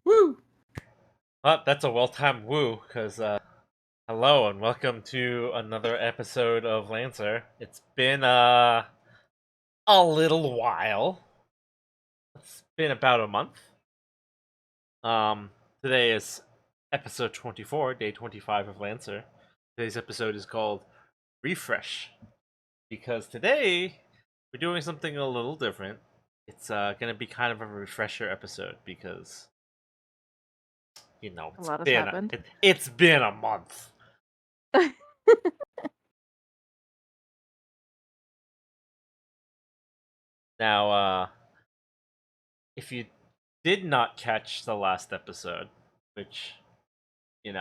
Woo! Well, that's a well-timed woo, because, hello and welcome to another episode of Lancer. It's been, a little while. It's been about a month. Today is episode 24, day 25 of Lancer. Today's episode is called Refresh, because today we're doing something a little different. It's, gonna be kind of a refresher episode, because, A lot has happened. it's been a month. Now, if you did not catch the last episode, which, it's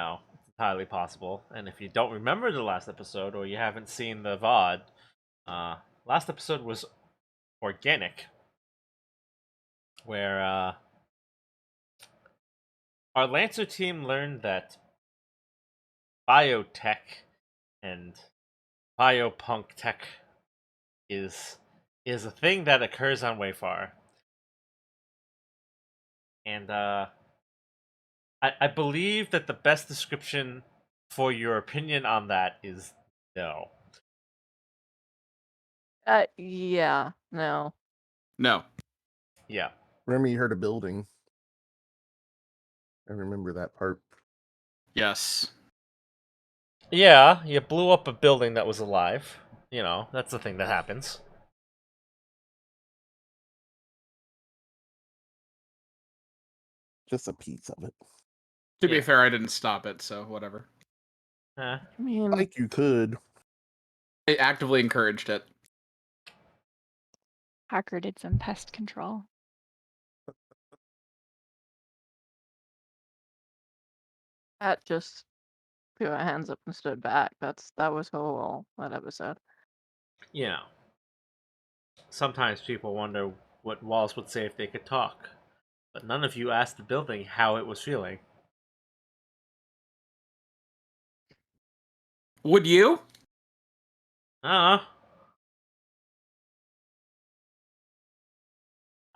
entirely possible, and if you don't remember the last episode or you haven't seen the VOD, last episode was organic, where our Lancer team learned that biotech and biopunk tech is a thing that occurs on Wayfar. And I believe that the best description for your opinion on that is no. Yeah, no. No. Yeah. Remember you heard a building. I remember that part. Yes. Yeah, you blew up a building that was alive. That's the thing that happens. Just a piece of it. To be Yeah. fair, I didn't stop it, so whatever. I mean, Like you could. I actively encouraged it. Hacker did some pest control. Pat just put her hands up and stood back. That was whole that episode. Sometimes people wonder what Wallace would say if they could talk. But none of you asked the building how it was feeling. Would you? I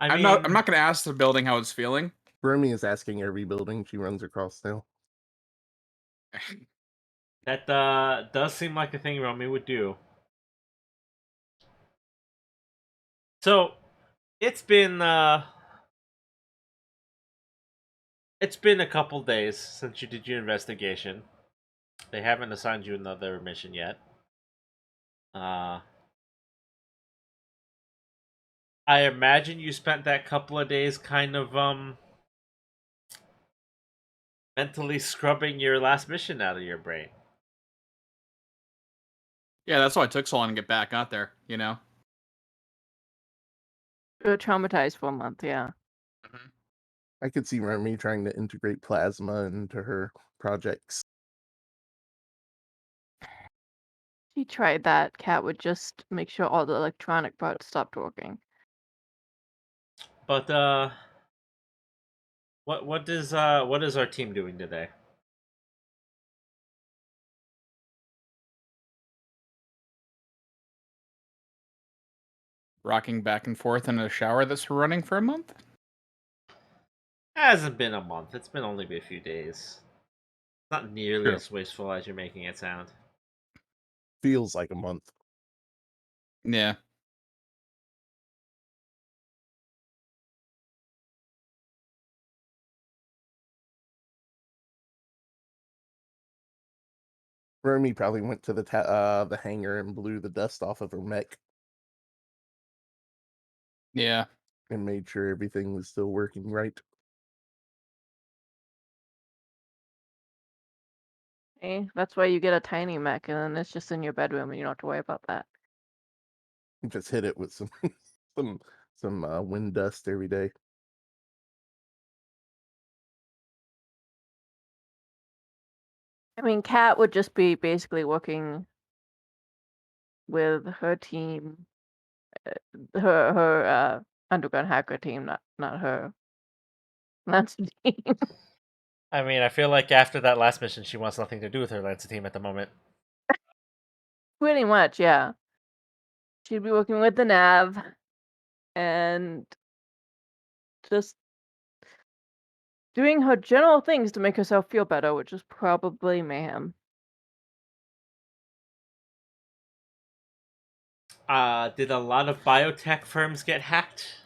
I'm mean, not gonna ask the building how it's feeling. Remy is asking every building she runs across now. that does seem like a thing Romy would do. So, it's been a couple days since you did your investigation. They haven't assigned you another mission yet. I imagine you spent that couple of days kind of mentally scrubbing your last mission out of your brain. Yeah, that's why it took so long to get back out there, you know? We were traumatized for a month, yeah. I could see Remy trying to integrate plasma into her projects. She tried that. Cat would just make sure all the electronic parts stopped working. But what is our team doing today? rocking back and forth in a shower that's running for a month? Hasn't been a month. It's been only a few days. Not nearly True. as wasteful as you're making it sound. Feels like a month. Yeah. Romy probably went to the hangar and blew the dust off of her mech Yeah. and made sure everything was still working right. Hey, that's why you get a tiny mech, and then it's just in your bedroom, and you don't have to worry about that. Just hit it with some wind dust every day. I mean, Kat would just be basically working with her team, her underground hacker team, not her. That's team. I mean, I feel like after that last mission, she wants nothing to do with her Lancer team at the moment. Pretty much, yeah. She'd be working with the nav and just doing her general things to make herself feel better, which is probably mayhem. Did a lot of biotech firms get hacked?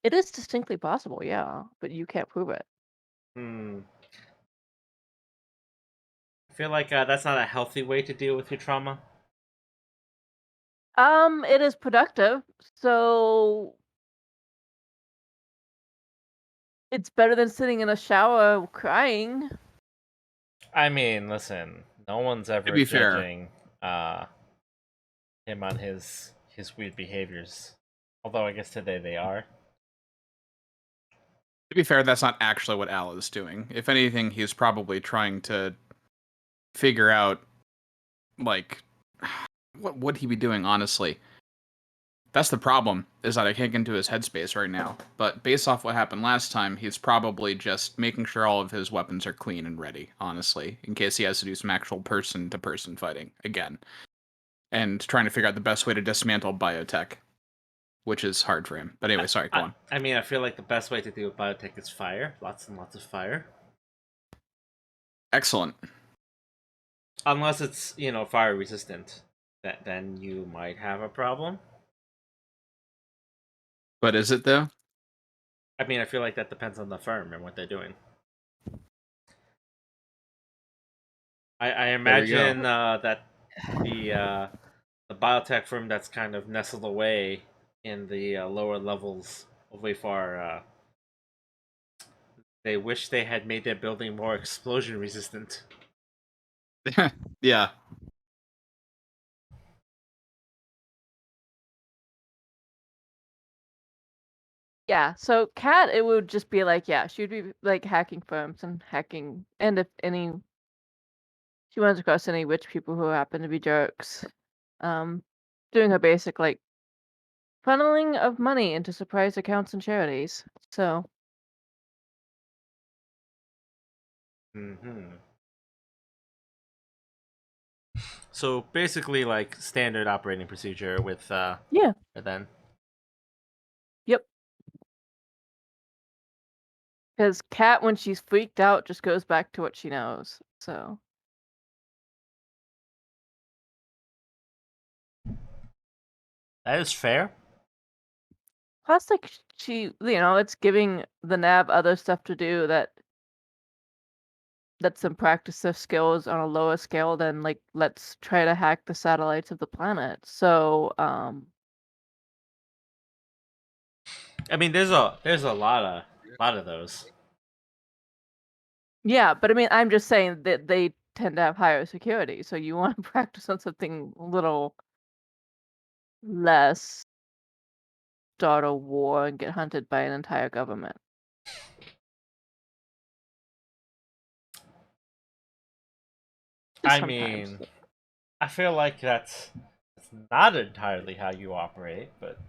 It is distinctly possible, yeah, but you can't prove it. Hmm. I feel like that's not a healthy way to deal with your trauma. It is productive, so it's better than sitting in a shower crying. I mean, listen, no one's ever be fair. judging him on his weird behaviors. Although I guess today they are. To be fair, that's not actually what Al is doing. If anything, he's probably trying to figure out, like, what would he be doing, honestly? That's the problem, is that I can't get into his headspace right now. But based off what happened last time, he's probably just making sure all of his weapons are clean and ready, honestly, in case he has to do some actual person-to-person fighting again. And trying to figure out the best way to dismantle biotech, which is hard for him. But anyway, sorry, go on. I mean, I feel like the best way to deal with biotech is fire. Lots and lots of fire. Excellent. Unless it's, fire resistant. Then you might have a problem. But is it, though? I mean, I feel like that depends on the firm and what they're doing. I imagine that the biotech firm that's kind of nestled away in the lower levels of Wayfar, they wish they had made their building more explosion resistant. Yeah. Yeah, so Kat, it would just be like, yeah, she'd be like hacking firms and hacking, and if any, she runs across any rich people who happen to be jerks, doing her basic like funneling of money into surprise accounts and charities. So Mm-hmm. So basically, like standard operating procedure with yeah, then. yep. Because Kat, when she's freaked out, just goes back to what she knows. So That is fair. plus, like she, it's giving the nav other stuff to do that lets them practice their skills on a lower scale than like let's try to hack the satellites of the planet. So I mean, there's a lot of those. yeah, but I mean, I'm just saying that they tend to have higher security, so you want to practice on something a little less, start a war and get hunted by an entire government. Just I sometimes. mean, I feel like that's not entirely how you operate, but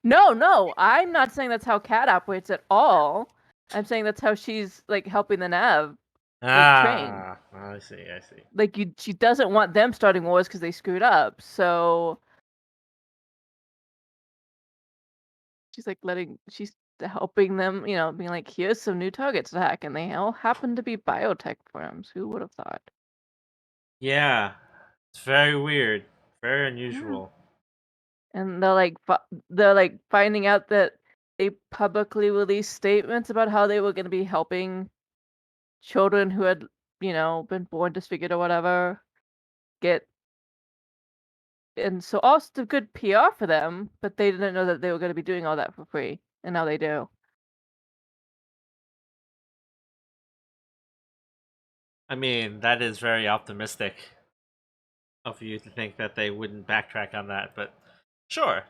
No, I'm not saying that's how Kat operates at all. I'm saying that's how she's like helping the nav train. I see. Like she doesn't want them starting wars because they screwed up. So she's like she's helping them, being like, here's some new targets to hack, and they all happen to be biotech firms. Who would have thought? Yeah, it's very weird, very Yeah. unusual. And they're like finding out that they publicly released statements about how they were going to be helping children who had, been born disfigured or whatever get. And so also the good PR for them, but they didn't know that they were going to be doing all that for free, and now they do. I mean, that is very optimistic of you to think that they wouldn't backtrack on that, but sure.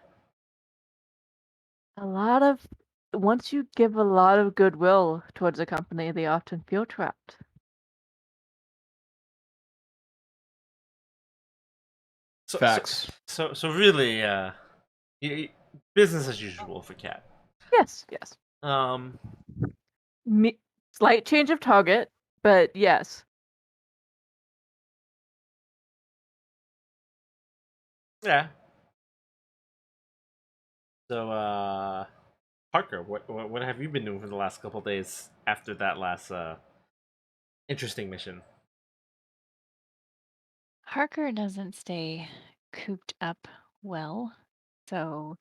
Once you give a lot of goodwill towards a company, they often feel trapped. Facts. So really, business as usual for Cat. Yes. Slight change of target, but yes. Yeah. So, Parker, what have you been doing for the last couple days after that last interesting mission? Harker doesn't stay cooped up well, so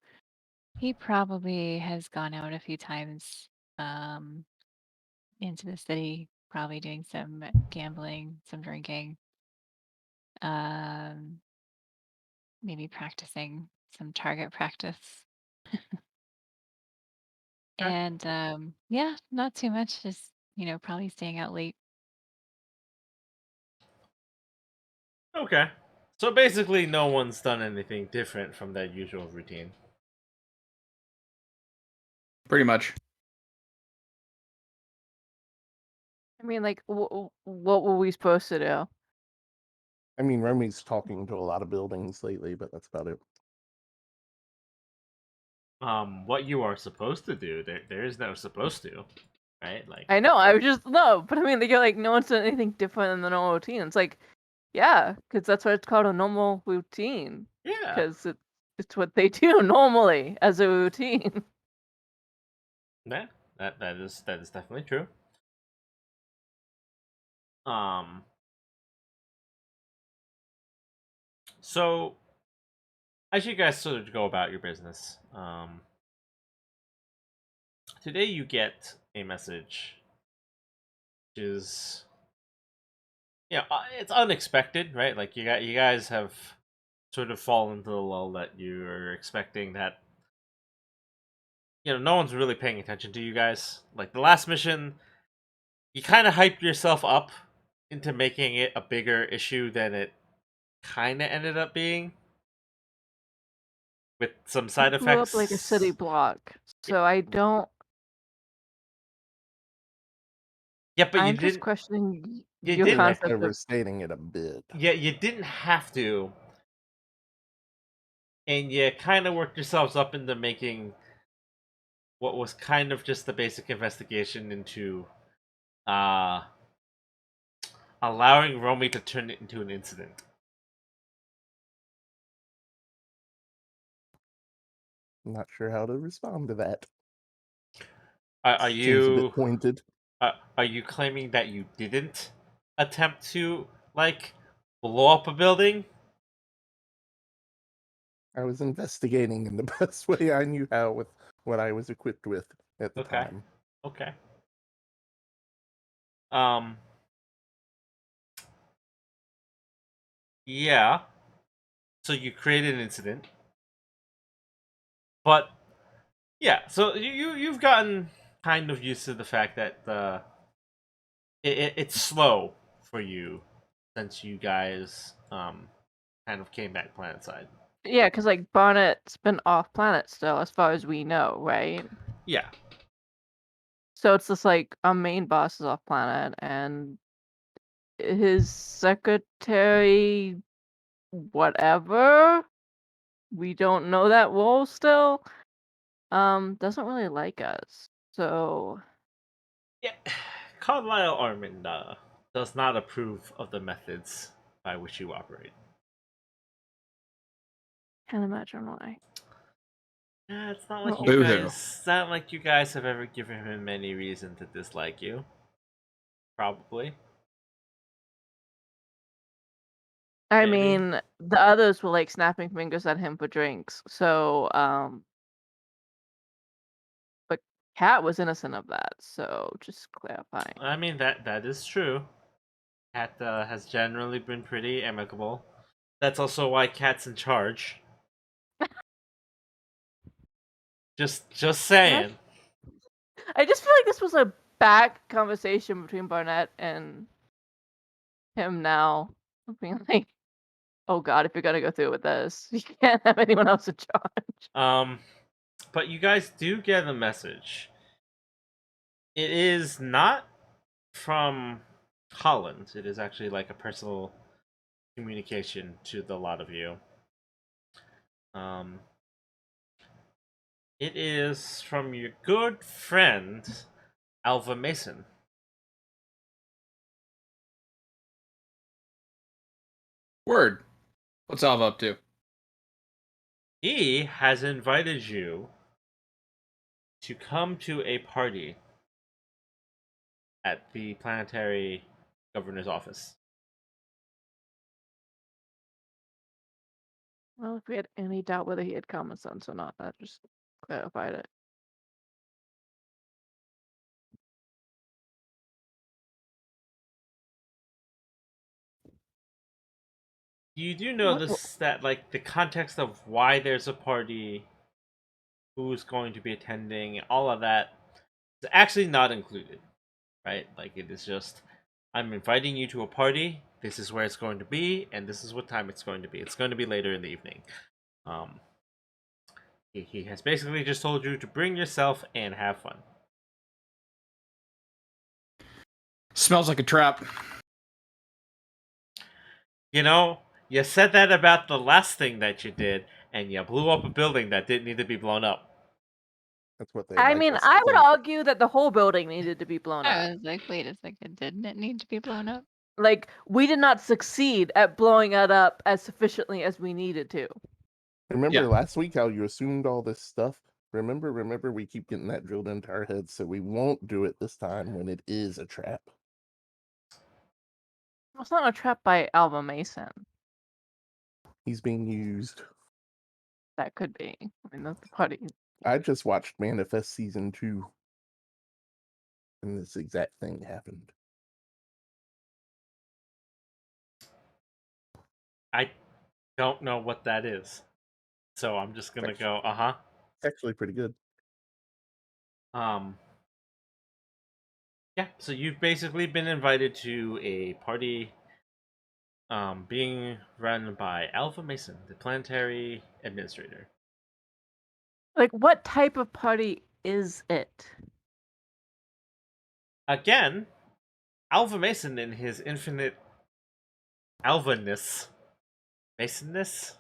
he probably has gone out a few times um, into the city, probably doing some gambling, some drinking, um, maybe practicing some target practice. Okay. And yeah, not too much, just, probably staying out late. Okay. So basically, no one's done anything different from their usual routine. Pretty much. I mean, like, what were we supposed to do? I mean, Remy's talking to a lot of buildings lately, but that's about it. What you are supposed to do, there is no supposed to, right? Like, I know, I was just no, but I mean, you're like, no one's done anything different than the normal routine. It's like, yeah, because that's what it's called, a normal routine. yeah, Because it's what they do normally as a routine. yeah, that is definitely true. Um, so as you guys sort of go about your business, today you get a message, which is, it's unexpected, right? Like you guys have sort of fallen into the lull that you're expecting that no one's really paying attention to you guys. Like the last mission, you kind of hyped yourself up into making it a bigger issue than it kind of ended up being, with some side It blew up like a effects. city block, so I don't. Yeah, but I'm just questioning You your didn't. Like concept of. overstating it a bit. Yeah, you didn't have to, and you kind of worked yourselves up into making what was kind of just the basic investigation into allowing Romy to turn it into an incident. I'm not sure how to respond to that. Are Seems a bit you pointed. are you claiming that you didn't attempt to blow up a building? I was investigating in the best way I knew how with what I was equipped with at the Okay. time. Okay. Yeah. So you created an incident, but yeah. So you've gotten kind of used to the fact that it's slow for you since you guys kind of came back planet side. Yeah, because like Barnett's been off planet still, as far as we know, right? Yeah. So it's just like our main boss is off planet, and his secretary, whatever, we don't know that role still, doesn't really like us. So Yeah. Carlisle Armand does not approve of the methods by which you operate. can't imagine why. It's not like Oh. you Boo-hoo. guys. It's not like you guys have ever given him any reason to dislike you. Probably. I Maybe. mean, the others were like snapping fingers at him for drinks. So, but Cat was innocent of that. So, just clarifying. I mean that is true. Cat has generally been pretty amicable. That's also why Cat's in charge. Just saying. I just feel like this was a back conversation between Barnett and him now. Being like, oh God, if you're gonna go through with this, you can't have anyone else in charge. But you guys do get a message. It is not from Holland. It is actually like a personal communication to the lot of you. It is from your good friend, Alva Mason. Word. What's Alva up to? He has invited you to come to a party at the planetary governor's office. Well, if we had any doubt whether he had common sense or not, that just clarified it. You do What- notice that, like, the context of why there's a party, who's going to be attending, all of that is actually not included, right? Like, it is just, I'm inviting you to a party, this is where it's going to be, and this is what time it's going to be. It's going to be later in the evening. He has basically just told you to bring yourself and have fun. Smells like a trap. You know, you said that about the last thing that you did, and you blew up a building that didn't need to be blown up. That's what they. I like mean, us to I would think. argue that the whole building needed to be blown I up. was like, wait a second, didn't it need to be blown up? Like, we did not succeed at blowing it up as sufficiently as we needed to. Remember Yeah. last week how you assumed all this stuff? Remember, we keep getting that drilled into our heads, so we won't do it this time when it is a trap. It's not a trap by Alva Mason. He's being used. That could be. I mean, that's the party. I just watched Manifest season 2, and this exact thing happened. I don't know what that is. So I'm just gonna go, uh-huh. It's actually pretty good. Yeah, so you've basically been invited to a party being run by Alpha Mason, the planetary administrator. Like, what type of party is it? Again, Alpha Mason in his infinite Alvaness, Masonness,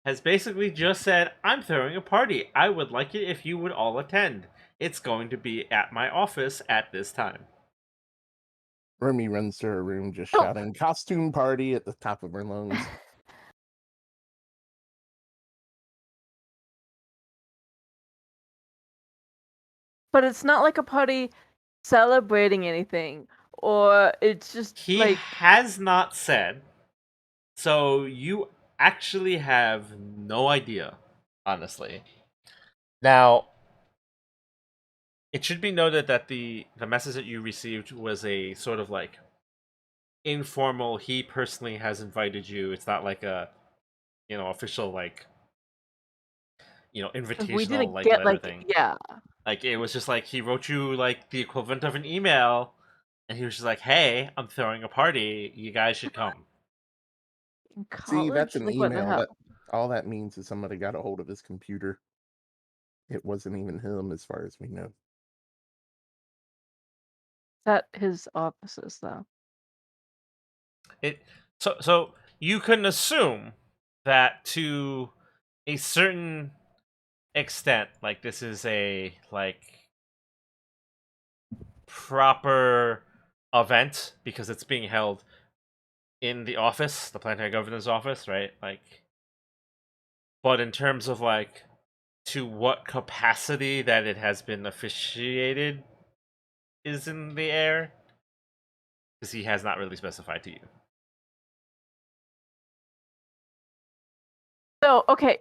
has basically just said, I'm throwing a party. I would like it if you would all attend. It's going to be at my office at this time. Remy runs to her room just Oh. shouting costume party at the top of her lungs. But it's not like a party celebrating anything, or it's just He like has not said, so you actually have no idea, honestly. Now, it should be noted that the message that you received was a sort of like informal, he personally has invited you. It's not like a, official, like, we invitational, didn't like, get letter like thing. yeah. Like, it was just like he wrote you like the equivalent of an email, and he was just like, "Hey, I'm throwing a party. You guys should come." In college, See, that's an like, what the email. hell? That all that means is somebody got a hold of his computer. It wasn't even him, as far as we know. At his offices, though. So you can assume that to a certain extent, like, this is a, like, proper event because it's being held in the office, the planetary governor's office, right? Like, but in terms of, like, to what capacity that it has been officiated is in the air, because he has not really specified to you. So, okay.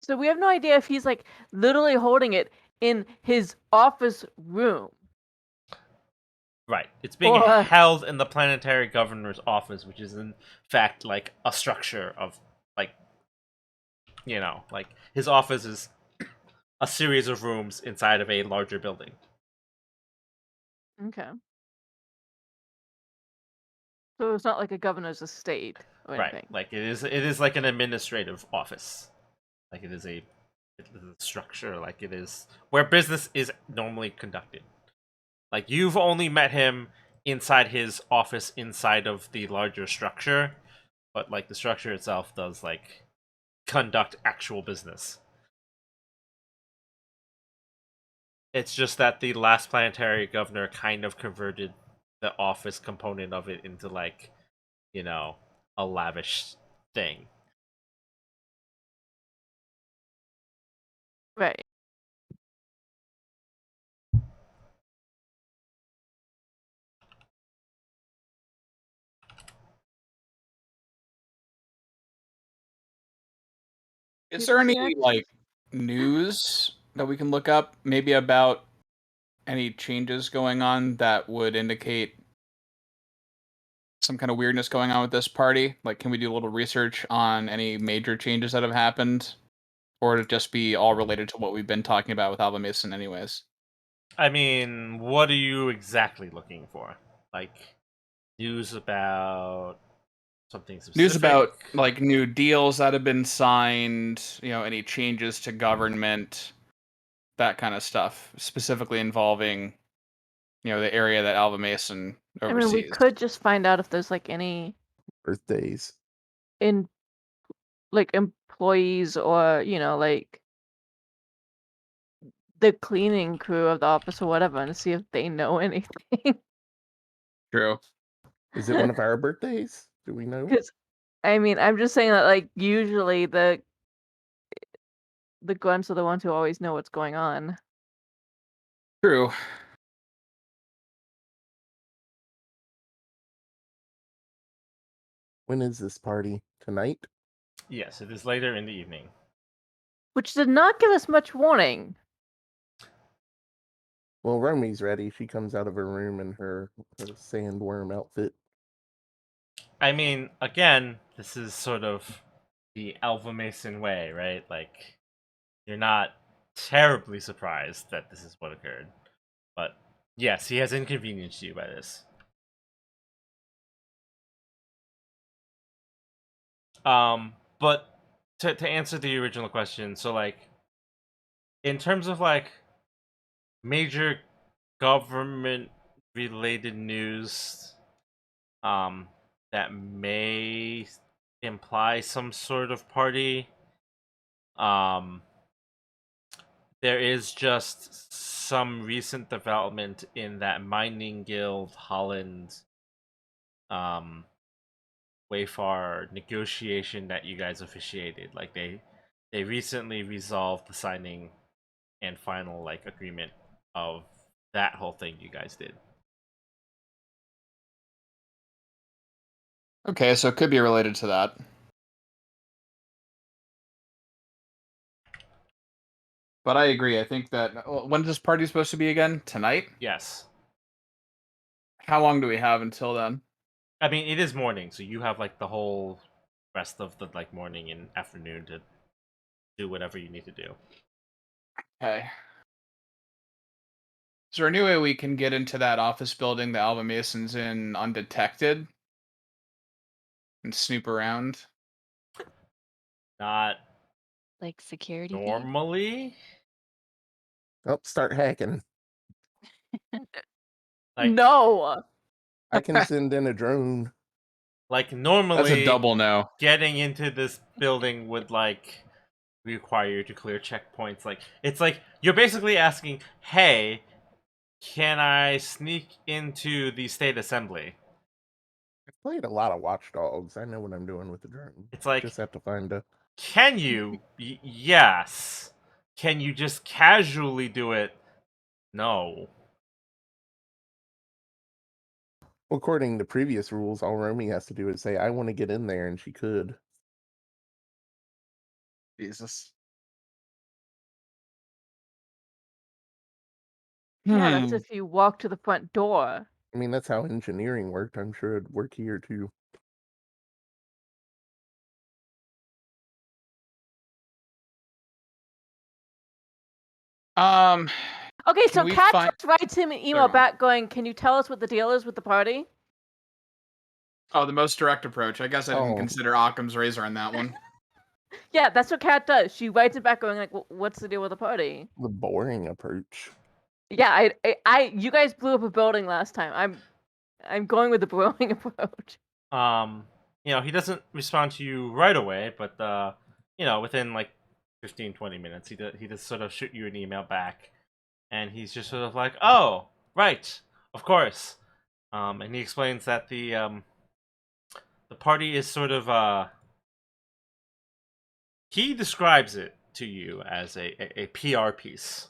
So we have no idea if he's like literally holding it in his office room. Right. It's being Or- held in the planetary governor's office, which is in fact like a structure of like, you know, like his office is a series of rooms inside of a larger building. Okay. So it's not like a governor's estate or Right. anything. Like it is like an administrative office. Like it is a structure, like it is where business is normally conducted. Like you've only met him inside his office inside of the larger structure, but like the structure itself does like conduct actual business. It's just that the last planetary governor kind of converted the office component of it into like, you know, a lavish thing. Right. Is there any React- like news that we can look up, maybe about any changes going on that would indicate some kind of weirdness going on with this party? Like, can we do a little research on any major changes that have happened, or would it just be all related to what we've been talking about with Alva Mason, anyways? I mean, what are you exactly looking for? Like news about something specific? News about like new deals that have been signed, any changes to government, that kind of stuff, specifically involving, the area that Alva Mason I oversees. mean, we could just find out if there's like any Birthdays. employees or like the cleaning crew of the office or whatever, and see if they know anything. True. Is it one of our birthdays? Do we know? Because I mean, I'm just saying that like usually the grunts are the ones who always know what's going on. True. When is this party? Tonight? Yes, it is later in the evening. Which did not give us much warning. Well, Romy's ready. She comes out of her room in her sandworm outfit. I mean, again, this is sort of the Alva Mason way, right? Like, you're not terribly surprised that this is what occurred. But yes, he has inconvenienced you by this. But to answer the original question, so like, in terms of like major government related news, that may imply some sort of party, there is just some recent development in that Mining Guild Holland Wayfar negotiation that you guys officiated. Like they recently resolved the signing and final like agreement of that whole thing you guys did. Okay, so it could be related to that. But I agree. I think that when is this party supposed to be again? Tonight? Yes. How long do we have until then? I mean, it is morning, so you have like the whole rest of the like morning and afternoon to do whatever you need to do. Okay. Is there any way we can get into that office building the Alva Mason's in undetected and snoop around? Not Like security feed? normally. Oh, start hacking. Like No. I can send in a drone. like normally That's a double no. getting into this building would like require you to clear checkpoints. Like it's like you're basically asking, "Hey, can I sneak into the state assembly?" I've played a lot of Watch Dogs. I know what I'm doing with the drone. It's like, Just have to find a Can you? Yes. Can you just casually do it? No. According to previous rules, all Romy has to do is say, I want to get in there, and she could. Jesus. Yeah, that's Hmm. if you walk to the front door. I mean, that's how engineering worked. I'm sure it'd work here too. Um, Okay, Can so we Kat find- just writes him an Sorry, email go on. back going, "Can you tell us what the deal is with the party?" Oh, the most direct approach. I guess I didn't Oh. consider Occam's razor on that one. Yeah, that's what Kat does. She writes it back going like, "What's the deal with the party?" The boring approach. Yeah, you guys blew up a building last time. I'm going with the blowing approach. He doesn't respond to you right away, but within like 15, 20 minutes, he does sort of shoot you an email back, and he's just sort of like, "Oh, right, of course." And he explains that the party is sort of he describes it to you as a PR piece,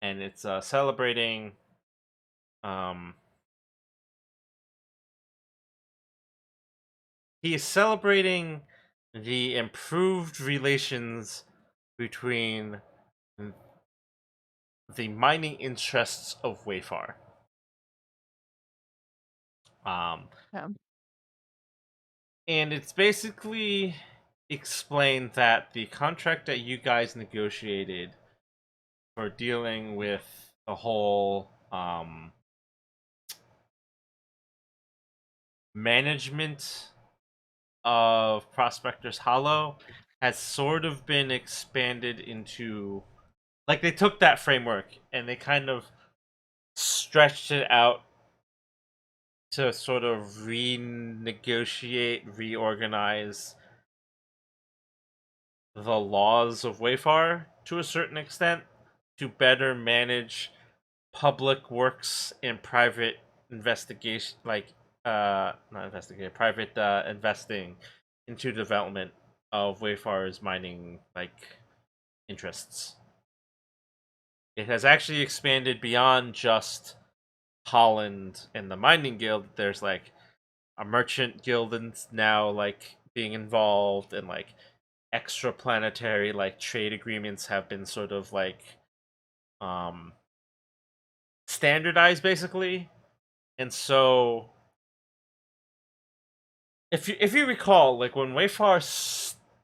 and it's celebrating he is celebrating the improved relations between the mining interests of Wayfar. Yeah. And it's basically explained that the contract that you guys negotiated for dealing with the whole management of Prospector's Hollow has sort of been expanded into, like, they took that framework and they kind of stretched it out to sort of renegotiate, reorganize the laws of Wayfar to a certain extent to better manage public works and private investigation, like not investigate, private investing into development of Wayfar's mining interests. It has actually expanded beyond just Holland and the mining guild. There's like a merchant guild and now being involved, and extraplanetary trade agreements have been sort of um standardized basically. And so if you recall, like when Wayfar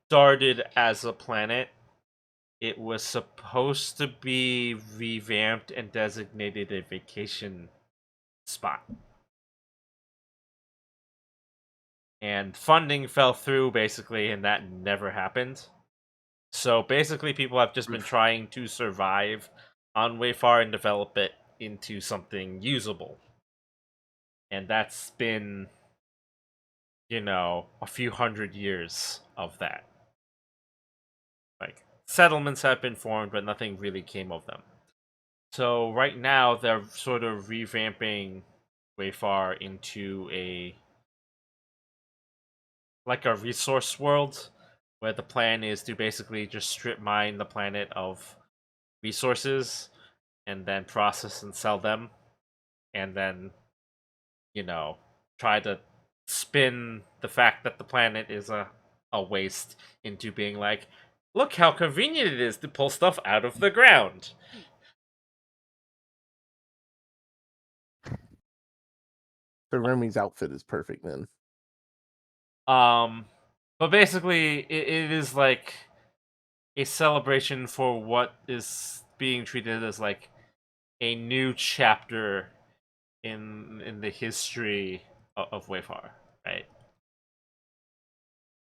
started as a planet, it was supposed to be revamped and designated a vacation spot. And funding fell through basically, and that never happened. So basically, people have just been trying to survive on Wayfar and develop it into something usable. And that's been, a few hundred years of that. Like, settlements have been formed, but nothing really came of them. So right now, they're sort of revamping Wayfar into a resource world, where the plan is to basically just strip mine the planet of resources and then process and sell them, and then try to spin the fact that the planet is a waste into being like, look how convenient it is to pull stuff out of the ground. So Romy's outfit is perfect then. But basically it is like a celebration for what is being treated as like a new chapter in the history of Wayfar, right?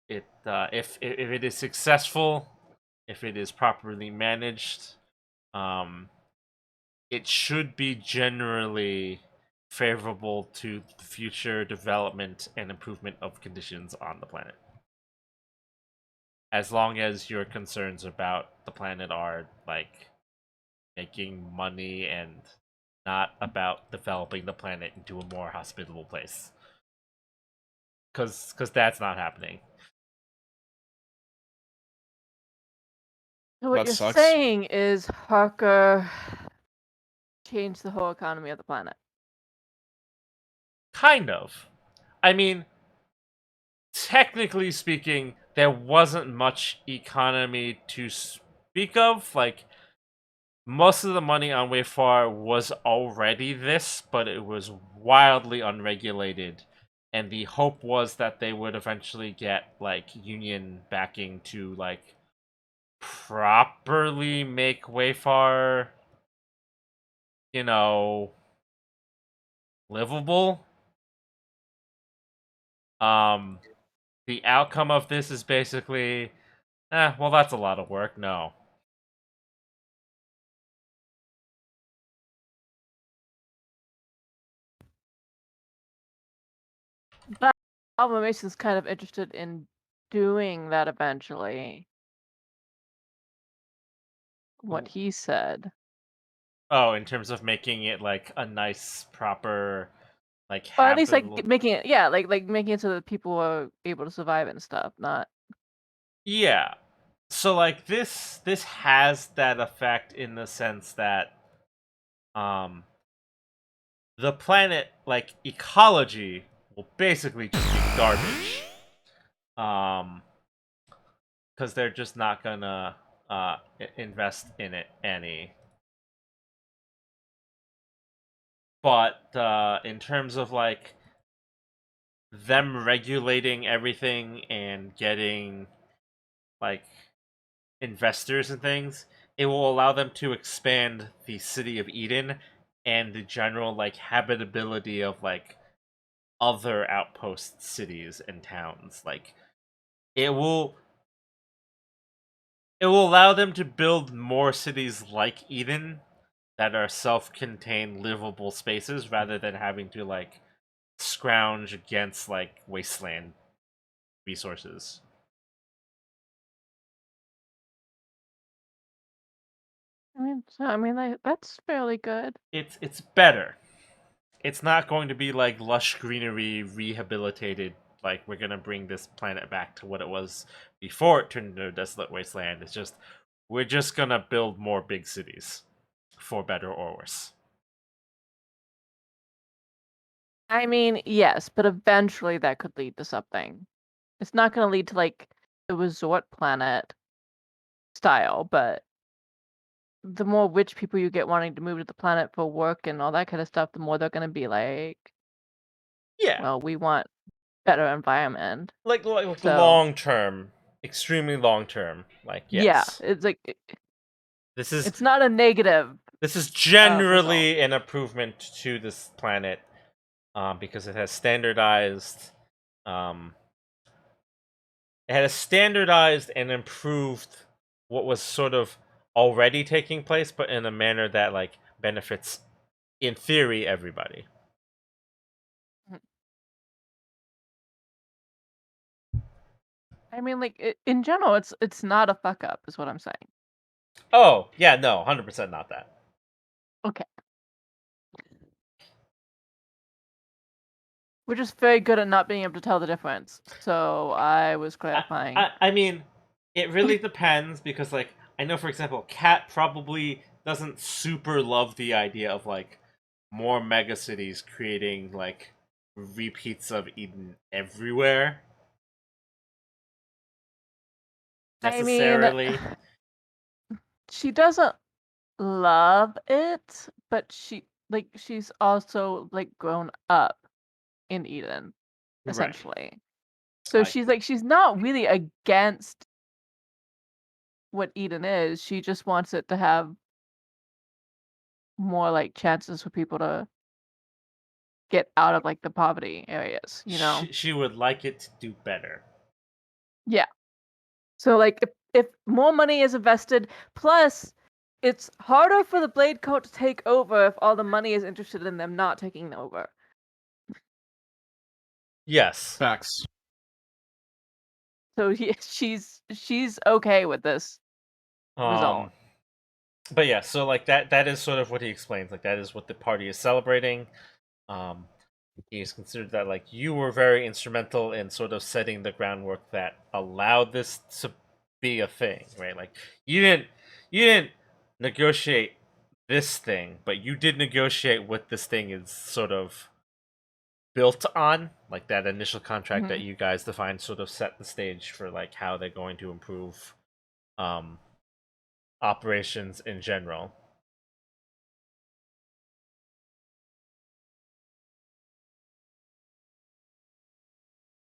If it is successful, if it is properly managed, um, it should be generally favorable to future development and improvement of conditions on the planet. As long as your concerns about the planet are like making money and not about developing the planet into a more hospitable place. Because that's not happening. So what That you're sucks. saying is Harker changed the whole economy of the planet. Kind of. I mean, technically speaking, there wasn't much economy to speak of. Like, most of the money on Wayfar was already this, but it was wildly unregulated. And the hope was that they would eventually get, like, union backing to, like, properly make Wayfar, you know, livable. Um, the outcome of this is basically, well, that's a lot of work. No. But Alva Mason's kind of interested in doing that eventually. What he said. Oh, in terms of making it like a nice, proper, like Or at least habitable. like making it, yeah, like making it so that people are able to survive and stuff. Not. Yeah. So like this has that effect in the sense that um the planet like ecology will basically just be garbage. Because they're just not gonna invest in it any. But in terms of like them regulating everything and getting like investors and things, it will allow them to expand the city of Eden and the general like habitability of like other outpost cities and towns. Like it will allow them to build more cities like Eden that are self-contained livable spaces rather than having to like scrounge against like wasteland resources. I mean, like, that's fairly good. It's better. It's not going to be like lush greenery rehabilitated. Like we're gonna bring this planet back to what it was before it turned into a desolate wasteland. It's just we're just gonna build more big cities, for better or worse. I mean, yes, but eventually that could lead to something. It's not going to lead to like the resort planet style, but the more rich people you get wanting to move to the planet for work and all that kind of stuff, the more they're going to be like, Yeah, well, we want better environment. like So long term, extremely long term. Like yeah, yes, it's like this is it's not a negative This is result. generally an improvement to this planet, because it has standardized, um, and improved what was sort of already taking place, but in a manner that like benefits, in theory, everybody. I mean, like in general, it's not a fuck up, is what I'm saying. Oh yeah, no, 100% not that. Okay. We're just very good at not being able to tell the difference. So I was clarifying. I mean, it really depends because, like, I know for example, Kat probably doesn't super love the idea of like more megacities creating like repeats of Eden everywhere. I mean, Necessarily. she doesn't love it, but she's also like grown up in Eden, Right. essentially. So she's not really against what Eden is. She just wants it to have more like chances for people to get out of like the poverty areas, you know? She would like it to do better. Yeah. So like if more money is invested, plus it's harder for the Blade Coat to take over if all the money is interested in them not taking over. Yes. Facts. So she's okay with this result. But yeah, so like that is sort of what he explains. Like that is what the party is celebrating. Um he's considered that like you were very instrumental in sort of setting the groundwork that allowed this to be a thing, right? Like you didn't negotiate this thing, but you did negotiate what this thing is sort of built on. Like that initial contract that Mhm. you guys defined sort of set the stage for like how they're going to improve um operations in general.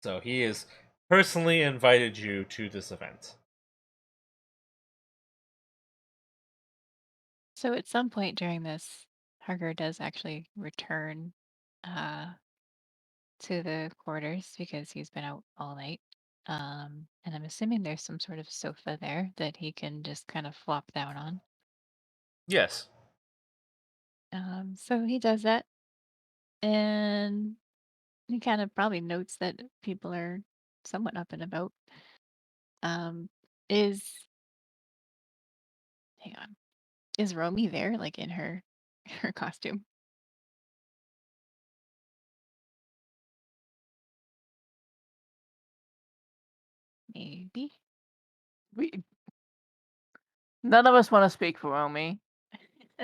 So he has personally invited you to this event. So at some point during this, Harger does actually return uh, to the quarters because he's been out all night. And I'm assuming there's some sort of sofa there that he can just kind of flop down on. Yes. So he does that, and he kind of probably notes that people are somewhat up and about. Um, is hang on, is Romy there, like in her her costume? Maybe. We none of us want to speak for Romy.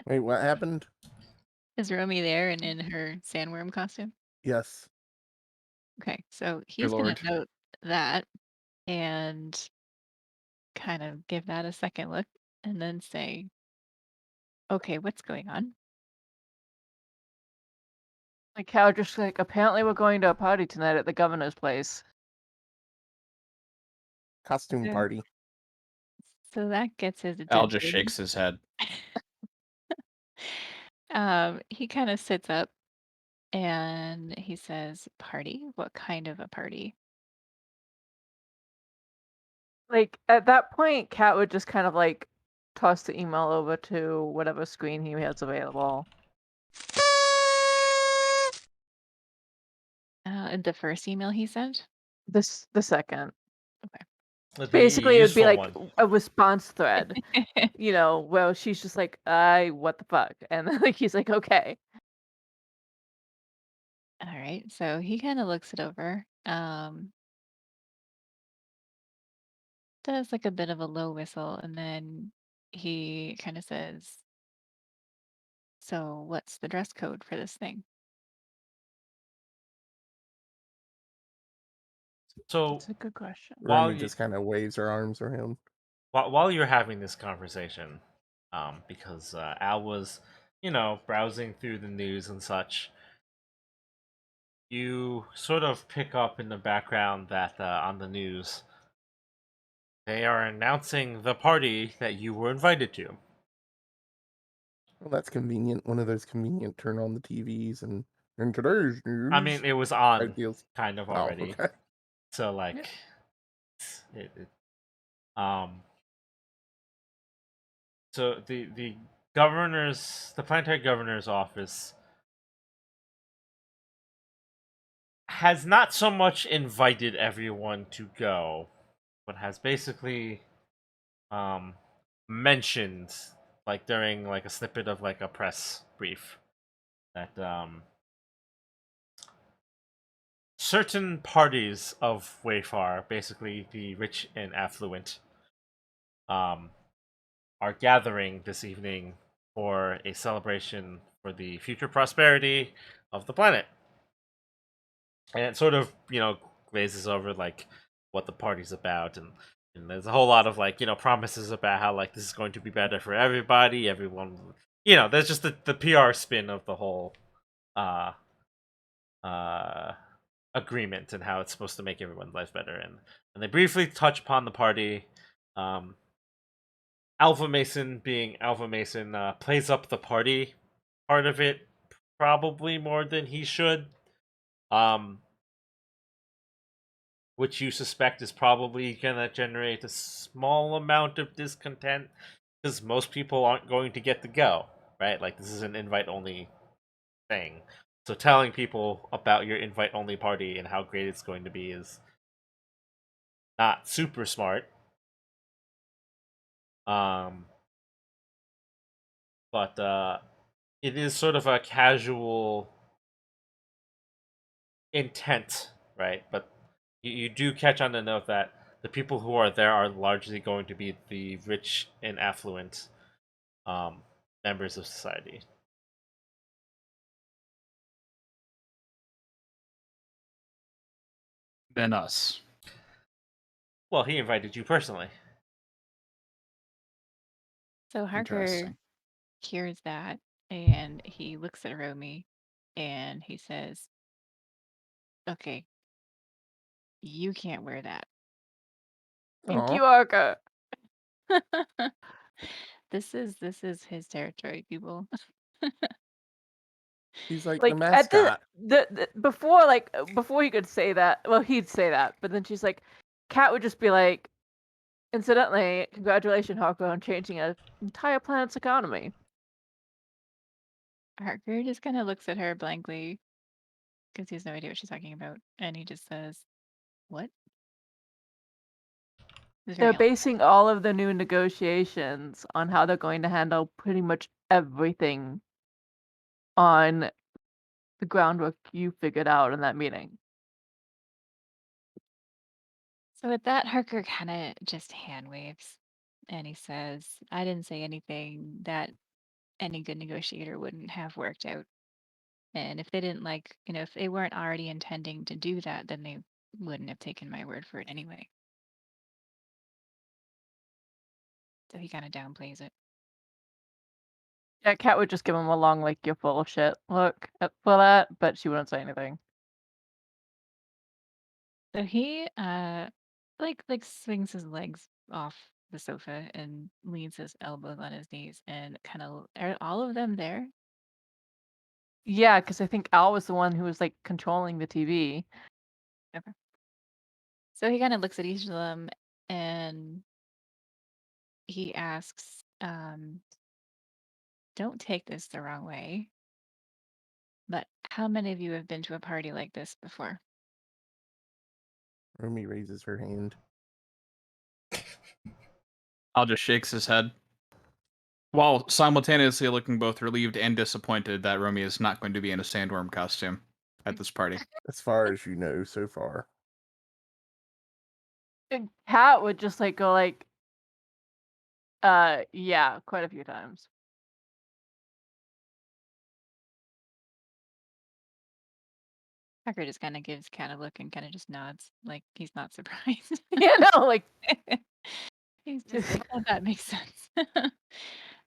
Wait, what happened? Is Romy there and in her sandworm costume? Yes. Okay, so Dear he's gonna Lord. note that and kind of give that a second look and then say, okay, what's going on? Like Cal just like apparently we're going to a party tonight at the governor's place. Costume Yeah. party. So that gets his Al just attention. shakes his head. He kind of sits up and he says, party? What kind of a party? Like at that point, Cat would just kind of like toss the email over to whatever screen he has available. The first email he sent? The second. The Basically, it would be useful like one. a response thread, where she's just like, what the fuck? And then like he's like, okay. All right, so he kind of looks it over. Does like a bit of a low whistle, and then he kind of says, so what's the dress code for this thing? So That's a good question. while Romy you just kind of waves her arms around. while you're having this conversation, because Al was, browsing through the news and such, you sort of pick up in the background that on the news they are announcing the party that you were invited to. Well, that's convenient. One of those convenient turn on the TVs and in today's I news mean, it was type on deals. kind of Oh, already, okay. so like, it um, so the planetary governor's office has not so much invited everyone to go, but has basically um mentioned, like during like a snippet of like a press brief, that certain parties of Wayfar, basically the rich and affluent, um are gathering this evening for a celebration for the future prosperity of the planet. And it sort of, glazes over like what the party's about, and there's a whole lot of like, promises about how like this is going to be better for everybody, everyone, there's just the PR spin of the whole uh uh agreement and how it's supposed to make everyone's life better, and they briefly touch upon the party. um Alpha Mason, being Alpha Mason, plays up the party part of it probably more than he should, um which you suspect is probably going to generate a small amount of discontent because most people aren't going to get to go, right? Like, this is an invite only thing. So, telling people about your invite only party and how great it's going to be is not super smart. Um, but it is sort of a casual intent, right? But you do catch on the note that the people who are there are largely going to be the rich and affluent members of society. Than us. Well, he invited you personally. So Harker Interesting. hears that and he looks at Romy and he says, "Okay, you can't wear that." Thank Aw. you, Arca. This is his territory, people. He's like the Like at mascot. the before he could say that, well, he'd say that, but then she's like, Kat would just be like, incidentally, congratulations, Hako, on changing an entire planet's economy. Harker just kind of looks at her blankly because he has no idea what she's talking about, and he just says, "What?" He's very They're helpful. basing all of the new negotiations on how they're going to handle pretty much everything on the groundwork you figured out in that meeting. So with that, Harker kind of just hand waves, and he says, "I didn't say anything that any good negotiator wouldn't have worked out. And if they didn't like, if they weren't already intending to do that, then they wouldn't have taken my word for it anyway." So he kind of downplays it. Yeah, Kat would just give him a long, like, you're full of shit look for that, but she wouldn't say anything. So he like swings his legs off the sofa and leans his elbows on his knees and kind of, are all of them there? Yeah, because I think Al was the one who was, like, controlling the TV. Okay. So he kind of looks at each of them and he asks, "Don't take this the wrong way, but how many of you have been to a party like this before?" Romy raises her hand. Al just shakes his head, while simultaneously looking both relieved and disappointed that Romy is not going to be in a sandworm costume at this party. As far as you know so far. And Kat would just, like, go, like, yeah, quite a few times. Tucker just kind of gives Kat a look and kind of just nods, like he's not surprised. Yeah, no, like, He's just like, "Oh, that makes sense."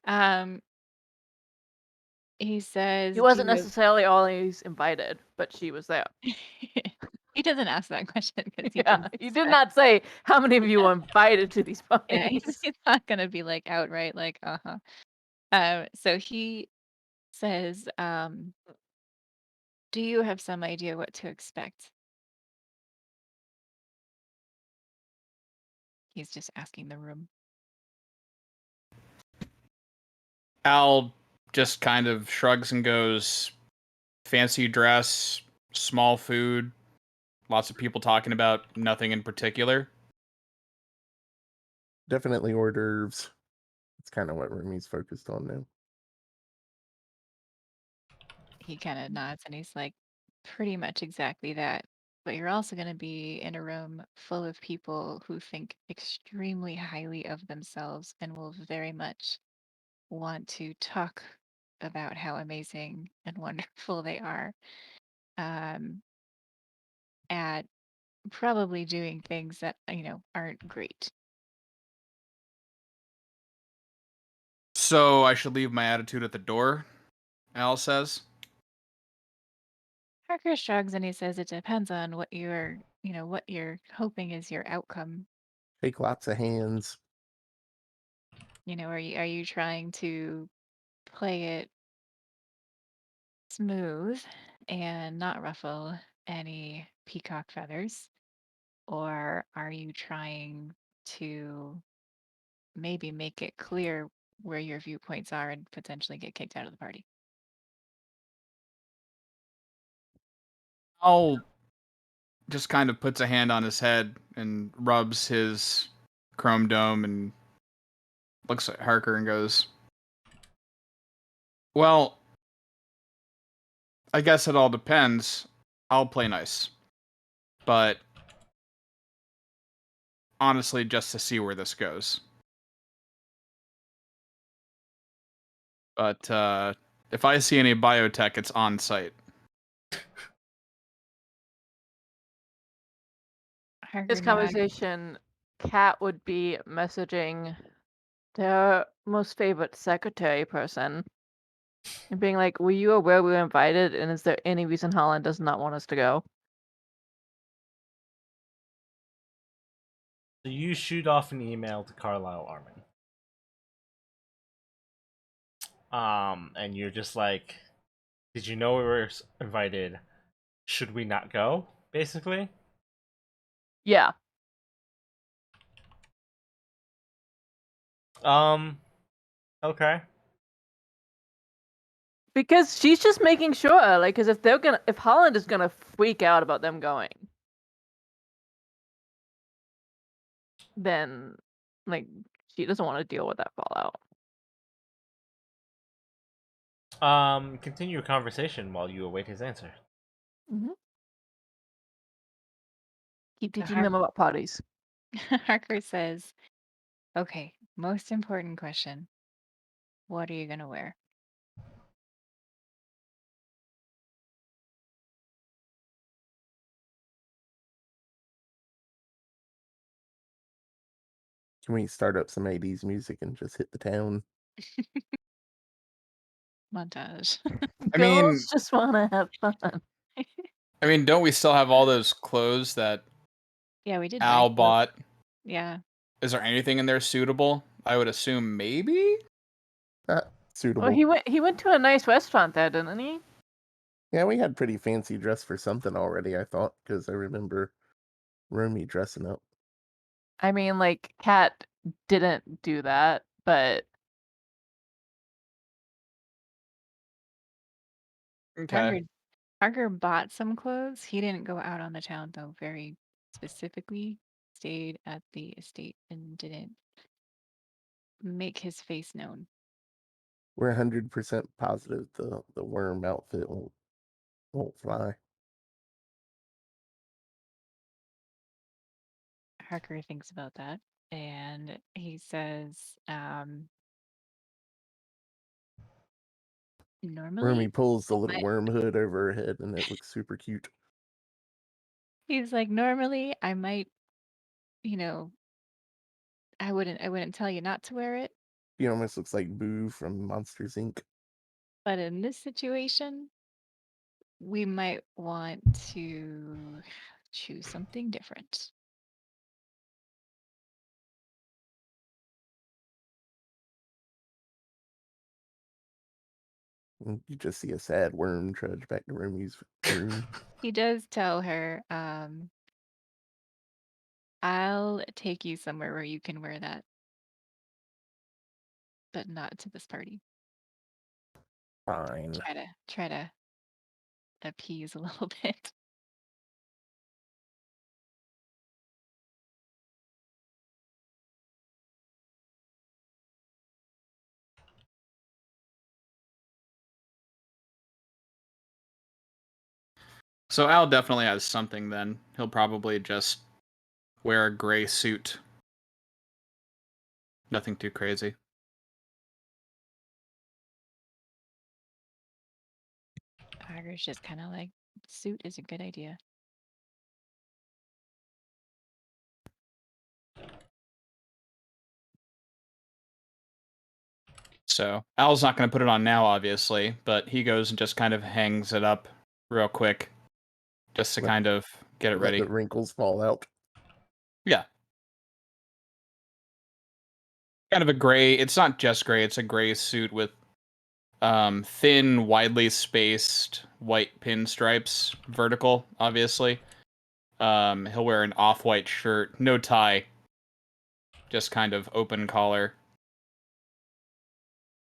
um, he says, he "Do wasn't you necessarily always invited, but she was there. have..." He doesn't ask that question because he Yeah, didn't you did expect. not say how many of you were invited to these Yeah, parties. he's not gonna be like outright like, "Uh-huh." So he says, "Do you have some idea what to expect?" He's just asking the room. Al just kind of shrugs and goes, fancy dress, small food, lots of people talking about nothing in particular. Definitely hors d'oeuvres. That's kind of what Romy's focused on now. He kind of nods and he's like, "Pretty much exactly that. But you're also going to be in a room full of people who think extremely highly of themselves and will very much want to talk about how amazing and wonderful they are, um, at probably doing things that, aren't great." So I should leave my attitude at the door, Al says. Parker shrugs and he says, "It depends on what you're hoping is your outcome. Take lots of hands. Are you trying to play it smooth and not ruffle any peacock feathers? Or are you trying to maybe make it clear where your viewpoints are and potentially get kicked out of the party?" Al just kind of puts a hand on his head and rubs his chrome dome and looks at Harker and goes, well, I guess it all depends. I'll play nice. But honestly just to see where this goes. But if I see any biotech, it's on site. This Harger nods. conversation, Kat would be messaging their most favorite secretary person and being like, "Were you aware we were invited? And is there any reason Holland does not want us to go?" So you shoot off an email to Carlisle Armin. And you're just like, did you know we were invited? Should we not go? Basically. Yeah. Okay. Because she's just making sure, like, because if Holland is gonna freak out about them going, then, like, she doesn't want to deal with that fallout. Continue your conversation while you await his answer. Keep teaching them about parties. Harker says, okay, most important question. What are you going to wear? Can we start up some 80s music and just hit the town? Montage. I mean, Girls just want to have fun. don't we still have all those clothes that Yeah, we did. Al buy clothes. bought? Yeah. Is there anything in there suitable? I would assume maybe. Suitable. Well, he went to a nice restaurant there, didn't he? Yeah, we had pretty fancy dress for something already, I thought, because I remember Romy dressing up. I mean, like, Kat didn't do that, but Okay. Harker bought some clothes. He didn't go out on the town, though, very specifically. Stayed at the estate and didn't make his face known. We're 100% positive the worm outfit won't fly. Harker thinks about that and he says, normally Wormy pulls the little I- worm hood over her head, and it looks super cute. he's like, normally I might, I wouldn't tell you not to wear it, He almost looks like Boo from Monsters Inc. but in this situation, we might want to choose something different. And you just see a sad worm trudge back to Romy's room. He does tell her, I'll take you somewhere where you can wear that, but not to this party. Fine. Try to appease a little bit. So Al definitely has something then. He'll probably just wear a gray suit. Nothing too crazy. Harker's just kind of like, suit is a good idea. So Al's not going to put it on now, obviously, but he goes and just kind of hangs it up real quick, just to kind of get it Let ready. the wrinkles fall out. Yeah. Kind of a gray. It's not just gray. It's a gray suit with thin, widely spaced white pinstripes, vertical, obviously. He'll wear an off-white shirt, no tie, just kind of open collar.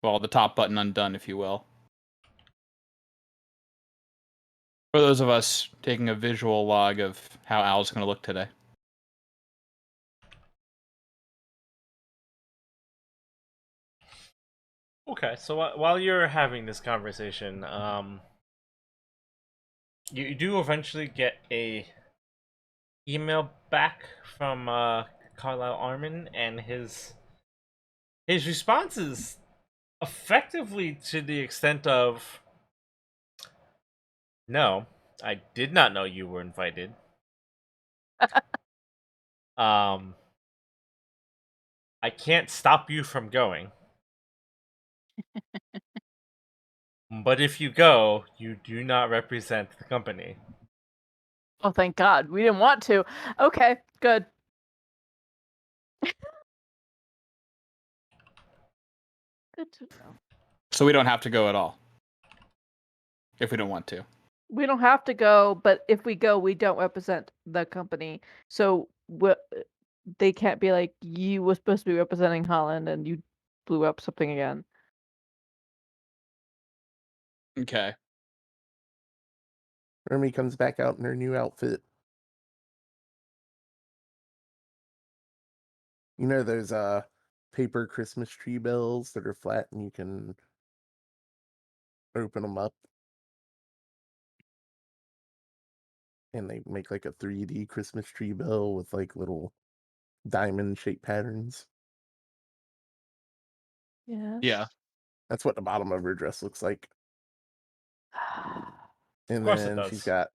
Well, the top button undone, if you will. For those of us taking a visual log of how Al's going to look today. Okay, so while you're having this conversation, you do eventually get a email back from Carlisle Armin, and his response is effectively to the extent of, "No, I did not know you were invited. Um, I can't stop you from going. But if you go, you do not represent the company." Oh, thank God. We didn't want to. Okay, good. Good to know. So we don't have to go at all. If we don't want to. We don't have to go, but if we go, we don't represent the company. So they can't be like, you were supposed to be representing Holland and you blew up something again. Okay. Remy comes back out in her new outfit. You know those paper Christmas tree bells that are flat and you can open them up and they make like a 3D Christmas tree bell with like little diamond shaped patterns. Yes. Yeah. That's what the bottom of her dress looks like. And Of course it then does.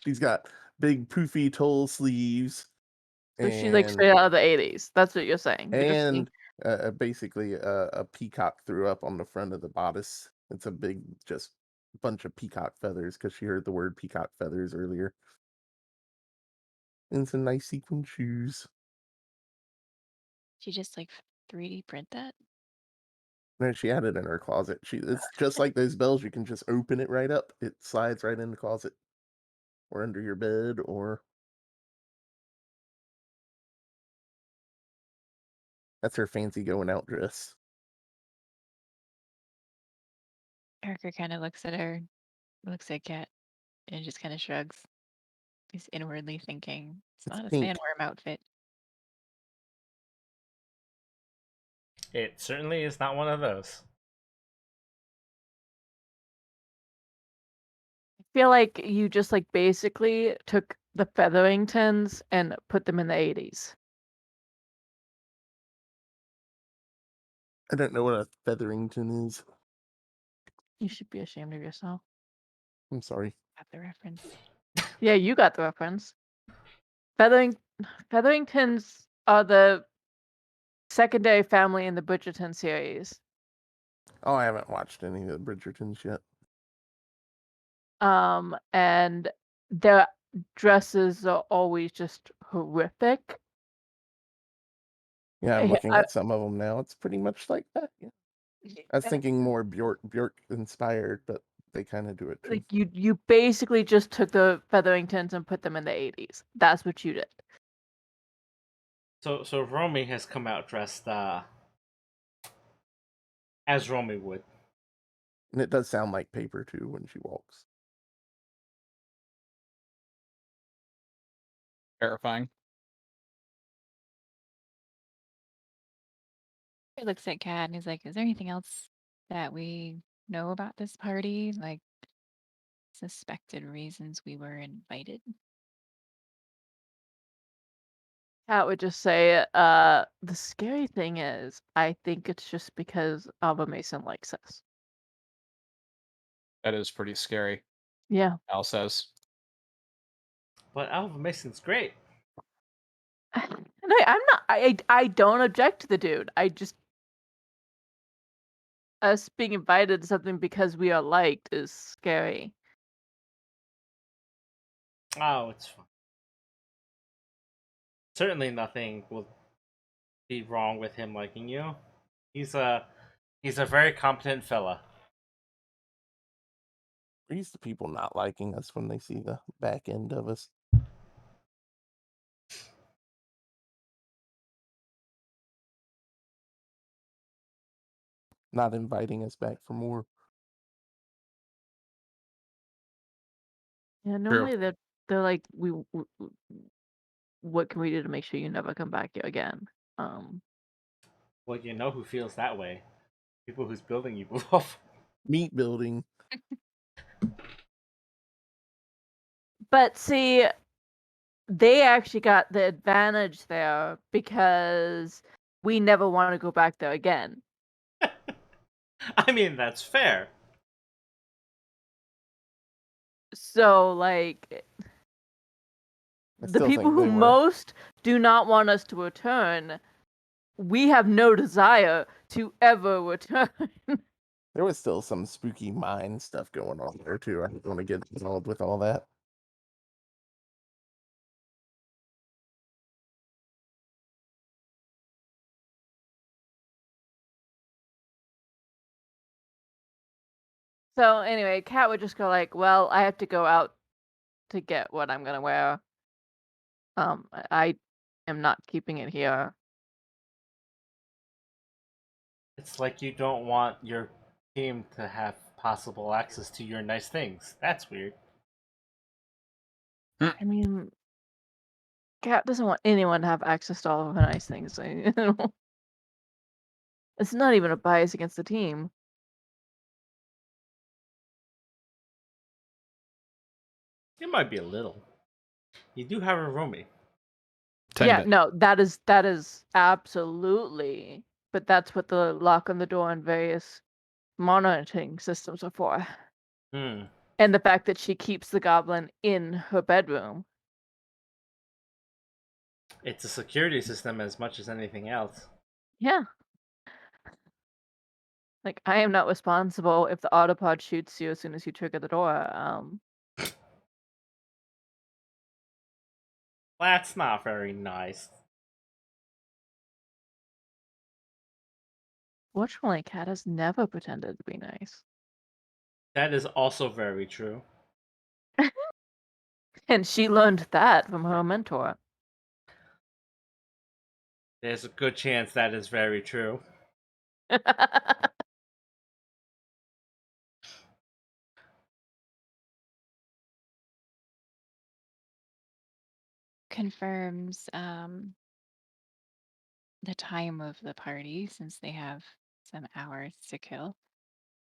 she's got big poofy tulle sleeves. So she's like And straight out of the 80s. That's what you're saying. You're just saying, basically a peacock threw up on the front of the bodice. It's a big, just bunch of peacock feathers because she heard the word peacock feathers earlier. And some nice sequin shoes. Did you just like 3D print that? No, she had it in her closet. It's just like those bells. You can just open it right up. It slides right in the closet, or under your bed, or that's her fancy going out dress. Erica kind of looks at her, looks at Kat, and just kind of shrugs. He's inwardly thinking, it's It's not a pink. sandworm outfit. It certainly is not one of those. I feel like you just like basically took the Featheringtons and put them in the 80s. I don't know what a Featherington is. You should be ashamed of yourself. I'm sorry. Got the reference. Yeah, you got the reference. Featheringtons are the secondary family in the Bridgerton series. Oh, I haven't watched any of the Bridgertons yet. And their dresses are always just horrific. Yeah, I'm Yeah, looking at some of them now. It's pretty much like that. Yeah. I was I- thinking more Bjork inspired, but they kind of do it too. like you basically just took the Featheringtons and put them in the 80s. That's what you did. So Romy has come out dressed as Romy would. And it does sound like paper too when she walks. Terrifying. He looks at Kat and he's like, is there anything else that we know about this party? Like suspected reasons we were invited? Kat would just say, the scary thing is, I think it's just because Alva Mason likes us. That is pretty scary, Yeah. Al says. But Alva Mason's great. No, I'm not. I don't object to the dude. I just us being invited to something because we are liked is scary. Oh, it's fine. Certainly nothing will be wrong with him liking you. He's a very competent fella. We're used to people not liking us when they see the back end of us. Not inviting us back for more. Yeah, normally they're like, what can we do to make sure you never come back here again? Well, you know who feels that way. People whose building you blew up. Meat building. But see, they actually got the advantage there because we never want to go back there again. I mean, that's fair. So, like, I the still people think who they were. most do not want us to return, we have no desire to ever return. There was still some spooky mind stuff going on there too. I don't want to get involved with all that. So anyway, Kat would just go like, "Well, I have to go out to get what I'm gonna wear. I am not keeping it here." It's like you don't want your team to have possible access to your nice things. That's weird. I mean, Kat doesn't want anyone to have access to all of her nice things. It's not even a bias against the team. It might be a little. You do have a roomie. Tiny Yeah, bit. no, that is absolutely. But that's what the lock on the door and various monitoring systems are for. Hmm. And the fact that she keeps the goblin in her bedroom. It's a security system as much as anything else. Yeah. Like, I am not responsible if the autopod shoots you as soon as you trigger the door. That's not very nice. Fortunately, Kat has never pretended to be nice. That is also very true. And she learned that from her mentor. There's a good chance that is very true. Confirms the time of the party since they have some hours to kill.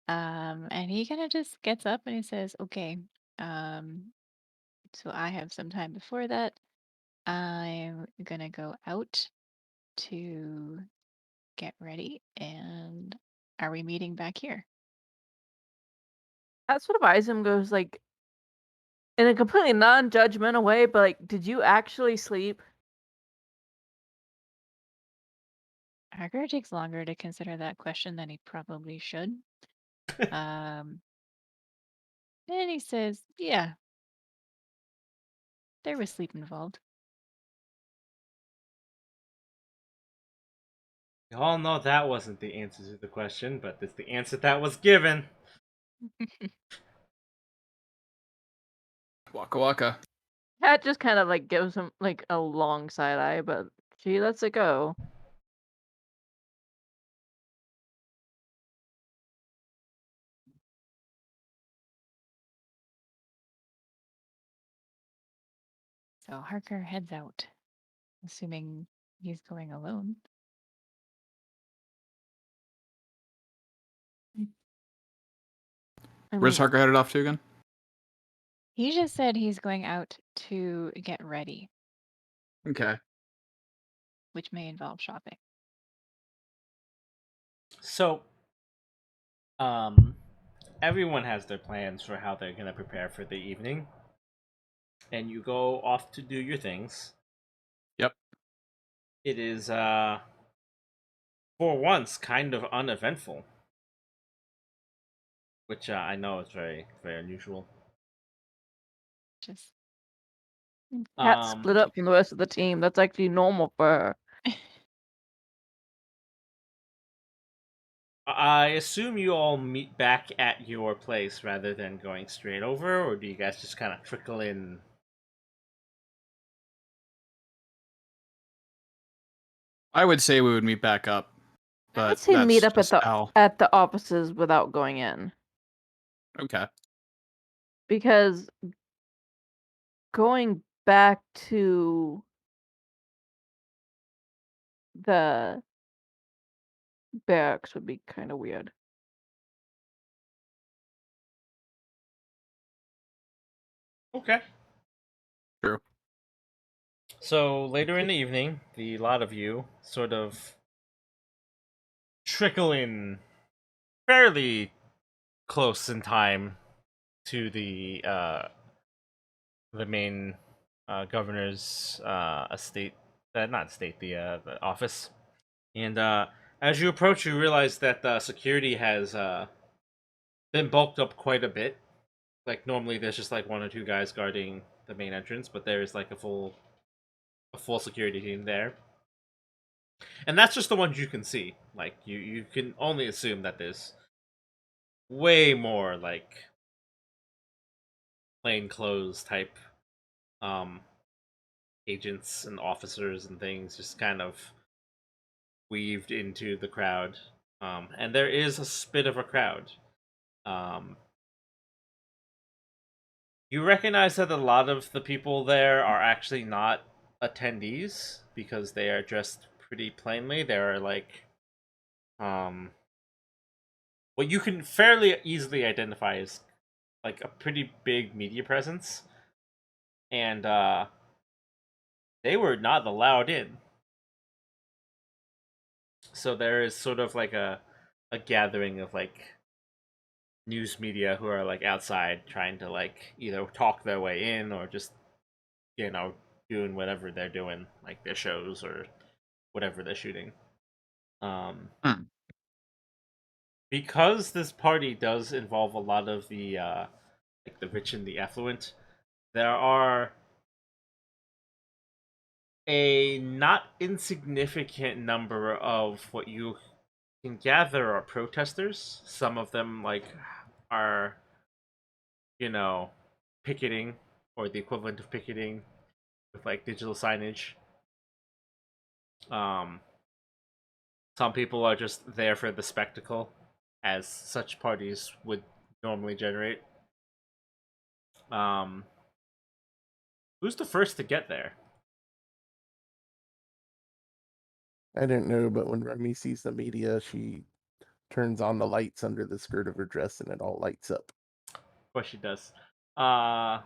And he kind of just gets up and he says, "Okay, um, so I have some time before that. I'm gonna go out to get ready, and are we meeting back here?" That sort of eyes him, goes like, in a completely non-judgmental way, but like, did you actually sleep? Harker takes longer to consider that question than he probably should. Um, and he says, "Yeah, there was sleep involved." We all know that wasn't the answer to the question, but it's the answer that was given. Waka waka. Kat just kind of like gives him like a long side eye, but she lets it go. So Harker heads out, assuming he's going alone. I Where's mean, Harker headed off to again? He just said he's going out to get ready, Okay. which may involve shopping. So, everyone has their plans for how they're gonna prepare for the evening, and you go off to do your things. Yep. It is, for once, kind of uneventful, which I know is very, very unusual. Just Kat split Um, up from the rest of the team. That's actually normal for her. I assume you all meet back at your place rather than going straight over, or do you guys just kind of trickle in? I would say we would meet back up, I would but say meet that's up just how. at the offices without going in, Okay. because going back to the barracks would be kind of weird. Okay. True. So later in the evening, the lot of you sort of trickle in fairly close in time to the main governor's estate, not estate, the office. And as you approach, you realize that security has been bulked up quite a bit. Like normally, there's just like one or two guys guarding the main entrance, but there's like a full security team there. And that's just the ones you can see. Like you can only assume that there's way more like plain clothes type um agents and officers and things just kind of weaved into the crowd. And there is a bit of a crowd. Um, you recognize that a lot of the people there are actually not attendees because they are dressed pretty plainly. They're like what you can fairly easily identify as like a pretty big media presence, and they were not allowed in. So there is sort of like a gathering of like news media who are like outside trying to like either talk their way in or just you know doing whatever they're doing, like their shows or whatever they're shooting. Um, Hmm. because this party does involve a lot of the like the rich and the affluent, there are a not insignificant number of what you can gather are protesters. Some of them like are you know picketing or the equivalent of picketing with like digital signage. Um, some people are just there for the spectacle, as such parties would normally generate. Um, who's the first to get there? I didn't know, but when Remy sees the media, she turns on the lights under the skirt of her dress and it all lights up. Of course she does. Uh,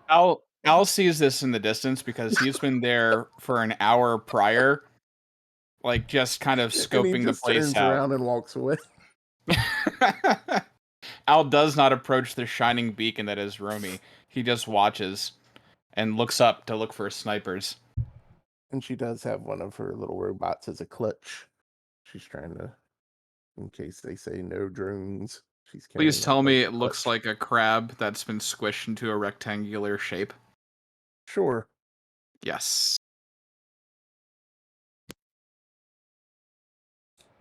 Al sees this in the distance because he's been there for an hour prior, like just kind of And he scoping the just place turns out. around and walks away. Al does not approach the shining beacon that is Romy. He just watches and looks up to look for snipers. And she does have one of her little robots as a clutch. She's trying to, in case they say no drones, she's Please carrying tell like me a it looks clutch. like a crab that's been squished into a rectangular shape. Sure. Yes.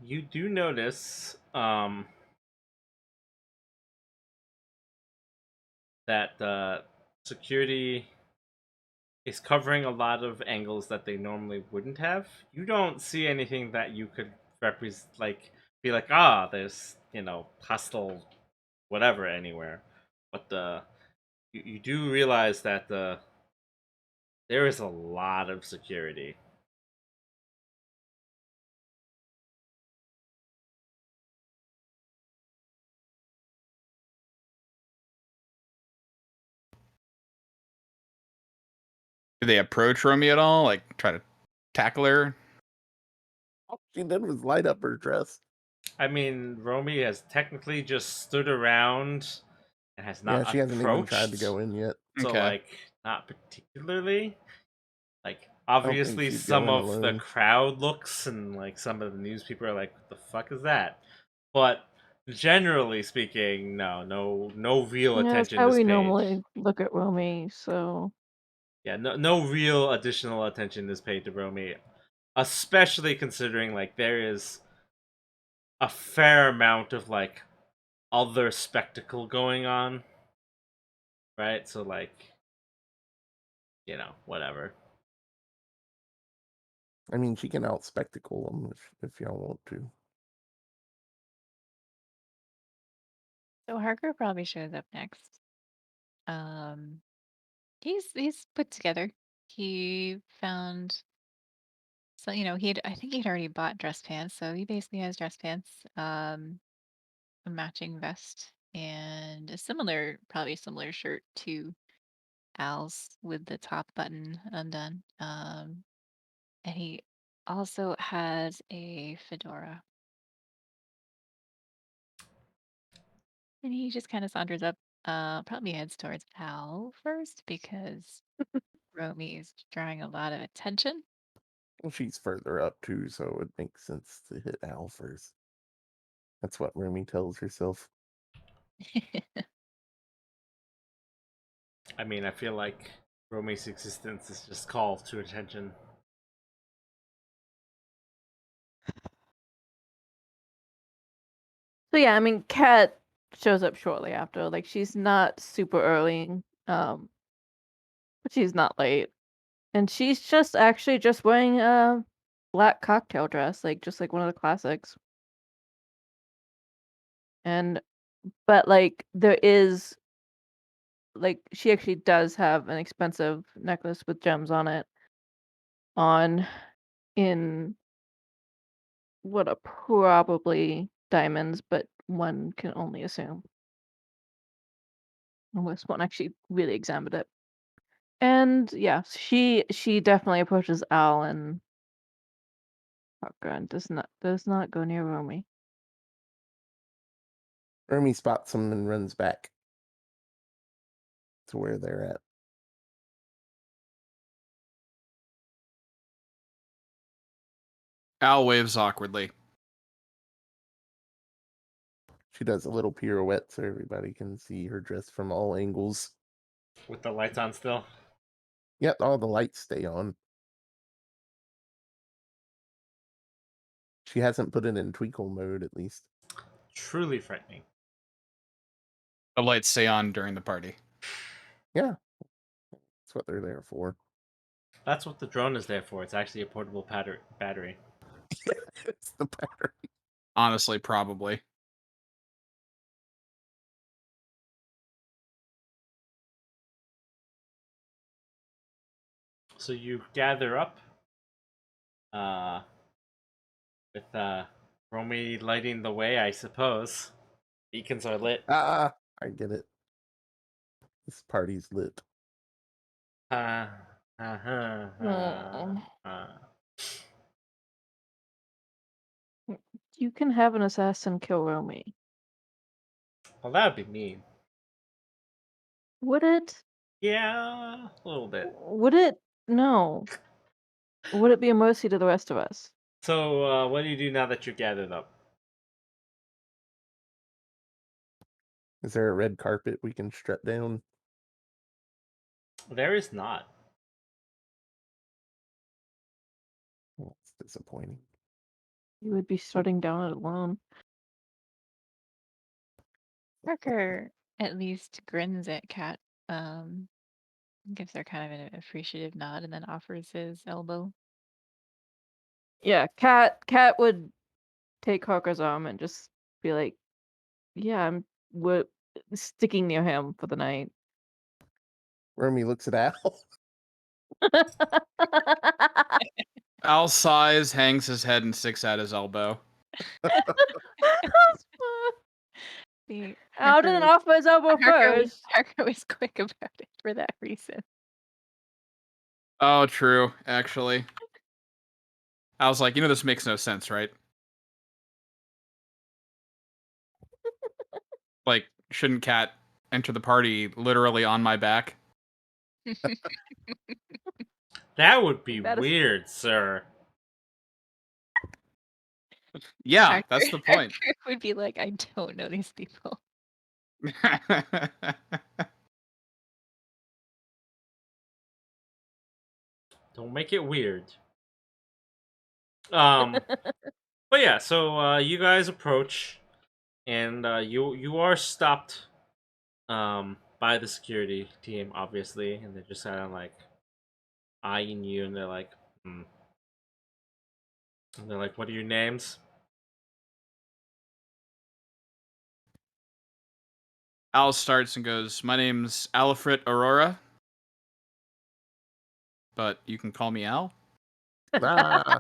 you do notice that security is covering a lot of angles that they normally wouldn't have. You don't see anything that you could represent, like be like, ah, there's hostile whatever anywhere. But you do realize that there is a lot of security. Do they approach Romy at all? Like try to tackle her? All she did was light up her dress. I mean, Romy has technically just stood around and has not Yeah, she hasn't even tried to approached. go in yet. So Okay. like not particularly. Like I don't think obviously she'd go some in of the alone. crowd looks and like some of the news people are like, what the fuck is that? But generally speaking, no real Yeah, that's attention how is we paid. normally look at Romy, so Yeah, no real additional attention is paid to Romy. Especially considering like there is a fair amount of like other spectacle going on. Right? So like, whatever. I mean, she can out spectacle them if y'all want to. So Harker probably shows up next. Um, he's put together. He found so I think he'd already bought dress pants, so he basically has dress pants, a matching vest, and probably a similar shirt to Al's with the top button undone. And he also has a fedora. And he just kind of saunters up, probably heads towards Al first because Romy is drawing a lot of attention. Well, she's further up too, so it makes sense to hit Al first. That's what Rumi tells herself. I mean, I feel like Romy's existence is just call to attention. So yeah, I mean, Kat shows up shortly after. Like she's not super early, but she's not late, and she's just actually just wearing a black cocktail dress, like just like one of the classics. And but like there is like she actually does have an expensive necklace with gems on it on in what are probably diamonds, but one can only assume. Unless one actually really examined it. And yeah, she definitely approaches Al and Parker and does not go near Romy. Rumi spots them and runs back to where they're at. Al waves awkwardly. She does a little pirouette so everybody can see her dress from all angles. With the lights on still. Yet all the lights stay on. She hasn't put it in twinkle mode, at least. Truly frightening. The lights stay on during the party. Yeah, that's what they're there for. That's what the drone is there for. It's actually a portable battery. It's the battery. Honestly, probably. So you gather up with Romy lighting the way, I suppose. Beacons are lit. Ah, I get it. This party's lit. Uh, uh-huh, You can have an assassin kill Romy. Well, that would be mean. Would it? Yeah, a little bit. Would it? No. Would it be a mercy to the rest of us? So, what do you do now that you're gathered up? Is there a red carpet we can strut down? There is not. Well, it's disappointing. You would be shutting down it alone. Parker at least grins at Kat, gives her kind of an appreciative nod, and then offers his elbow. Yeah, Kat would take Parker's arm and just be like, "Yeah, we're sticking near him for the night." Rumi looks at Al. Al sighs, hangs his head, and sticks out his elbow. See, Al didn't offer his elbow first. Parker was quick about it for that reason. Oh, true, actually. I was like, this makes no sense, right? Like, shouldn't Kat enter the party literally on my back? That would be That is- weird, sir. Yeah, that's the point. Parker would be like, I don't know these people. Don't make it weird. But yeah, so you guys approach, and you are stopped by the security team, obviously, and they're just kind of like eyeing you, and they're like, hmm. And they're like, "What are your names?" Al starts and goes, "My name's Alfred Aurora, but you can call me Al." Ah.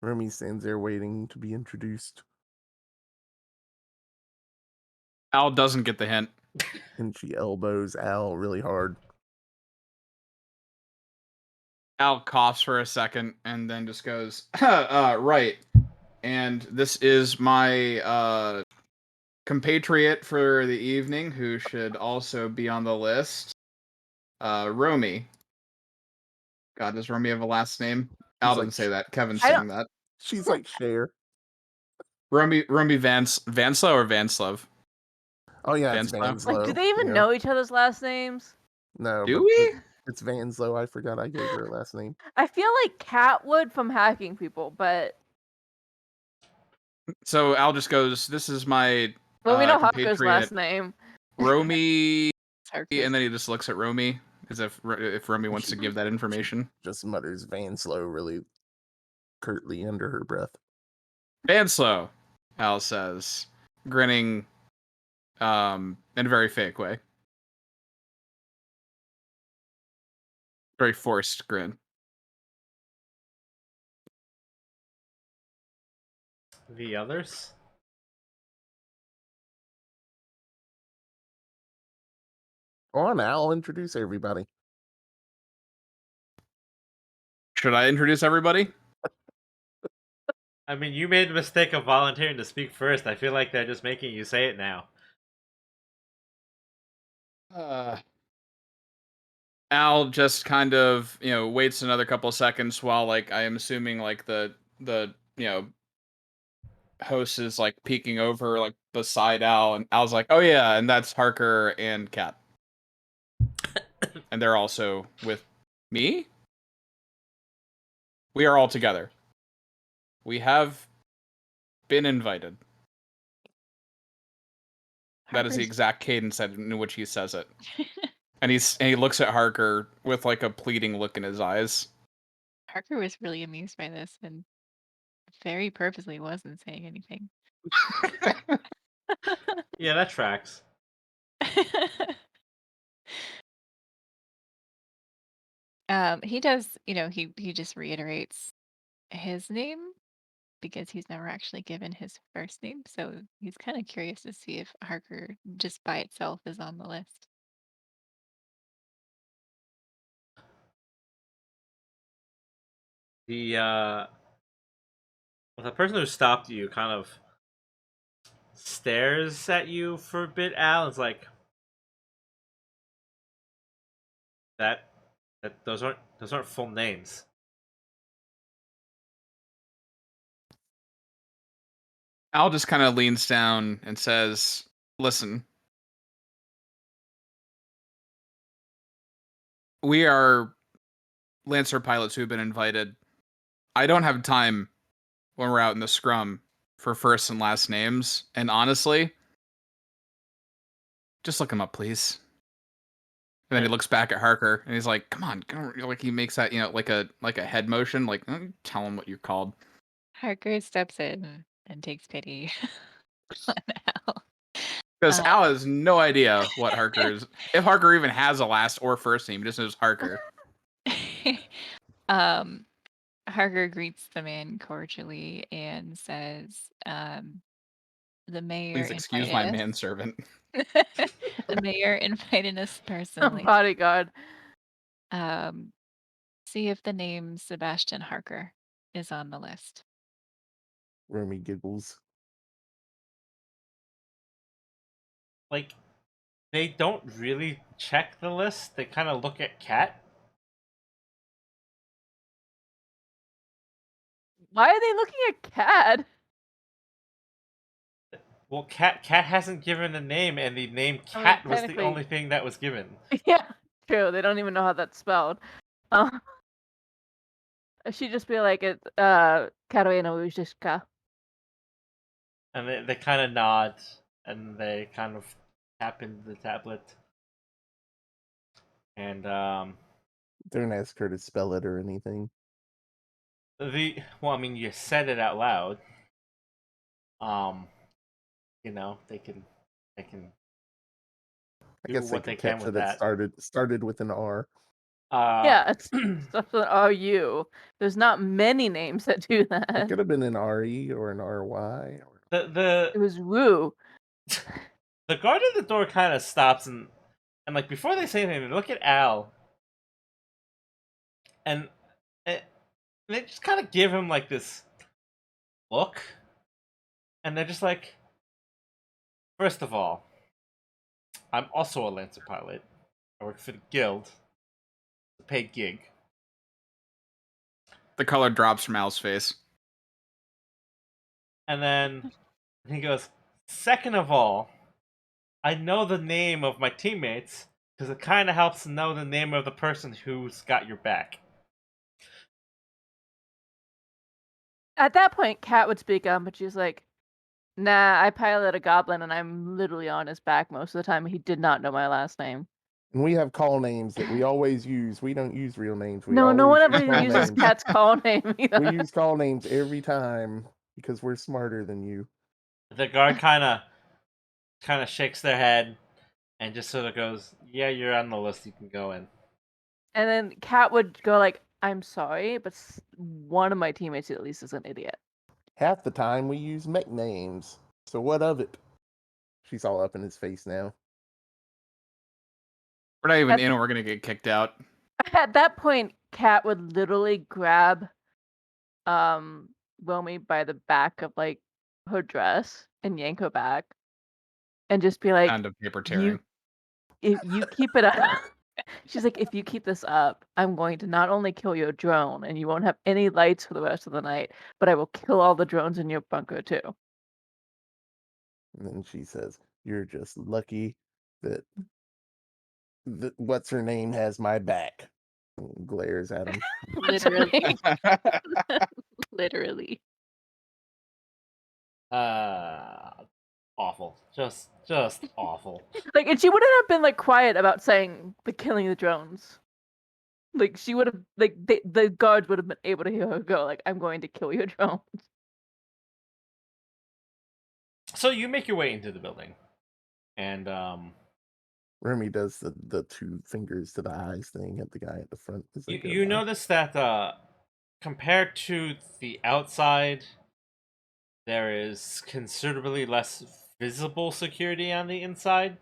Rumi stands there waiting to be introduced, Al doesn't get the hint. and she elbows Al really hard. Al coughs for a second and then just goes, right. And this is my compatriot for the evening, who should also be on the list. Romy. God, does Romy have a last name? Al like, didn't say that. Kevin's I saying that. She's like Cher. Romy Vanslow or Vanslov? Oh yeah, it's Vanslow? Like, do Vanslow. they even Yeah. know each other's last names? No, Do but we? it's Vanslow. I forgot I gave her a last name. I feel like Cat would from hacking people, but So Al just goes, this is my well, we know Harker's compatriot, last name. Romy, It's Harker. and then he just looks at Romy as if Romy wants to give that information. Just mutters Vanslow really curtly under her breath. Vanslow, Al says, grinning in a very fake way. Very forced grin. The others? Go on, Al, introduce everybody. Should I introduce everybody? I mean, you made the mistake of volunteering to speak first. I feel like they're just making you say it now. Al just kind of, waits another couple of seconds while, like, I am assuming, like, the host is, like, peeking over, like, beside Al, and Al's like, oh yeah, and that's Harker and Kat. And they're also with me? We are all together. We have been invited. That is the Harker's- exact cadence in which he says it. And he looks at Harker with, like, a pleading look in his eyes. Harker was really amused by this and very purposely wasn't saying anything. Yeah, that tracks. He does, he just reiterates his name because he's never actually given his first name. So he's kind of curious to see if Harker just by itself is on the list. The person who stopped you kind of stares at you for a bit, Al. It's like that those aren't full names. Al just kind of leans down and says, listen, we are Lancer pilots who've been invited. I don't have time when we're out in the scrum for first and last names. And honestly, just look him up, please. And then he looks back at Harker and he's like, come on. Like he makes that, like a head motion, like, tell him what you're called. Harker steps in and takes pity on Al. Because Al has no idea what Harker is. If Harker even has a last or first name, he just knows Harker. Harker greets the man cordially and says, the mayor Please excuse my invited us. manservant. The mayor invited us personally. Bodyguard. See if the name Sebastian Harker is on the list. Romy giggles. Like, they don't really check the list. They kind of look at Kat. Why are they looking at Cat? Well, Kat hasn't given a name, and the name Kat was the technically- only thing that was given. Yeah, true. They don't even know how that's spelled. She'd just be like, "It's Karolina Wojcicka." And they kind of nod, and they kind of tap into the tablet. And Don't ask her to spell it or anything. well, I mean, you said it out loud. They can I do guess they what they could can catch with that that. it started with an R. Yeah, it's stuff with RU. There's not many names that do It that. could have been an RE or an RY. Or... It was Woo. The guard at the door kind of stops and like before they say anything, they look at Al, and they just kind of give him like this look, and they're just like, first of all, I'm also a Lancer pilot. I work for the guild. It's a paid gig. The color drops from Al's face. And then he goes, second of all, I know the name of my teammates because it kind of helps to know the name of the person who's got your back. At that point, Kat would speak up, but she's like, "Nah, I pilot a goblin, and I'm literally on his back most of the time. He did not know my last name." And we have call names that we always use. We don't use real names. We No, no always one use ever call uses names. Kat's call name either. We use call names every time because we're smarter than you. The guard kind of shakes their head and just sort of goes, "Yeah, you're on the list. You can go in." And then Kat would go like, "I'm sorry, but one of my teammates at least is an idiot." Half the time we use mech names. So what of it? She's all up in his face now. We're not even At- in, and we're gonna get kicked out. At that point, Kat would literally grab Wilmy by the back of like her dress and yank her back and just be like, Sound of paper "You tearing. if you keep it up." She's like, "If you keep this up, I'm going to not only kill your drone and you won't have any lights for the rest of the night, but I will kill all the drones in your bunker too." And then she says, "You're just lucky that what's her name has my back." And glares at him. Literally. Literally. Awful. Just awful. Like, and she wouldn't have been like quiet about saying the killing the drones. Like, she would have, like, the guards would have been able to hear her go, like, "I'm going to kill your drones." So you make your way into the building, and Remy does the two fingers to the eyes thing at the guy at the front as they go you by. notice that compared to the outside, there is considerably less visible security on the inside.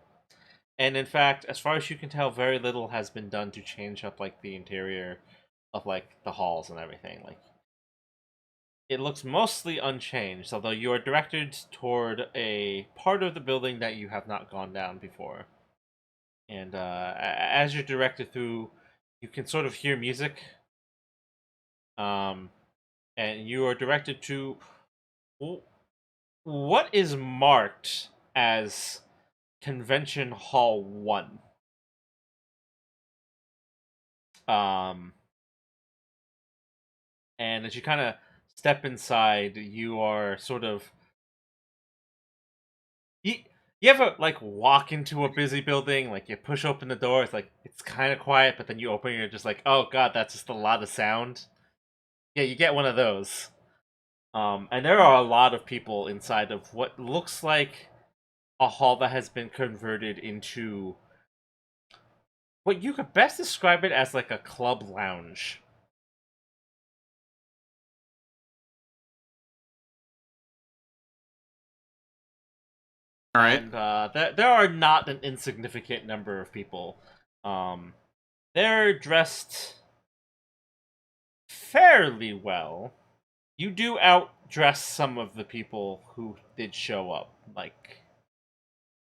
And in fact, as far as you can tell, very little has been done to change up like the interior of like the halls and everything. Like it looks mostly unchanged, although you are directed toward a part of the building that you have not gone down before. And as you're directed through, you can sort of hear music. And you are directed to what is marked as Convention Hall 1. And as you kind of step inside, you are sort of you ever like walk into a busy building, like you push open the door, it's like it's kind of quiet, but then you open it, you're just like, oh god, that's just a lot of sound. Yeah, you get one of those. And there are a lot of people inside of what looks like a hall that has been converted into what you could best describe it as like a club lounge. All right. And there are not an insignificant number of people. They're dressed fairly well. You do outdress some of the people who did show up. Like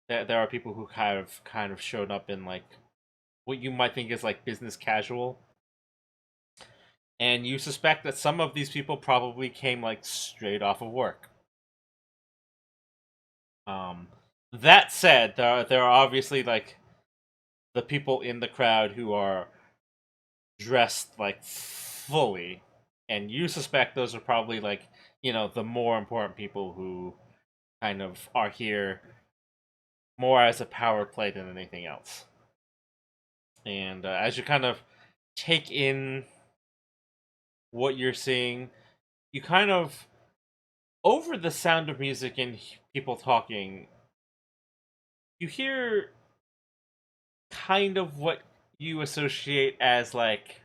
there are people who kind of showed up in like what you might think is like business casual. And you suspect that some of these people probably came like straight off of work. That said, there are obviously like the people in the crowd who are dressed like fully, and you suspect those are probably like the more important people who kind of are here more as a power play than anything else. And as you kind of take in what you're seeing, you kind of over the sound of music and people talking, you hear kind of what you associate as like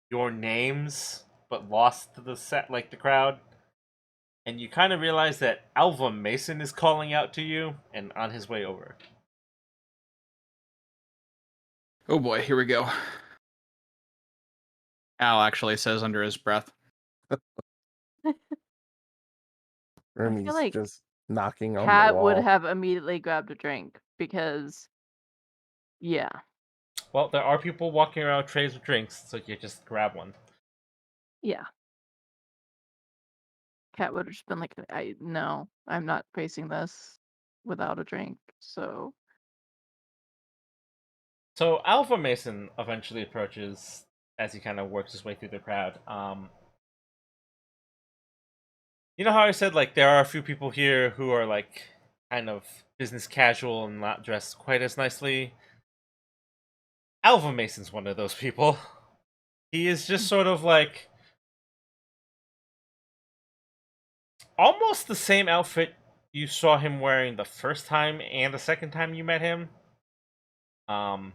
your names but lost to the set like the crowd, and you kind of realize that Alva Mason is calling out to you and on his way over. Oh boy, here we go. Al actually says under his breath. Remy's like just knocking on the Cat would wall. have immediately grabbed a drink because, yeah, Well, there are people walking around with trays of drinks, so you just grab one. yeah. Cat would have just been like, no, I'm not facing this without a drink. So So Alpha Mason eventually approaches as he kind of works his way through the crowd. You know how I said like there are a few people here who are like kind of business casual and not dressed quite as nicely. Alpha Mason's one of those people. He is just sort of like almost the same outfit you saw him wearing the first time and the second time you met him. Um,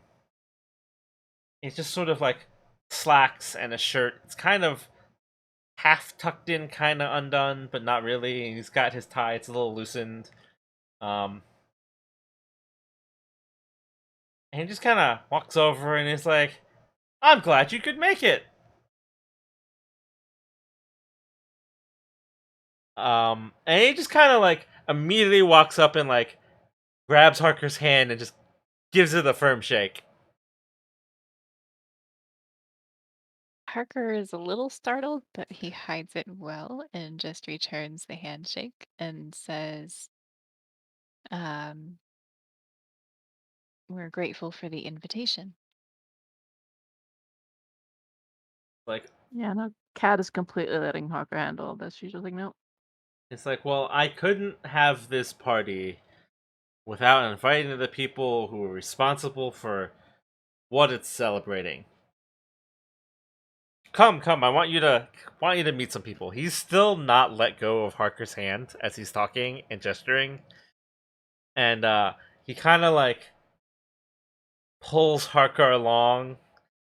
it's just sort of like slacks and a shirt. It's kind of half tucked in, kind of undone, but not really. And he's got his tie; it's a little loosened. Um, and he just kind of walks over and is like, "I'm glad you could make it." And he just kind of like immediately walks up and like grabs Harker's hand and just gives it a firm shake. Harker is a little startled, but he hides it well and just returns the handshake and says, um, "We're grateful for the invitation." Like, yeah, no, Cat is completely letting Hawker handle this. She's just like, nope. it's like, well, I couldn't have this party without inviting the people who are responsible for what it's celebrating. Come, come! I want you to meet some people. He's still not let go of Harker's hand as he's talking and gesturing, and he kind of like pulls Harker along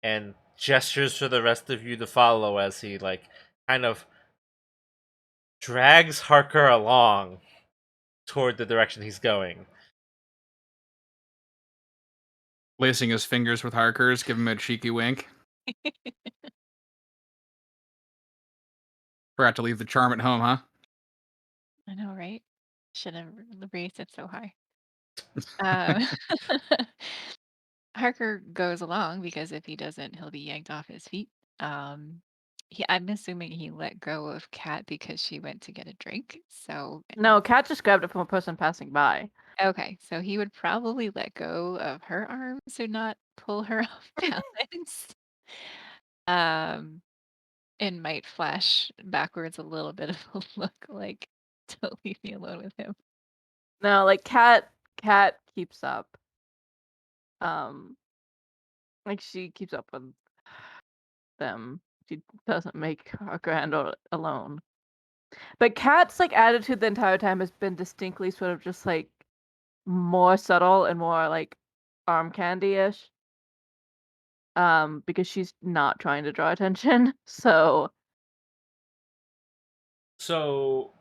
and gestures for the rest of you to follow as he like kind of drags Harker along toward the direction he's going. Lacing his fingers with Harker's, give him a cheeky wink. Forgot to leave the charm at home, huh? I know, right? Should have raised it so high. Um, Harker goes along because if he doesn't, he'll be yanked off his feet. Um, I'm assuming he let go of Kat because she went to get a drink. So, No, Cat just grabbed it from a person passing by. okay, so he would probably let go of her arms to not pull her off balance. Um, and might flash backwards a little bit of a look like, "Don't leave me alone with him." No, like Cat keeps up. Like she keeps up with them. She doesn't make Hawker handle it alone. But Cat's like attitude the entire time has been distinctly sort of just like more subtle and more like arm candy-ish. Because she's not trying to draw attention. So So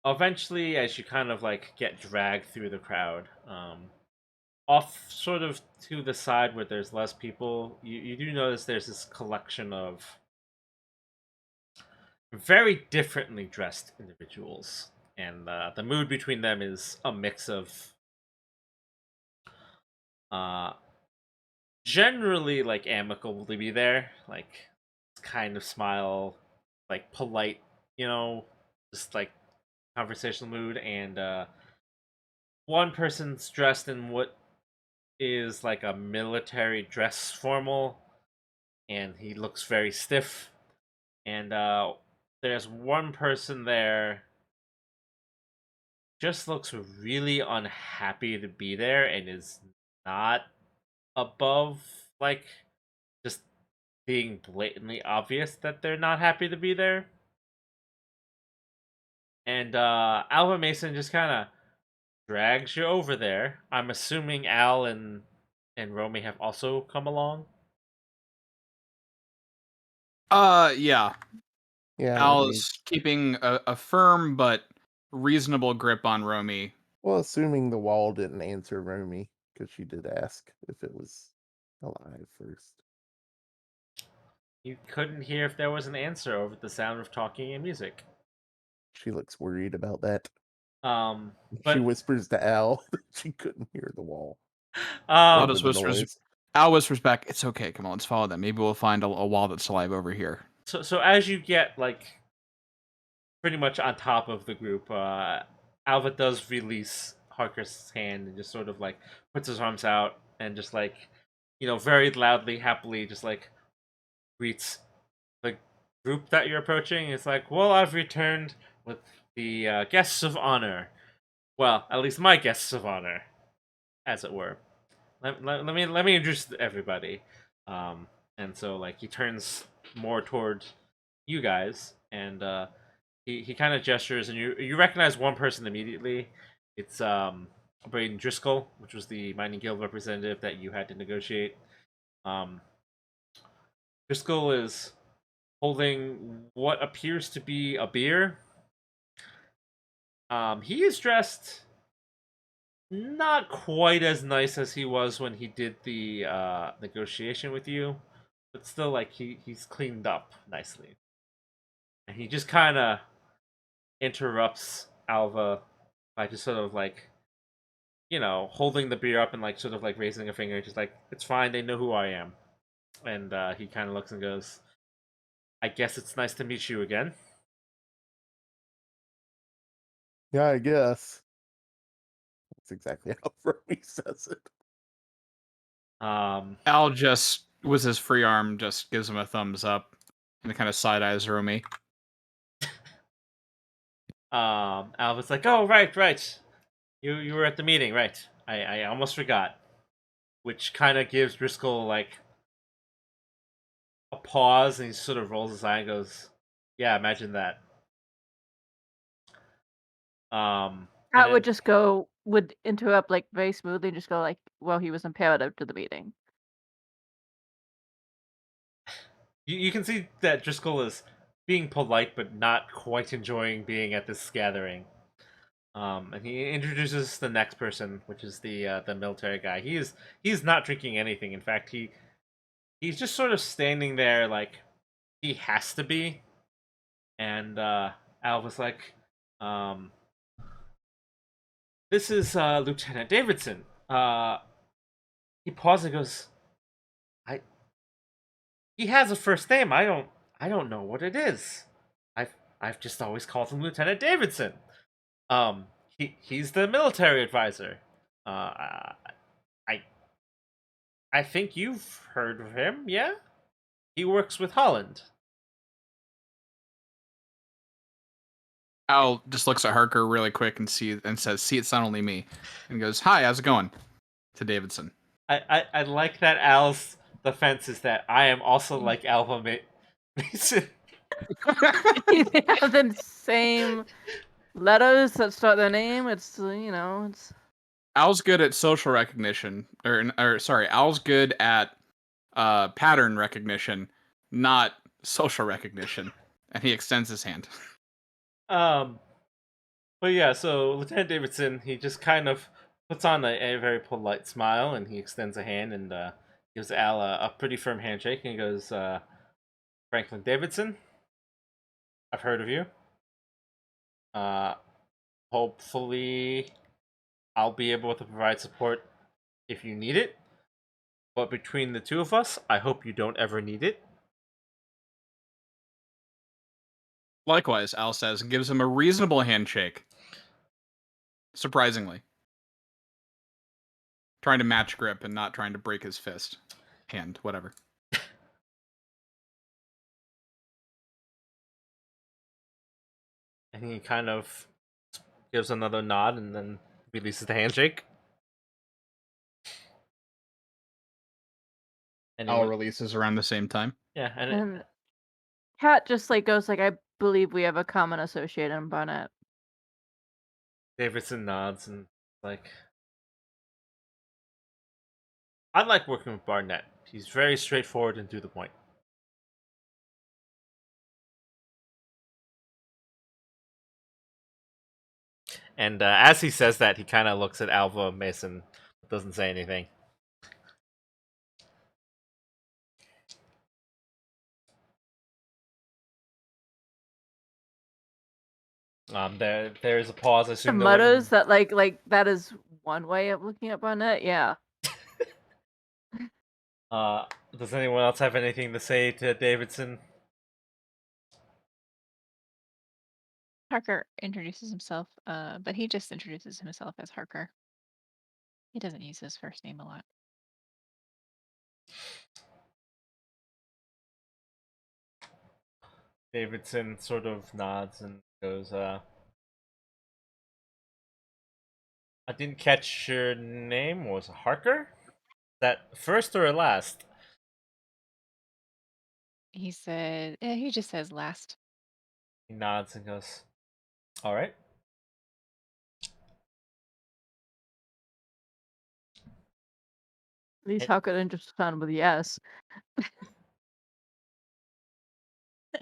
eventually, as you kind of like get dragged through the crowd, off sort of to the side where there's less people, you do notice there's this collection of very differently dressed individuals, and the mood between them is a mix of uh, generally like amicable to be there, like kind of smile, like polite, you know, just like conversational mood, and one person's dressed in what is like a military dress formal, and he looks very stiff. And there's one person there just looks really unhappy to be there and is not above like just being blatantly obvious that they're not happy to be there. And Alva Mason just kind of drags you over there. I'm assuming Al and Romy have also come along. Yeah. Yeah, Al Remy's. is keeping a firm but reasonable grip on Romy. Well, assuming the wall didn't answer Romy, because she did ask if it was alive first. You couldn't hear if there was an answer over the sound of talking and music. She looks worried about that. But She whispers to Al that she couldn't hear the wall. Al um, Over just the whispers. noise. Al whispers back, "It's okay. Come on, let's follow them. Maybe we'll find a wall that's alive over here." so as you get like pretty much on top of the group, Alva does release Harker's hand and just sort of like puts his arms out and just like, very loudly, happily, just like greets the group that you're approaching. It's like, well, I've returned with the guests of honor. Well, at least my guests of honor, as it were. Let me introduce everybody. And so like he turns more toward you guys, and he kind of gestures, and you recognize one person immediately. It's Braden Driscoll, which was the mining guild representative that you had to negotiate. Um, Driscoll is holding what appears to be a beer. He is dressed not quite as nice as he was when he did the negotiation with you, but still, like he's cleaned up nicely, and he just kind of interrupts Alva by just sort of like holding the beer up and like sort of like raising a finger, just like, it's fine, they know who I am, and he kind of looks and goes, "I guess it's nice to meet you again." Yeah, I guess. That's exactly how Fromy says it. Al just, with his free arm, just gives him a thumbs up and kind of side eyes Romy. Alva's like, "Oh, right. You were at the meeting, right? I almost forgot." Which kind of gives Driscoll like a pause, and he sort of rolls his eye and goes, "Yeah, imagine that." And Kat would then just would interrupt like very smoothly and just go like, well, he was imperative to the meeting. you can see that Driscoll is being polite, but not quite enjoying being at this gathering. And he introduces the next person, which is the military guy. He's not drinking anything. In fact, he's just sort of standing there like he has to be. And Alva's like, um, "This is Lieutenant Davidson." He pauses and goes, "I." He has a first name. I don't know what it is. I've just always called him Lieutenant Davidson. He's the military advisor. Uh, I I think you've heard of him, yeah? He works with Holland. Al just looks at Harker really quick and says, "See, it's not only me," and goes, "Hi, how's it going?" to Davidson. I like that Al's defense is that I am also like Alpha Mason. They have the same letters that start their name. It's it's Al's good at social recognition, or sorry, Al's good at pattern recognition, not social recognition, and he extends his hand. Um, but yeah, so Lieutenant Davidson, he just kind of puts on a very polite smile, and he extends a hand and gives Al a pretty firm handshake, and he goes, "Franklin Davidson, I've heard of you. Uh, Hopefully, I'll be able to provide support if you need it. But between the two of us, I hope you don't ever need it." Likewise, Al says, and gives him a reasonable handshake. Surprisingly. Trying to match grip and not trying to break his fist. Hand, whatever. And he kind of gives another nod and then releases the handshake. And Al releases around the same time. yeah, and Kat just like goes like, I believe we have a common associate in Barnett. Davidson nods and like, "I like working with Barnett. He's very straightforward and to the point." And as he says that, he kind of looks at Alva Mason, but doesn't say anything. There is a pause. I The assume no one. mutters that like that is one way of looking at Barnett. Yeah. Does anyone else have anything to say to Davidson? Harker introduces himself, but he just introduces himself as Harker. He doesn't use his first name a lot. Davidson sort of nods and goes, I didn't catch your name. Was it Harker? That first or last? He said, he just says last. He nods and goes, all right. At least how could it just sound with yes?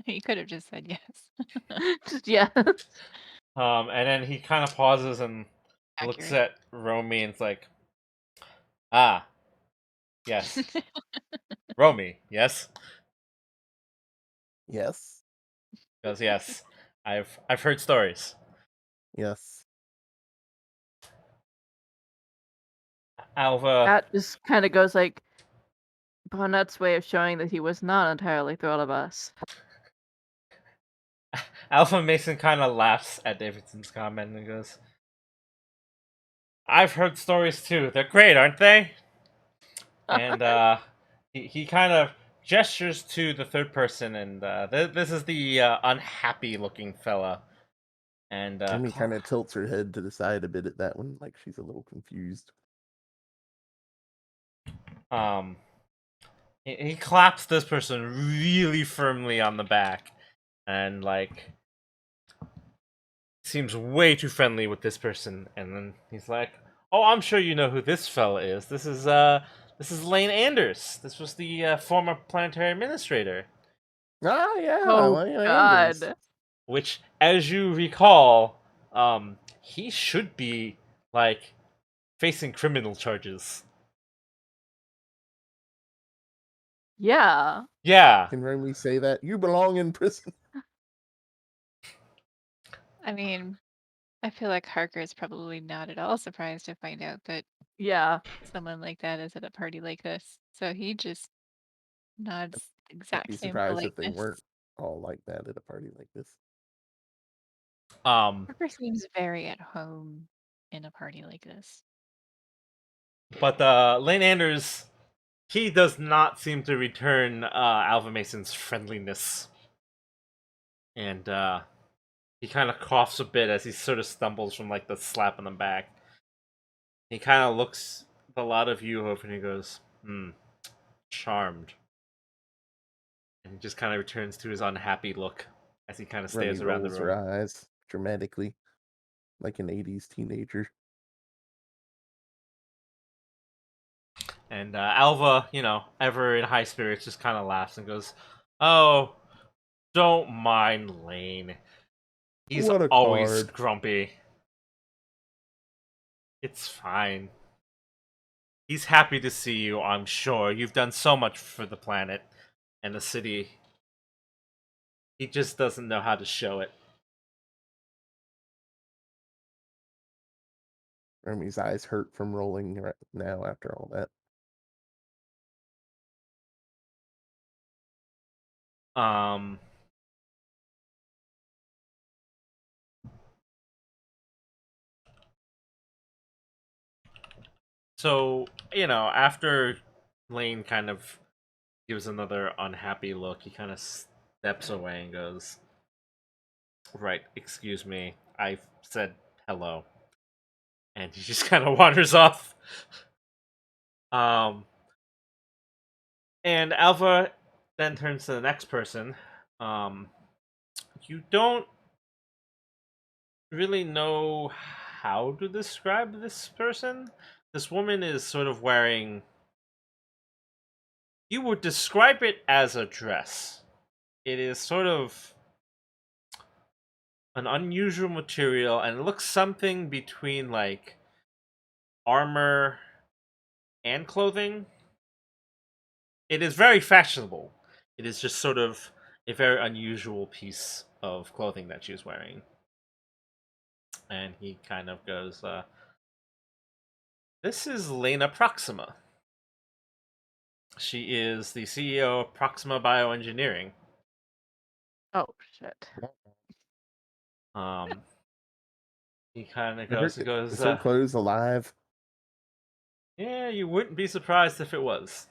He could have just said yes. Just yes. And then he kind of pauses and looks Accurate. at Romy and it's like, ah, yes. Romy, yes? Yes. He goes, yes. I've heard stories. Yes. Alva, That just kind of goes like Barnett's way of showing that he was not entirely thrilled of us. Alpha Mason kind of laughs at Davidson's comment and goes, I've heard stories too. They're great, aren't they? And he kind of gestures to the third person, and this is the unhappy looking fella. And Amy kind of tilts her head to the side a bit at that one, like she's a little confused. He claps this person really firmly on the back, and like seems way too friendly with this person. And then he's like, "Oh, I'm sure you know who this fella is. This is Lane Anders. This was the former planetary administrator." Ah, yeah. Oh Lane Anders. God. Which, as you recall, he should be like facing criminal charges. Yeah. Yeah. Can Romy say that? You belong in prison. I mean, I feel like Harker is probably not at all surprised to find out that Yeah. someone like that is at a party like this. So he just nods I'd exact be same surprised if they politeness. weren't all like that at a party like this. Harker seems very at home in a party like this. But Lane Anders, he does not seem to return Alva Mason's friendliness. And he kind of coughs a bit as he sort of stumbles from like the slap on the back. He kind of looks at a lot of you over and he goes, charmed. And he just kind of returns to his unhappy look as he kind of Romy stares around the rolls room. her eyes dramatically, like an 80s teenager. And Alva, ever in high spirits, just kind of laughs and goes, "Oh, don't mind Lane. He's What a always card. grumpy. It's fine. He's happy to see you, I'm sure. You've done so much for the planet and the city. He just doesn't know how to show it." Romy's eyes hurt from rolling right now after all that. Um. So, after Lane kind of gives another unhappy look, he kind of steps away and goes, "Right, excuse me. I said hello." And he just kind of wanders off. And Alpha then turns to the next person. You don't really know how to describe this person. This woman is sort of wearing. You would describe it as a dress. It is sort of an unusual material, and it looks something between like armor and clothing. It is very fashionable. It is just sort of a very unusual piece of clothing that she's wearing. and he kind of goes, "This is Lena Proxima. She is the CEO of Proxima Bioengineering." Oh shit. Um, he kind of Is goes, her clothes alive? "Yeah, you wouldn't be surprised if it was."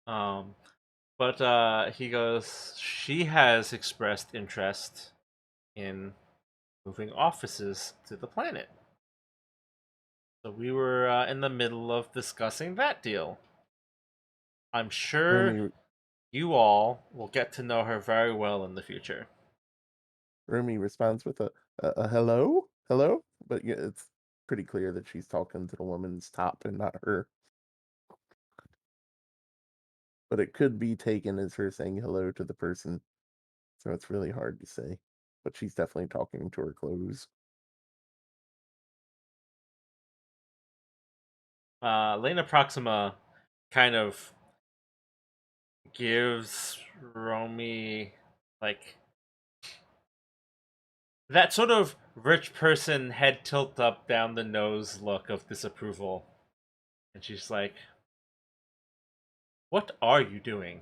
But he goes, "She has expressed interest in moving offices to the planet. So we were in the middle of discussing that deal. I'm sure Romy, you all will get to know her very well in the future." Romy responds with a hello? Hello? But yeah, it's pretty clear that she's talking to the woman's top and not her. But it could be taken as her saying hello to the person. So it's really hard to say. But she's definitely talking to her clothes. Lena Proxima kind of gives Romy like that sort of rich person head tilt up down the nose look of disapproval. And she's like, "What are you doing?"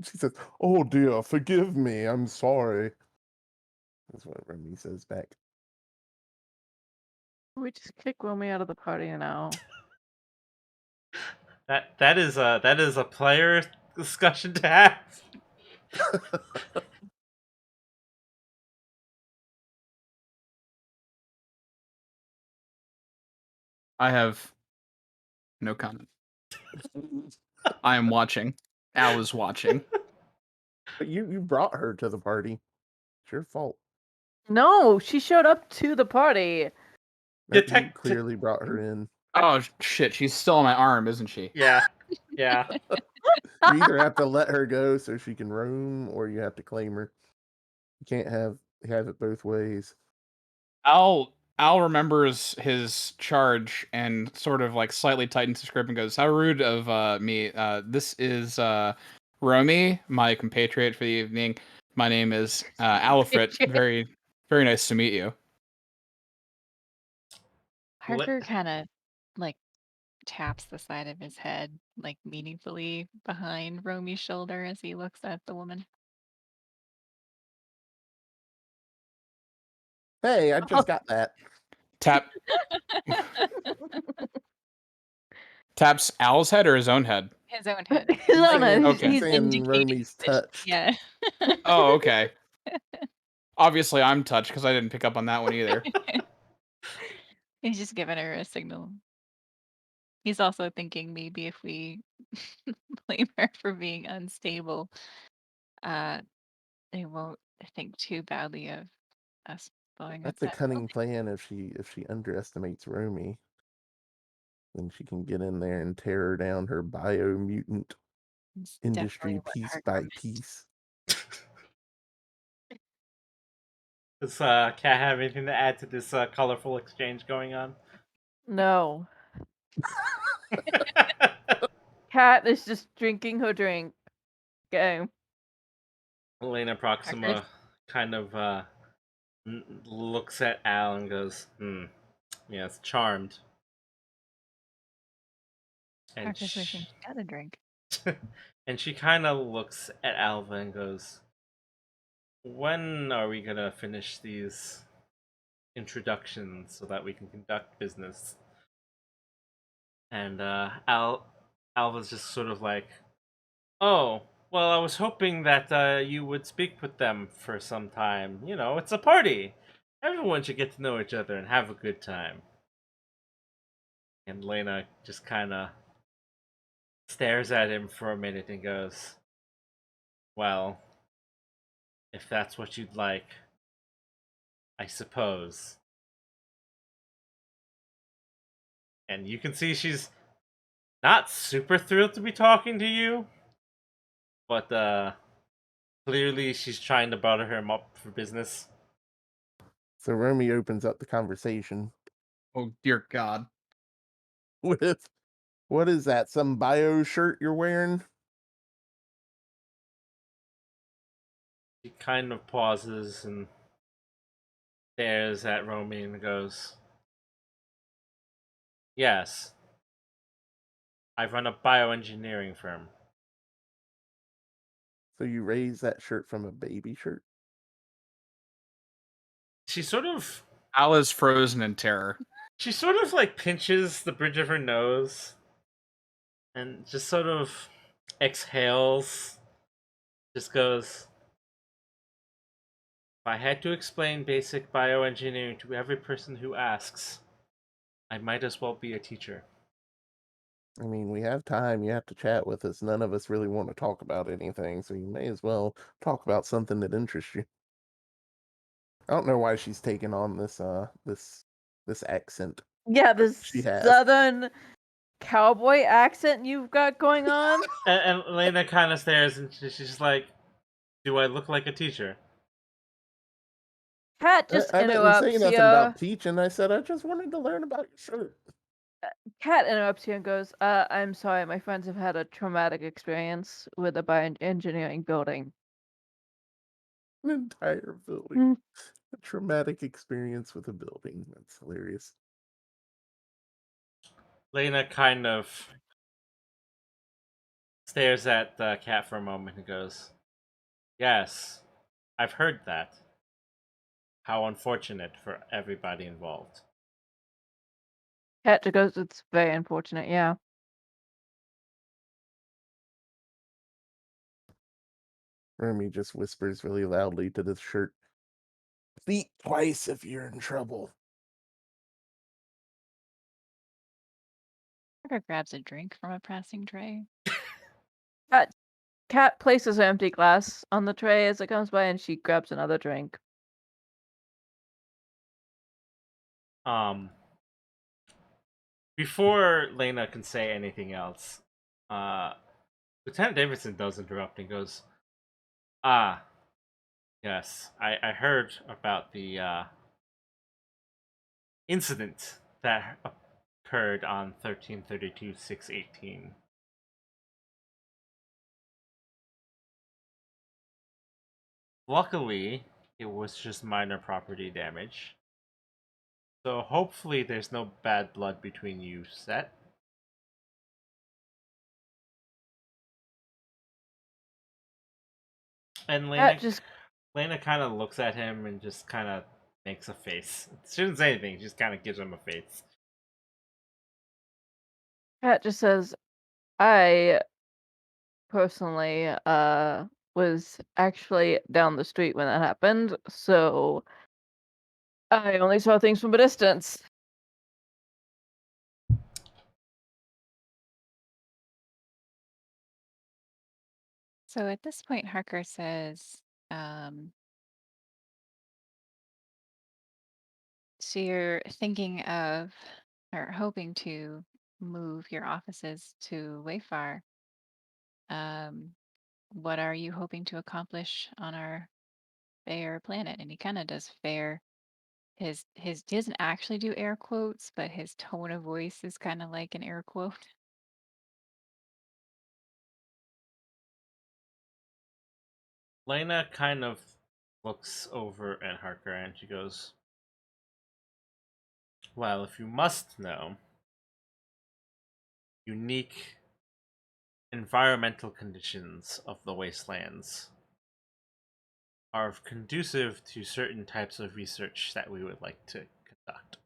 She says, "Oh dear, forgive me, I'm sorry." That's what Remy says back. We just kick Romy out of the party now. That is a player discussion to have. I have no comment. I am watching. Al is watching. But you brought her to the party. It's your fault. No, she showed up to the party. Yeah, You clearly brought her in. Oh shit, she's still on my arm, isn't she? Yeah. You either have to let her go so she can roam, or you have to claim her. You can't have it both ways. Al remembers his charge and sort of like slightly tightens his grip and goes, "How rude of me. This is Romy, my compatriot for the evening. My name is Alfred. Very, very nice to meet you." Parker kind of like taps the side of his head, like meaningfully behind Romy's shoulder as he looks at the woman. Hey, I just got that. Taps Al's head or his own head? His own head. His own head. Okay. He's saying indicating Romy's that- touched. Yeah. Oh, okay. Obviously, I'm touched because I didn't pick up on that one either. He's just giving her a signal. He's also thinking maybe if we blame her for being unstable, they won't think too badly of us blowing up That's a that cunning building. plan. If she underestimates Romy, then she can get in there and tear her down her biomutant It's industry definitely what piece Parker by missed. piece. Does Kat have anything to add to this colorful exchange going on? No. Kat is just drinking her drink. Go. Elena Proxima kind of looks at Al and goes, yes, charmed. And Parker's wishing she got a drink. and she kind of looks at Alva and goes, "When are we gonna finish these introductions so that we can conduct business?" And Alva's just sort of like, "Oh, well, I was hoping that you would speak with them for some time. You know, it's a party. Everyone should get to know each other and have a good time." And Lena just kind of stares at him for a minute and goes, "Well, if that's what you'd like, I suppose." And you can see she's not super thrilled to be talking to you, but clearly she's trying to butter him up for business. So Romy opens up the conversation Oh dear God. with, "What is that? Some bio shirt you're wearing?" She kind of pauses and stares at Romy and goes, "Yes, I run a bioengineering firm." So you raised that shirt from a baby shirt? She sort of Al is frozen in terror. like pinches the bridge of her nose and just sort of exhales. Just goes, "If I had to explain basic bioengineering to every person who asks, I might as well be a teacher." I mean, we have time. You have to chat with us. None of us really want to talk about anything, so you may as well talk about something that interests you. I don't know why she's taking on this accent Yeah, that this she has. southern cowboy accent you've got going on. And Lena kind of stares and she's just like, "Do I look like a teacher?" Cat just I didn't say interrupts nothing you. about teaching. I said I just wanted to learn about your shirt. Cat interrupts you and goes, I'm sorry, my friends have had a traumatic experience with a bioengineering building. An entire building. Mm. A traumatic experience with a building. That's hilarious. Lena kind of stares at the cat for a moment and goes, "Yes, I've heard that. How unfortunate for everybody involved." Cat just goes, it's very unfortunate, yeah. Remy just whispers really loudly to the shirt. Think twice if you're in trouble. Parker grabs a drink from a passing tray. Cat places her empty glass on the tray as it comes by and she grabs another drink. Before Lena can say anything else, Lieutenant Davidson does interrupt and goes, "Ah, yes, I heard about the incident that occurred on 13/32/6/18. Luckily, it was just minor property damage. So hopefully there's no bad blood between you, Set." And Lena kind of looks at him and just kind of makes a face. She doesn't say anything, she just kind of gives him a face. Cat just says, I personally was actually down the street when that happened, so I only saw things from a distance. So at this point, Harker says, um, so you're thinking of or hoping to move your offices to Wayfar. What are you hoping to accomplish on our fair planet? And he kind of does fair. His he doesn't actually do air quotes, but his tone of voice is kind of like an air quote. Lena kind of looks over at Harker and she goes, "Well, if you must know, unique environmental conditions of the wastelands are conducive to certain types of research that we would like to conduct."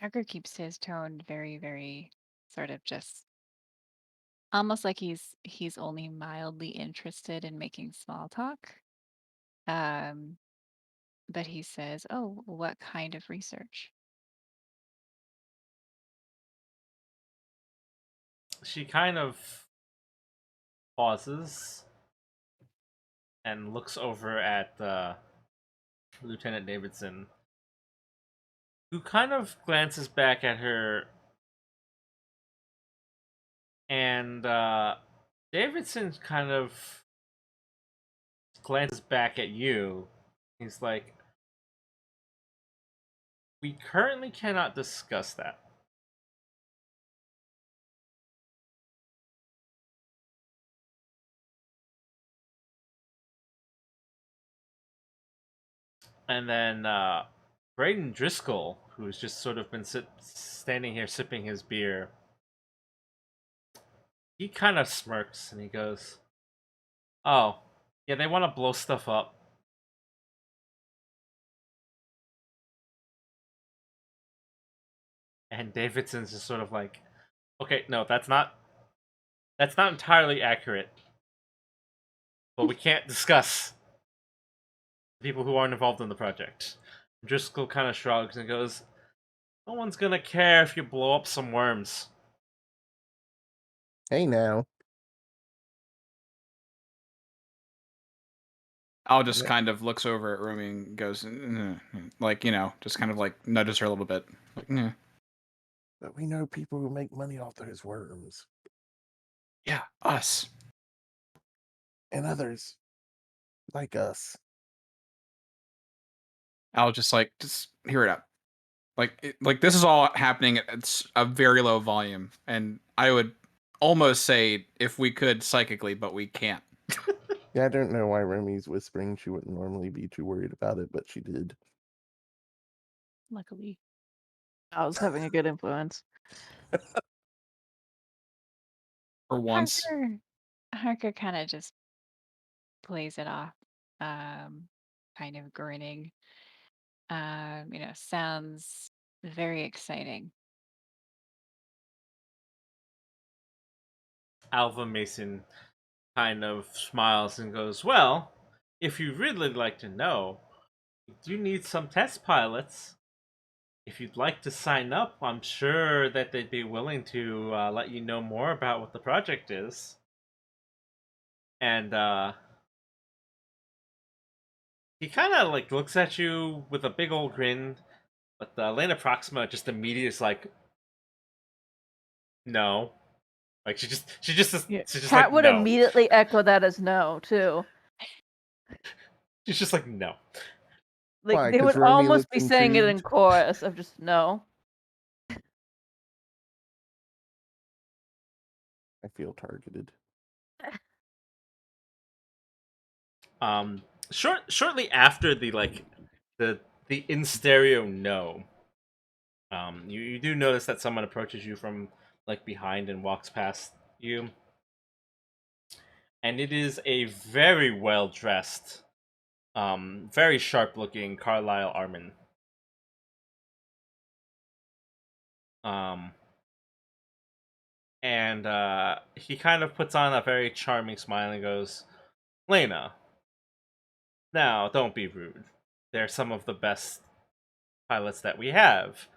Harker keeps his tone very, very sort of just almost like he's only mildly interested in making small talk. Um, but he says, "Oh, what kind of research?" She kind of pauses and looks over at Lieutenant Davidson, who kind of glances back at her, and Davidson kind of glances back at you. He's like, "We currently cannot discuss that." And then Braden Driscoll, who's just sort of been standing here sipping his beer, he kind of smirks and he goes, "Oh, yeah, they want to blow stuff up." And Davidson's just sort of like, "Okay, no, that's not entirely accurate. But we can't discuss people who aren't involved in the project." Driscoll kind of shrugs and goes, "No one's gonna care if you blow up some worms." Hey now. Al just Yeah. kind of looks over at Rumi and goes, like, just kind of like nudges her a little bit. Like, But we know people who make money off those worms. yeah, us. And others like us. Al just hear it out. Like this is all happening at a very low volume, and I would almost say if we could psychically, but we can't. Yeah, I don't know why Remy's whispering. She wouldn't normally be too worried about it, but she did. Luckily. I was having a good influence. For once. Harker kind of just plays it off, kind of grinning. Sounds very exciting. Alva Mason kind of smiles and goes, "Well, if you'd really like to know, we do need some test pilots. If you'd like to sign up, I'm sure that they'd be willing to let you know more about what the project is." And he kind of like looks at you with a big old grin, but Elena Proxima just immediately is like, "No." Like Yeah. she's just Kat like, would "No." immediately echo that as no, too. She's just like, "No." Like, Why? they 'Cause would Remy almost looked be saying it in intrigued? chorus of just no. I feel targeted. Shortly after the in stereo no, you do notice that someone approaches you from like behind and walks past you, and it is a very well dressed, very sharp looking Carlisle Armin. Um, and he kind of puts on a very charming smile and goes, "Lena, now don't be rude. They're some of the best pilots that we have.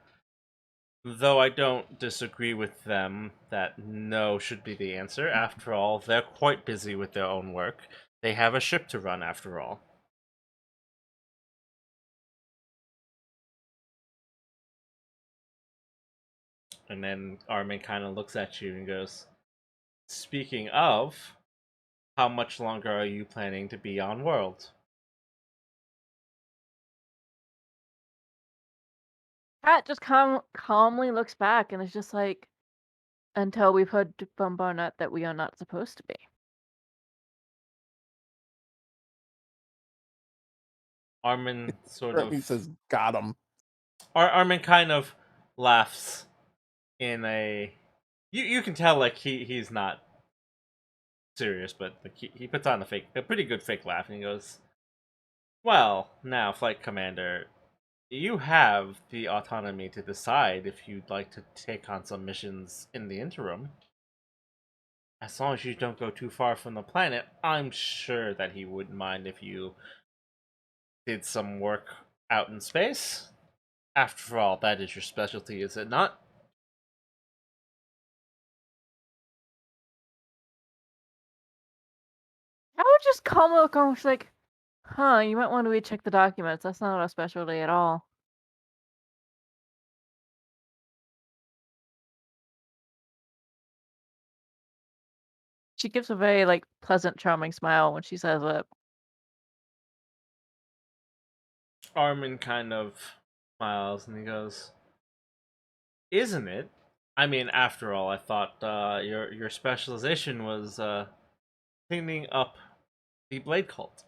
Though I don't disagree with them that no should be the answer. After all, they're quite busy with their own work. They have a ship to run, after all." And then Armin kind of looks at you and goes, "Speaking of, how much longer are you planning to be on World?" Kat just calmly looks back and is just like, until we've heard from Barnett that we are not supposed to be. Armin sort of. Remy says, got him. Armin kind of laughs in a. You can tell like he's not serious, but like he puts on a pretty good fake laugh, and he goes, "Well, now, Flight Commander, you have the autonomy to decide if you'd like to take on some missions in the interim. As long as you don't go too far from the planet, I'm sure that he wouldn't mind if you did some work out in space. After all, that is your specialty, is it not?" I would just calmly look on, she's like, huh, you might want to recheck the documents. That's not our specialty at all. She gives a very, like, pleasant, charming smile when she says it. Armin kind of smiles and he goes, "Isn't it? I mean, after all, I thought your specialization was cleaning up the Blade Cult."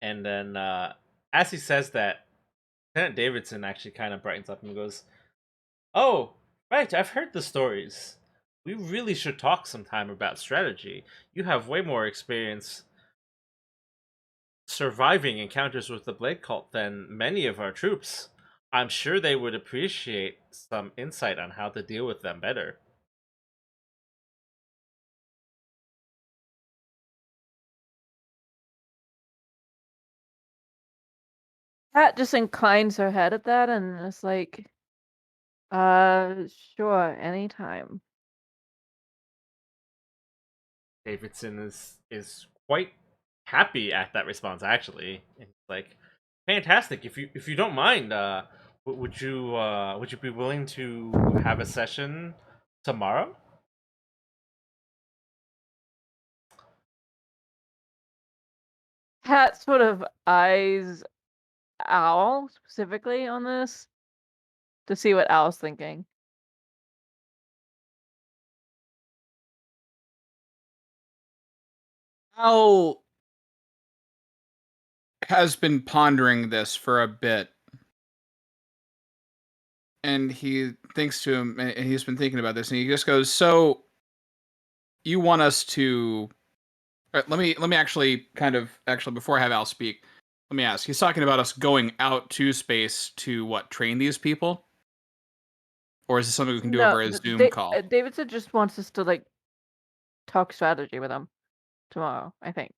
And then as he says that, Lieutenant Davidson actually kind of brightens up and goes, "Oh, right, I've heard the stories. We really should talk sometime about strategy. You have way more experience surviving encounters with the Blade Cult than many of our troops. I'm sure they would appreciate some insight on how to deal with them better." Kat just inclines her head at that and is like, sure, anytime. Davidson is quite happy at that response, actually. And he's like, "Fantastic! If you don't mind, would you be willing to have a session tomorrow?" Kat sort of eyes Owl specifically on this to see what Owl's thinking. Al has been pondering this for a bit, and he thinks to him, and he's been thinking about this, and he just goes, "So, you want us to?" Let me actually before I have Al speak, let me ask. He's talking about us going out to space to what, train these people, or is this something we can do No, over a Zoom call? Davidson just wants us to like talk strategy with him tomorrow, I think.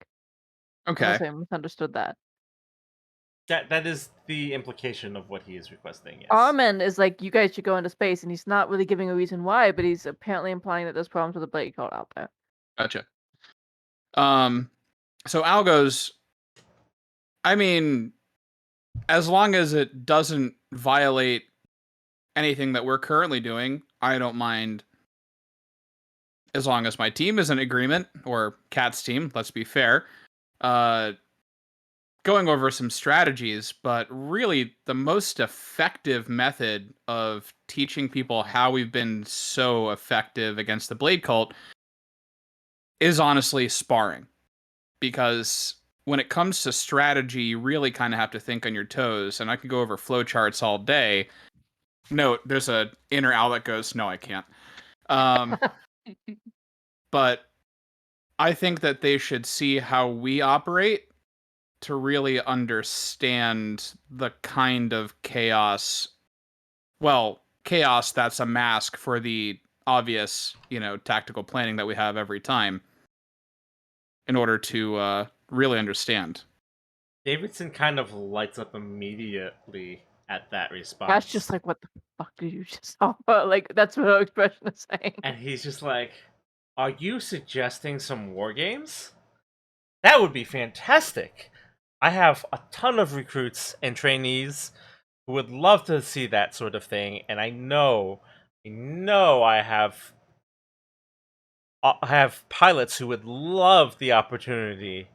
Okay, Unless I misunderstood that. That is the implication of what he is requesting. Yes. Armin is like, you guys should go into space, and he's not really giving a reason why, but he's apparently implying that there's problems with the Blade Code out there. gotcha. So Al goes, I mean, as long as it doesn't violate anything that we're currently doing, I don't mind. As long as my team is in agreement, or Cat's team, let's be fair, going over some strategies, but really the most effective method of teaching people how we've been so effective against the Blade Cult is honestly sparring. Because when it comes to strategy, you really kind of have to think on your toes, and I could go over flowcharts all day. Note, there's a inner Al that goes, no, I can't. But I think that they should see how we operate to really understand the kind of chaos. Well, chaos that's a mask for the obvious, tactical planning that we have every time in order to really understand. Davidson kind of lights up immediately at that response. Cat's just like, what the fuck did you just talk about? Like, that's what her expression is saying. And he's just like, "Are you suggesting some war games? That would be fantastic. I have a ton of recruits and trainees who would love to see that sort of thing, and I know I have pilots who would love the opportunity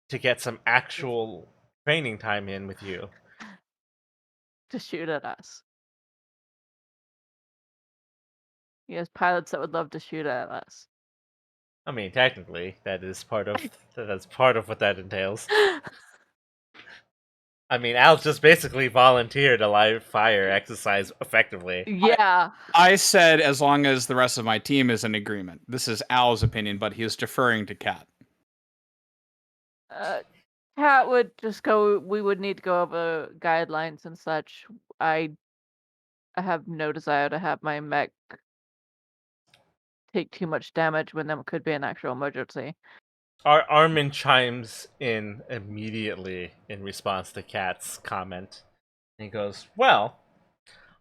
to get some actual training time in with you." To shoot at us. He has pilots that would love to shoot at us. I mean, technically, that's part of what that entails. I mean, Al just basically volunteered a live fire exercise effectively. Yeah. I said as long as the rest of my team is in agreement. This is Al's opinion, but he is deferring to Cat. Cat would just go, we would need to go over guidelines and such. I have no desire to have my mech take too much damage when there could be an actual emergency. Armin chimes in immediately in response to Cat's comment. And he goes, "Well,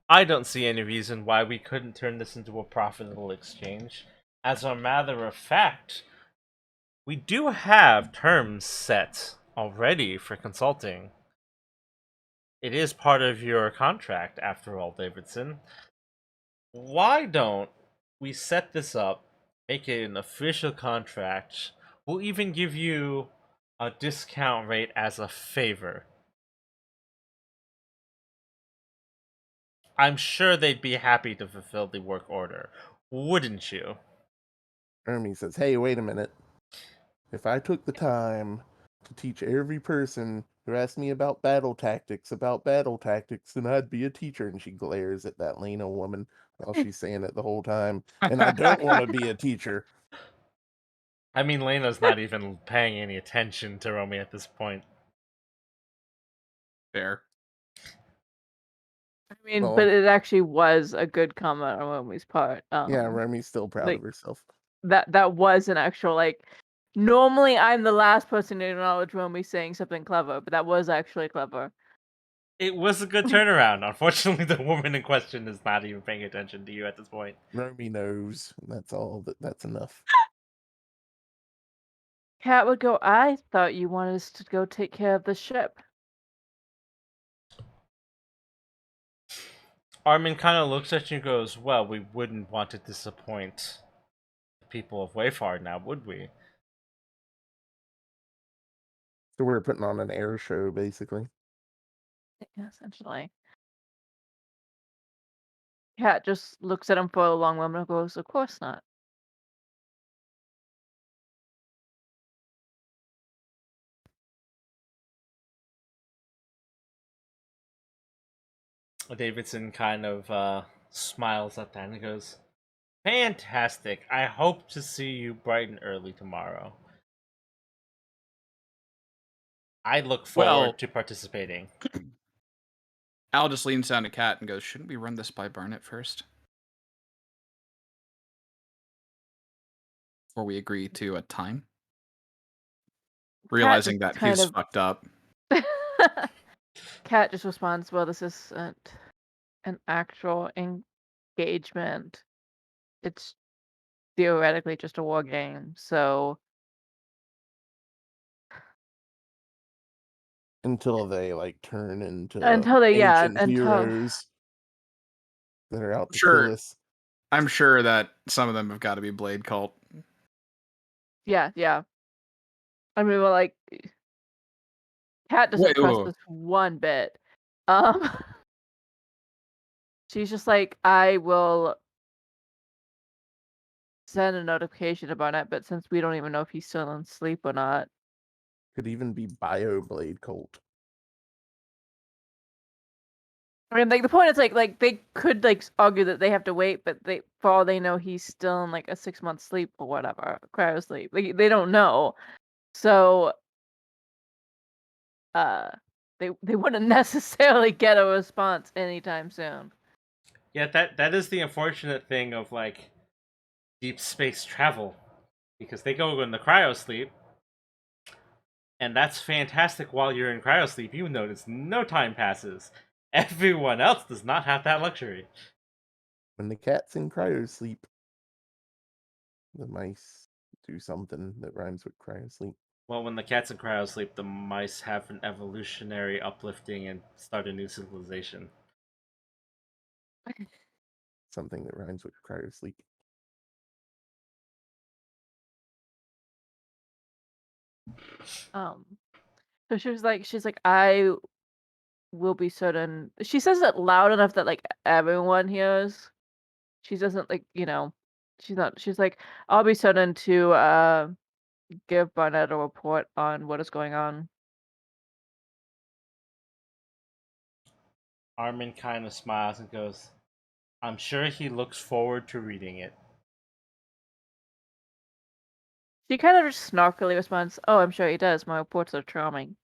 I don't see any reason why we couldn't turn this into a profitable exchange. As a matter of fact, we do have terms set already for consulting. It is part of your contract, after all, Davidson. Why don't we set this up, make it an official contract? We'll even give you a discount rate as a favor. I'm sure they'd be happy to fulfill the work order, wouldn't you?" Ermi says, hey, wait a minute. If I took the time to teach every person Who asked me about battle tactics, and I'd be a teacher. And she glares at that Lena woman while she's saying it the whole time. And I don't want to be a teacher. I mean, Lena's not even paying any attention to Romy at this point. Fair. I mean, Well, but it actually was a good comment on Romy's part. yeah, Remy's still proud like- of herself. That was an actual, like, normally I'm the last person to acknowledge Romy saying something clever, but that was actually clever. It was a good turnaround. Unfortunately, the woman in question is not even paying attention to you at this point. Romy knows. That's all. That's enough. Cat would go, I thought you wanted us to go take care of the ship. Armin kind of looks at you and goes, well, we wouldn't want to disappoint the people of Wayfar now, would we? So we're putting on an air show, basically. Yeah, essentially. Cat just looks at him for a long moment and goes, of course not. Davidson kind of smiles at that and goes, fantastic. I hope to see you bright and early tomorrow. I look forward to participating. Al just leans down to Kat and goes, shouldn't we run this by Barnett first? Before we agree to a time? Realizing that kind he's of- fucked up. Cat just responds, well, this isn't an actual engagement. It's theoretically just a war game, so... Until they, like, turn into Until heroes that are out to Sure. kill us. I'm sure that some of them have got to be Blade Cult. Yeah. I mean, well, like, Cat doesn't trust this one bit. She's just like, I will send a notification about it, but since we don't even know if he's still in sleep or not. Could even be Bioblade Cult. I mean, like, the point is, like they could, like, argue that they have to wait, but for all they know, he's still in, like, a 6-month sleep or whatever, cryo sleep. Like, they don't know. So, they wouldn't necessarily get a response anytime soon. Yeah, that is the unfortunate thing of, like, deep space travel. Because they go in the cryo sleep, and that's fantastic while you're in cryo sleep. You notice no time passes. Everyone else does not have that luxury. When the cat's in cryo sleep, the mice do something that rhymes with cryo sleep. Well, when the cat's in cryo sleep, the mice have an evolutionary uplifting and start a new civilization. Something that rhymes with cryo sleep. So she's like, I will be certain. She says it loud enough that, like, everyone hears. She doesn't, like, she's like, I'll be certain to give Barnett a report on what is going on. Armin kind of smiles and goes, I'm sure he looks forward to reading it. She kind of just snarkily responds, oh, I'm sure he does. My reports are charming.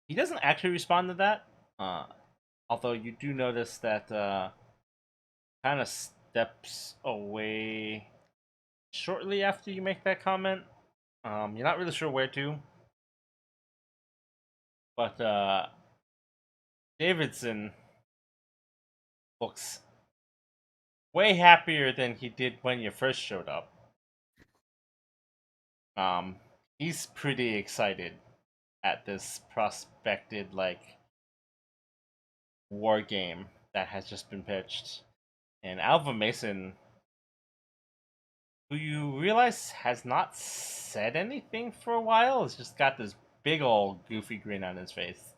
He doesn't actually respond to that. Although you do notice that kind of steps away shortly after you make that comment. You're not really sure where to. But Davidson looks way happier than he did when you first showed up. He's pretty excited at this prospected, like, war game that has just been pitched. And Alva Mason, who you realize has not said anything for a while, has just got this big old goofy grin on his face.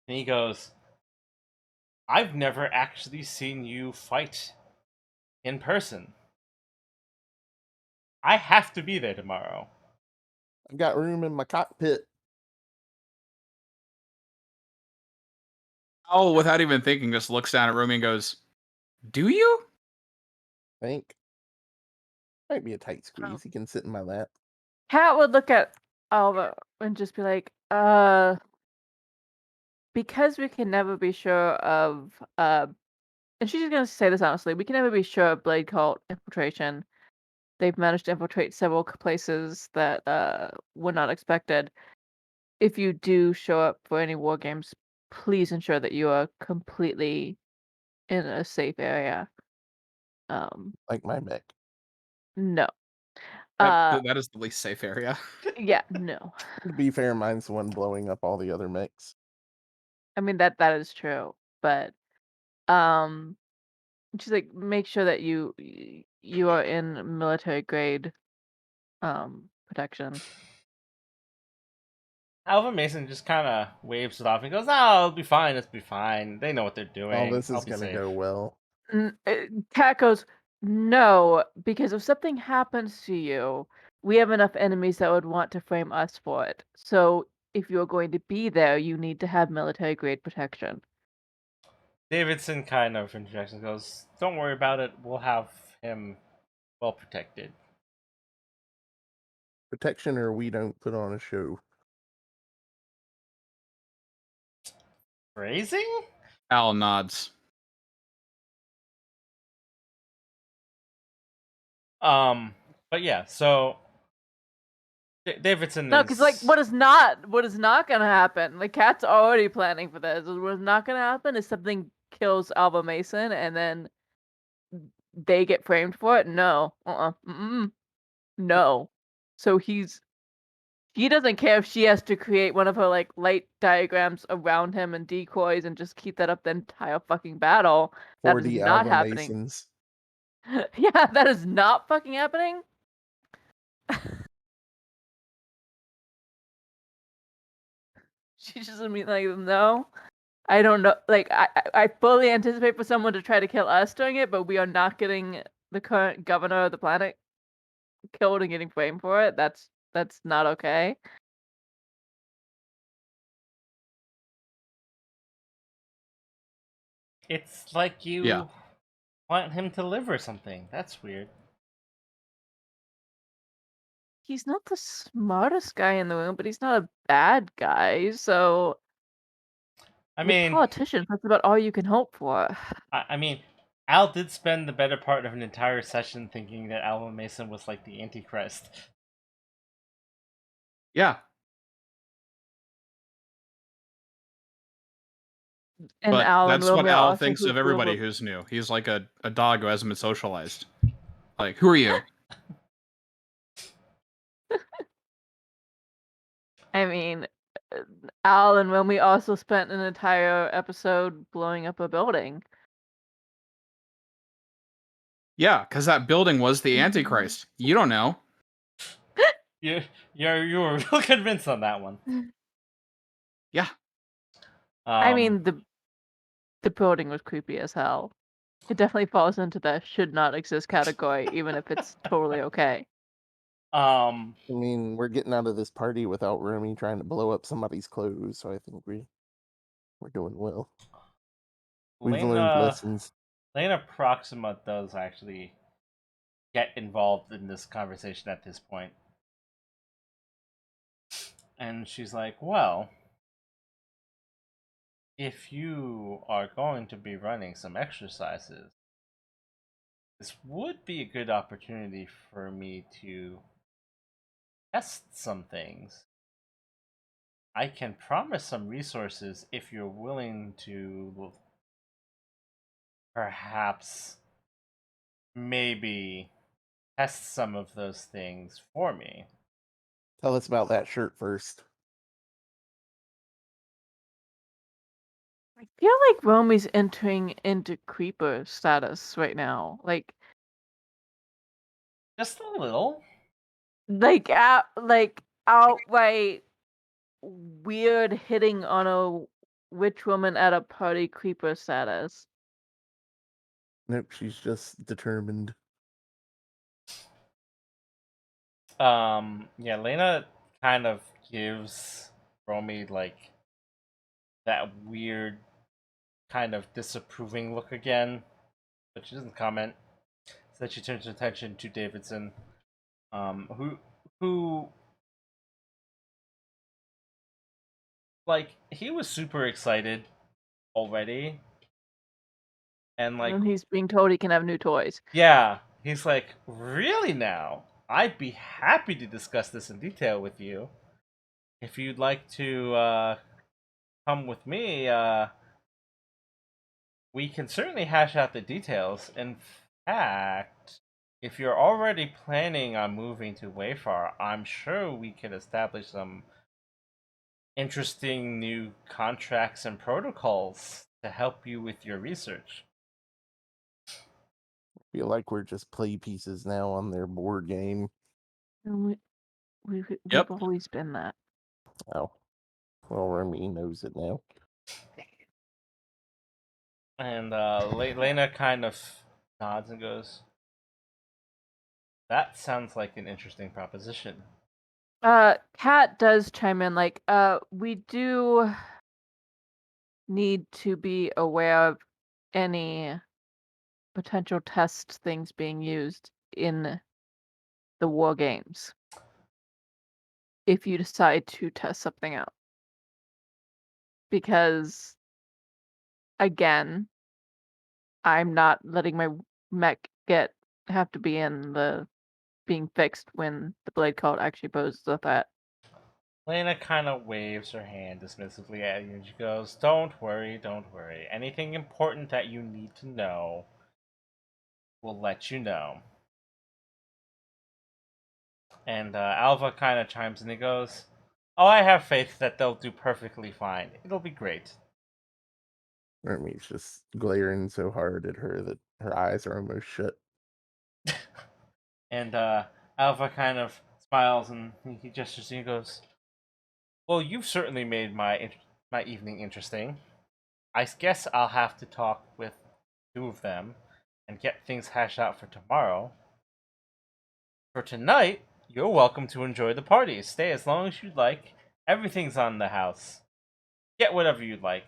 And he goes, I've never actually seen you fight in person. I have to be there tomorrow. I've got room in my cockpit. Owl, without even thinking, just looks down at Rumi and goes, "Do you?" I think might be a tight squeeze. He can sit in my lap. Kat would look at Alva and just be like, because we can never be sure of, and she's gonna say this honestly, we can never be sure of Blade Cult infiltration. They've managed to infiltrate several places that were not expected. If you do show up for any war games, please ensure that you are completely in a safe area. Like my mech. No. Uh, That is the least safe area. yeah, no. To be fair, mine's the one blowing up all the other mechs. I mean that is true, but um, she's like, make sure that you are in military grade protection. Alva Mason just kind of waves it off and goes, "Oh, it'll be fine. It'll be fine. They know what they're doing. All this I'll is be gonna safe." go well. Kat goes, no, because if something happens to you, we have enough enemies that would want to frame us for it. So if you're going to be there, you need to have military grade protection. Davidson kind of interjects and goes, "Don't worry about it. We'll have him well protected." Protection or we don't put on a show. Phrasing? Al nods. But yeah, so Davidson No, is because like what is not gonna happen? Like Kat's already planning for this. What's not gonna happen is something kills Alva Mason and then they get framed for it. No, no. So he doesn't care if she has to create one of her like light diagrams around him and decoys and just keep that up the entire fucking battle. That is 40 not Alva happening. Masons. Yeah, that is not fucking happening. She just immediately like, no. I don't know. Like, I fully anticipate for someone to try to kill us doing it, but we are not getting the current governor of the planet killed and getting framed for it. That's not okay. It's like you Yeah. want him to live or something. That's weird. He's not the smartest guy in the room, but he's not a bad guy. So, I with mean, politicians, that's about all you can hope for. I mean, Al did spend the better part of an entire session thinking that Alva Mason was like the Antichrist. Yeah. And But Al and that's what Romeo Al also thinks of who everybody who's new. He's like a dog who hasn't been socialized. Like, who are you? I mean, uh, Al and Romeo also spent an entire episode blowing up a building. Yeah, because that building was the Mhm. Antichrist. You don't know. You were real convinced on that one. Yeah. I mean, the building was creepy as hell. It definitely falls into the should not exist category, even if it's totally okay. I mean, we're getting out of this party without Rumi trying to blow up somebody's clothes, so I think we're doing well. We've learned lessons. Lena Proxima does actually get involved in this conversation at this point. And she's like, well, if you are going to be running some exercises, this would be a good opportunity for me to test some things. I can promise some resources if you're willing to perhaps maybe test some of those things for me. Tell us about that shirt first. I feel like Romy's entering into creeper status right now. Like Just a little. outright weird hitting on a witch woman at a party creeper status. Nope, she's just determined. Yeah, Lena kind of gives Romy like that weird kind of disapproving look again, but she doesn't comment. So then she turns her attention to Davidson, who like he was super excited already, and like And he's being told he can have new toys. yeah, he's like, really now? I'd be happy to discuss this in detail with you. If you'd like to come with me, we can certainly hash out the details. In fact, if you're already planning on moving to Wayfar, I'm sure we can establish some interesting new contracts and protocols to help you with your research. Feel like we're just play pieces now on their board game. And we've Yep. always been that. Oh. Well, Remy knows it now. And Lena kind of nods and goes, "That sounds like an interesting proposition." Kat does chime in like, we do need to be aware of any potential test things being used in the war games. If you decide to test something out. Because again, I'm not letting my mech have to be in the being fixed when the blade cult actually poses a threat. Lena kind of waves her hand dismissively at you and she goes, don't worry. Anything important that you need to know, we'll let you know." And Alva kind of chimes in and goes, "Oh, I have faith that they'll do perfectly fine. It'll be great." Remy's just glaring so hard at her that her eyes are almost shut. And Alva kind of smiles and he gestures and he goes, "Well, you've certainly made my evening interesting. I guess I'll have to talk with two of them and get things hashed out for tomorrow. For tonight, you're welcome to enjoy the party. Stay as long as you'd like. Everything's on the house. Get whatever you'd like.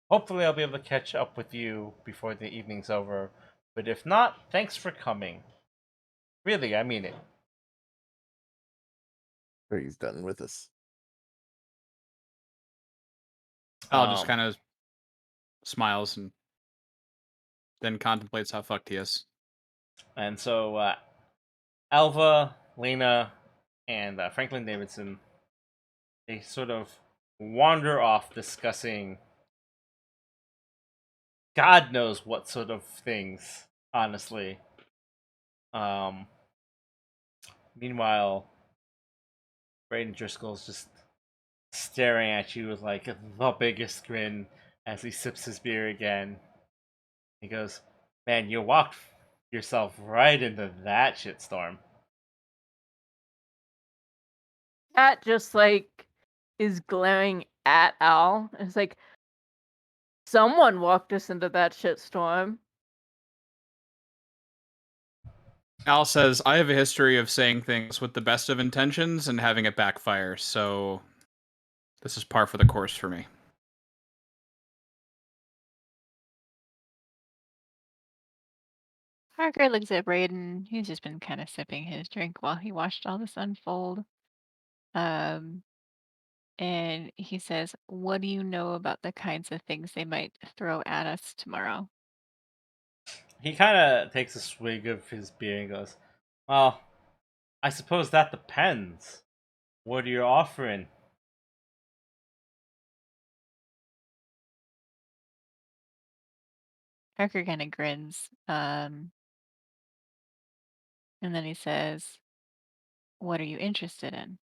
Hopefully, I'll be able to catch up with you before the evening's over. But if not, thanks for coming. Really, I mean it." Or he's done with us. Al just kind of smiles and then contemplates how fucked he is. And so Alva, Lena, and Franklin Davidson, they sort of wander off discussing God knows what sort of things, honestly. Um, Meanwhile, Braden Driscoll's just staring at you with like the biggest grin as he sips his beer again. He goes, "Man, you walked yourself right into that shitstorm." Kat just like is glaring at Al. It's like someone walked us into that shitstorm. Al says, I have a history of saying things with the best of intentions and having it backfire, so this is par for the course for me. Parker looks at Braden. He's just been kind of sipping his drink while he watched all this unfold. Um, and he says, "What do you know about the kinds of things they might throw at us tomorrow?" He kind of takes a swig of his beer and goes, "Well, I suppose that depends. What are you offering?" Parker kind of grins. And then he says, "What are you interested in?"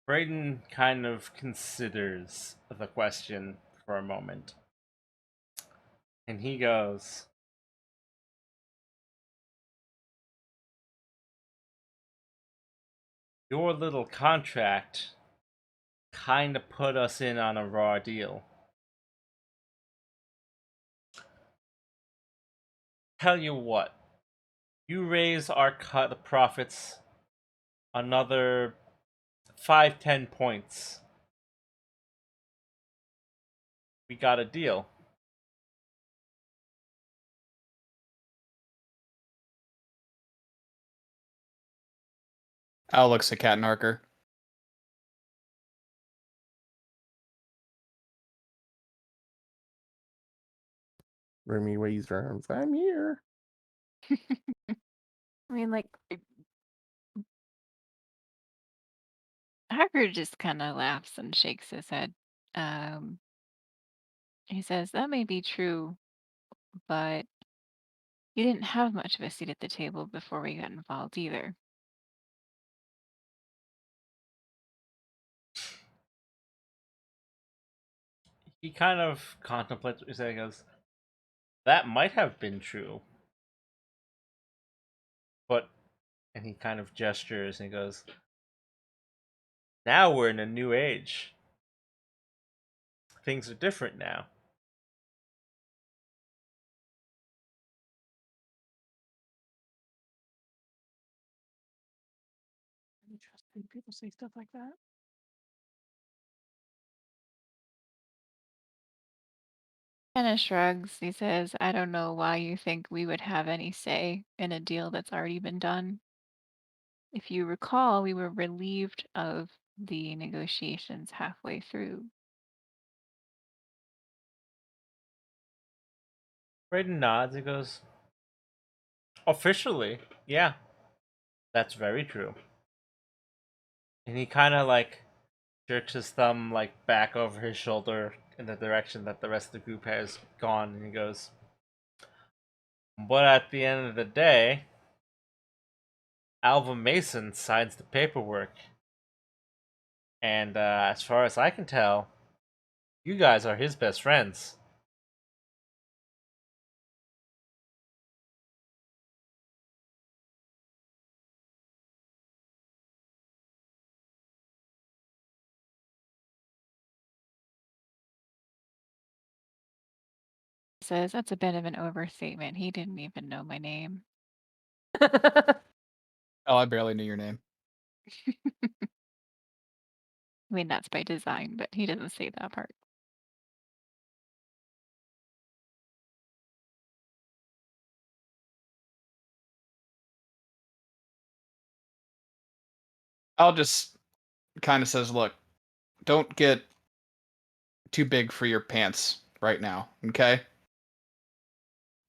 Braden kind of considers the question for a moment. And he goes, your little contract kind of put us in on a raw deal. Tell you what, you raise our cut of profits another 5-10 points. We got a deal. Al looks at Cat Narker. Remy raised her arms. I'm here. I mean, like, Hacker just kind of laughs and shakes his head. Um, he says, "That may be true, but you didn't have much of a seat at the table before we got involved either." He kind of contemplates what he's saying. He goes, that might have been true. But, and he kind of gestures and he goes, now we're in a new age. Things are different now. I trust when people say stuff like that. Kinda shrugs. He says, "I don't know why you think we would have any say in a deal that's already been done. If you recall, we were relieved of the negotiations halfway through." Brayden nods and goes, officially, yeah, that's very true. And he kind of like jerks his thumb like back over his shoulder in the direction that the rest of the group has gone, and he goes, but at the end of the day, Alva Mason signs the paperwork. And as far as I can tell, you guys are his best friends. He says, "That's a bit of an overstatement. He didn't even know my name." Oh, I barely knew your name. I mean, that's by design, but he doesn't say that part. Al just kind of says, look, don't get too big for your pants right now, okay?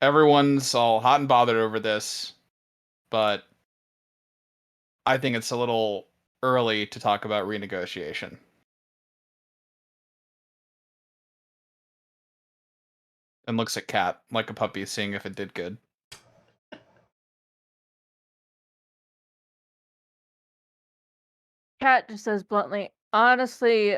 Everyone's all hot and bothered over this, but I think it's a little early to talk about renegotiation. And looks at Cat like a puppy, seeing if it did good. Cat just says bluntly, honestly,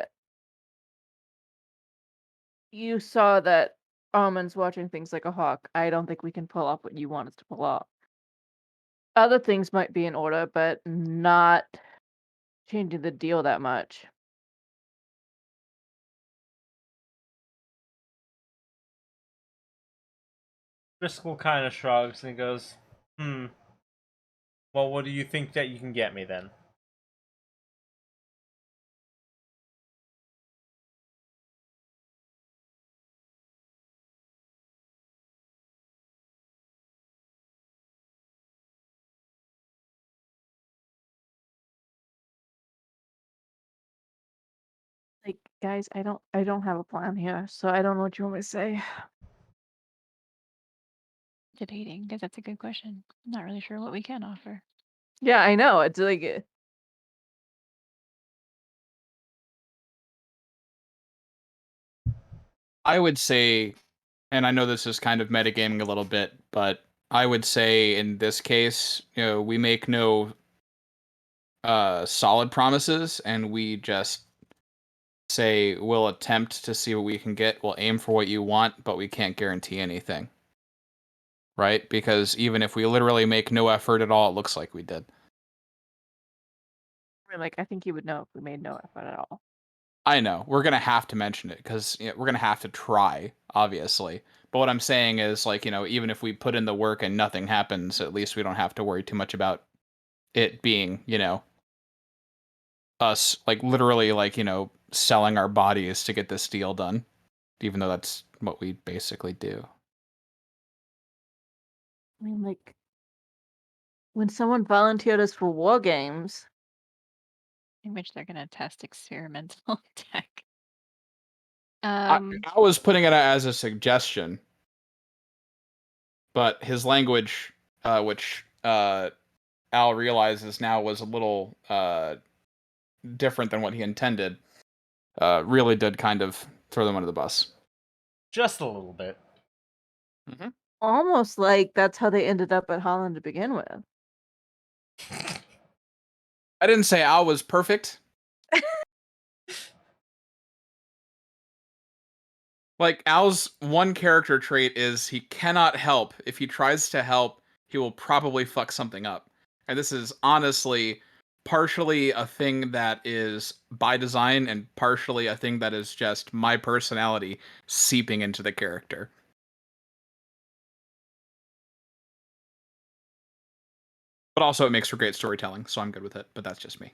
you saw that Almond's watching things like a hawk. I don't think we can pull off what you want us to pull off. Other things might be in order, but not changing the deal that much. Driscoll kind of shrugs and he goes, well, what do you think that you can get me then? Like, guys, I don't have a plan here, so I don't know what you want me to say. Debating, because that's a good question. I'm not really sure what we can offer. Yeah, I know. It's like I would say, and I know this is kind of metagaming a little bit, but I would say in this case, we make no solid promises, and we just say we'll attempt to see what we can get. We'll aim for what you want, but we can't guarantee anything. Right? Because even if we literally make no effort at all, it looks like we did. I think he would know if we made no effort at all. I know we're gonna have to mention it because we're gonna have to try, obviously. But what I'm saying is, like, even if we put in the work and nothing happens, at least we don't have to worry too much about it being, us, like, literally, like, selling our bodies to get this deal done, even though that's what we basically do. I mean, like, when someone volunteered us for war games, In which they're gonna test experimental tech. I was putting it as a suggestion, but his language, which Al realizes now was a little different than what he intended, really did kind of throw them under the bus. Just a little bit. almost like that's how they ended up at Holland to begin with. I didn't say Al was perfect. Like, Al's one character trait is he cannot help. If he tries to help, he will probably fuck something up. And this is honestly partially a thing that is by design and partially a thing that is just my personality seeping into the character. But also it makes for great storytelling, so I'm good with it, but that's just me.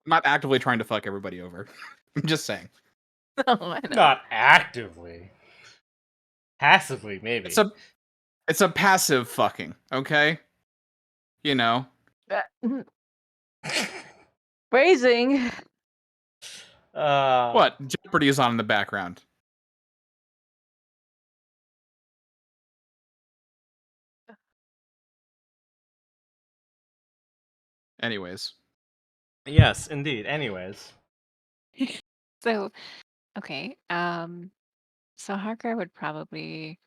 I'm not actively trying to fuck everybody over. I'm just saying. Oh, I know. Not actively. Passively, maybe. It's a passive fucking, okay? Phrasing. What? Jeopardy is on in the background. Anyways. Yes, indeed. Anyways. So, okay. So Harker would probably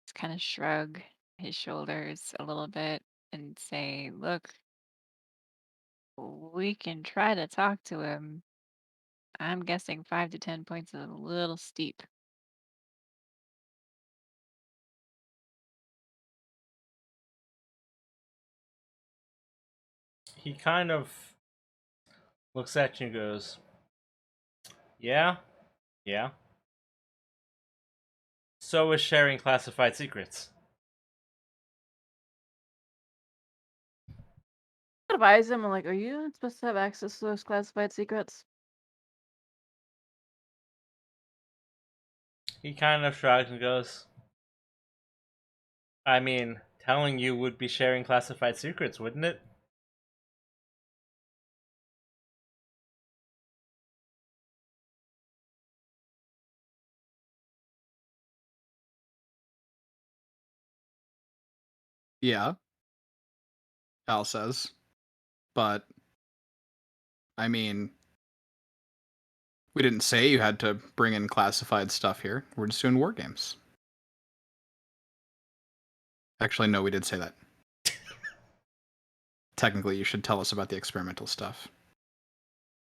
just kind of shrug his shoulders a little bit and say, "Look, we can try to talk to him. I'm guessing 5 to 10 points is a little steep." He kind of looks at you and goes, "Yeah? Yeah? So is sharing classified secrets." Advise him. I'm like, are you not supposed to have access to those classified secrets? He kind of shrugs and goes, "I mean, telling you would be sharing classified secrets, wouldn't it?" Yeah, Al says. But, I mean, we didn't say you had to bring in classified stuff here. We're just doing war games. Actually, no, we did say that. Technically, you should tell us about the experimental stuff.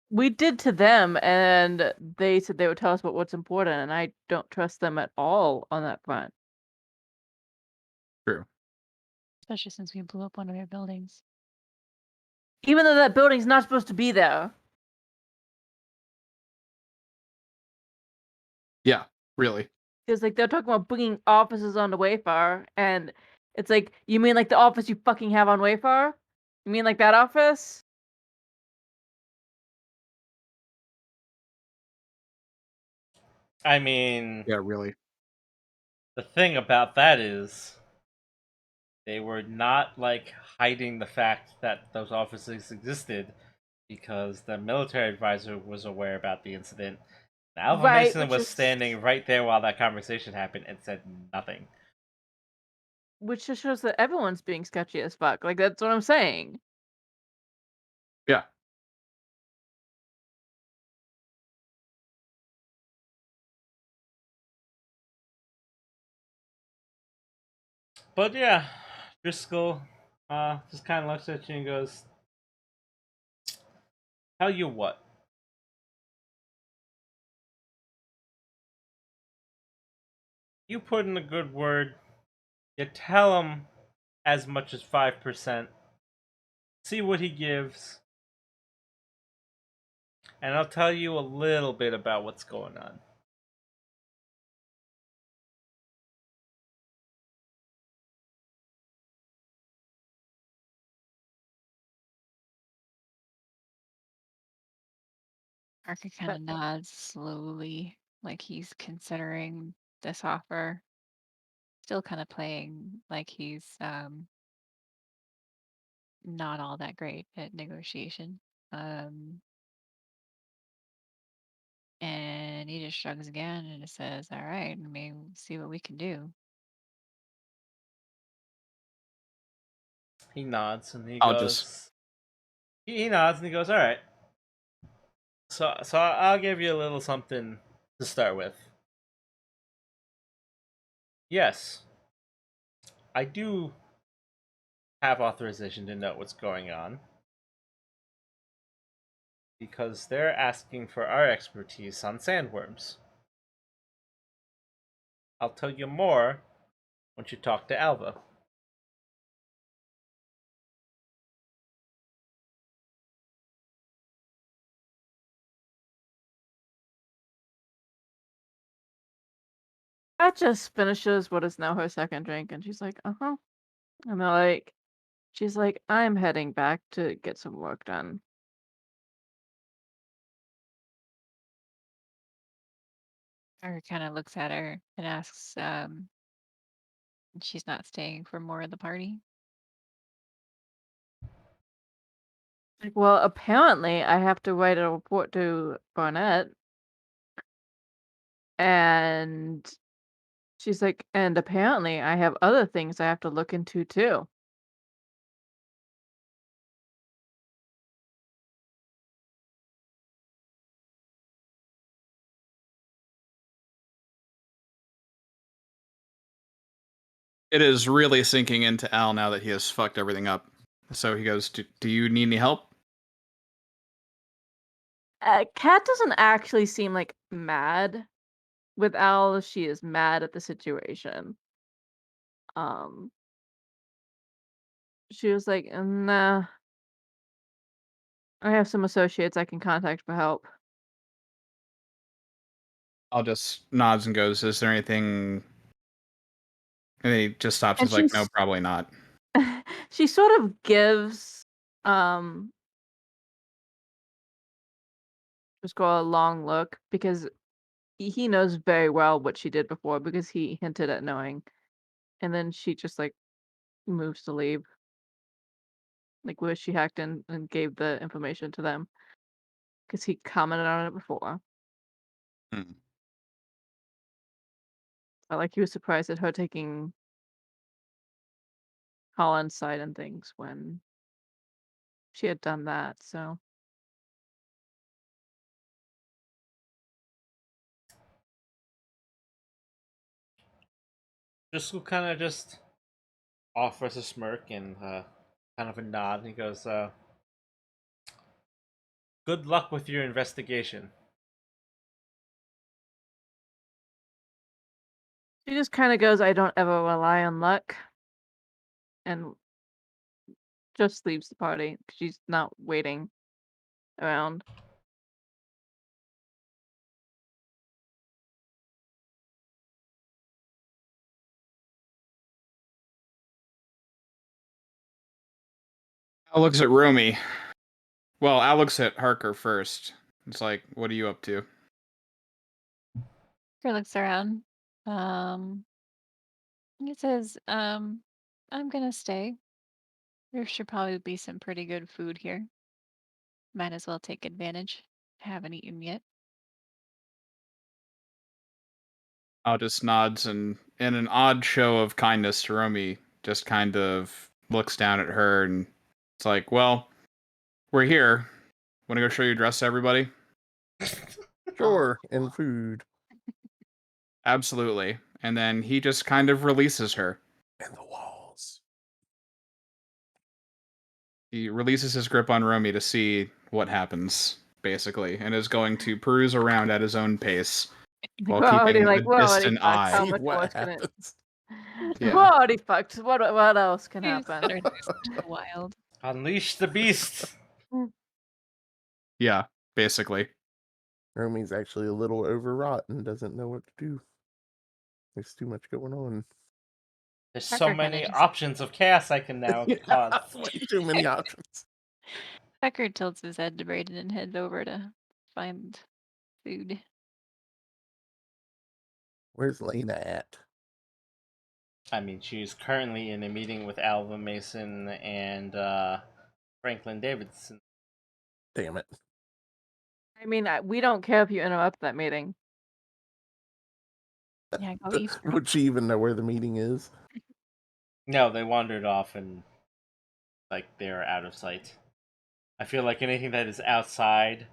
We did to them, and they said they would tell us about what's important, and I don't trust them at all on that front. True. Especially since we blew up one of their buildings. Even though that building's not supposed to be there. Yeah, really. Because, like, they're talking about bringing offices onto Wayfar, and it's like, you mean like the office you fucking have on Wayfar? You mean like that office? I mean, Yeah, really. the thing about that is they were not like hiding the fact that those offices existed because the military advisor was aware about the incident. Alpha Right, Mason was standing right there while that conversation happened and said nothing. Which just shows that everyone's being sketchy as fuck. Like, that's what I'm saying. Yeah. But yeah, Driscoll just kind of looks at you and goes, "Tell you what, you put in a good word. You tell him as much as 5%. See what he gives. And I'll tell you a little bit about what's going on. Arca kind of nods slowly, like he's considering this offer. Still kind of playing like he's not all that great at negotiation. And he just shrugs again and just says, "All right, I mean, see what we can do." He nods and he I'll goes. just- He nods and he goes, "All right." So I'll give you a little something to start with. Yes, I do have authorization to know what's going on because they're asking for our expertise on sandworms. I'll tell you more once you talk to Alva. Kat just finishes what is now her second drink, and she's like, "Uh-huh." And they're like, she's like, "I'm heading back to get some work done." Arca kind of looks at her and asks, she's not staying for more of the party. Like, well, apparently I have to write a report to Barnett. And she's like, and apparently I have other things I have to look into too. It is really sinking into Al now that he has fucked everything up. So he goes, do you need any help? Kat doesn't actually seem like mad with Al. She is mad at the situation. She was like, nah, I have some associates I can contact for help. I'll just nods and goes, is there anything? And then he just stops. And He's like, no, probably not. she sort of gives just go a long look because he knows very well what she did before because he hinted at knowing. And then she just like moves to leave. Like where she hacked in and gave the information to them. Because he commented on it before. Hmm. Like he was surprised at her taking Colin's side and things when she had done that, so. Driscoll kind of just offers a smirk and kind of a nod. And he goes, "Good luck with your investigation." She just kind of goes, I don't ever rely on luck. And just leaves the party. She's not waiting around. Al looks at Romy. Well, Al looks at Harker first. It's like, what are you up to? Arca looks around. He says, I'm gonna stay. There should probably be some pretty good food here. Might as well take advantage. Haven't eaten yet. Al just nods and, in an odd show of kindness to Romy, just kind of looks down at her and it's like, well, we're here. Want to go show your dress to everybody? Sure, and food. Absolutely. And then he just kind of releases her. And the walls. He releases his grip on Romy to see what happens, basically, and is going to peruse around at his own pace while We're already keeping like, a we're already distant fucked. How eye. See much what worse can it? happens. Yeah. We're already fucked. What else can We just happen? set our noses to the wild. Unleash the beast. Yeah, basically. Romy's actually a little overwrought and doesn't know what to do. There's too much going on. There's so Tucker kinda many just- options of chaos I can now cause. Way too many options. Tucker tilts his head to Brayden and heads over to find food. Where's Lena at? I mean, she's currently in a meeting with Alva Mason and Franklin Davidson. Damn it. I mean, we don't care if you interrupt that meeting. Yeah, go eat. Would she even know where the meeting is? No, they wandered off and like they're out of sight. I feel like anything that is outside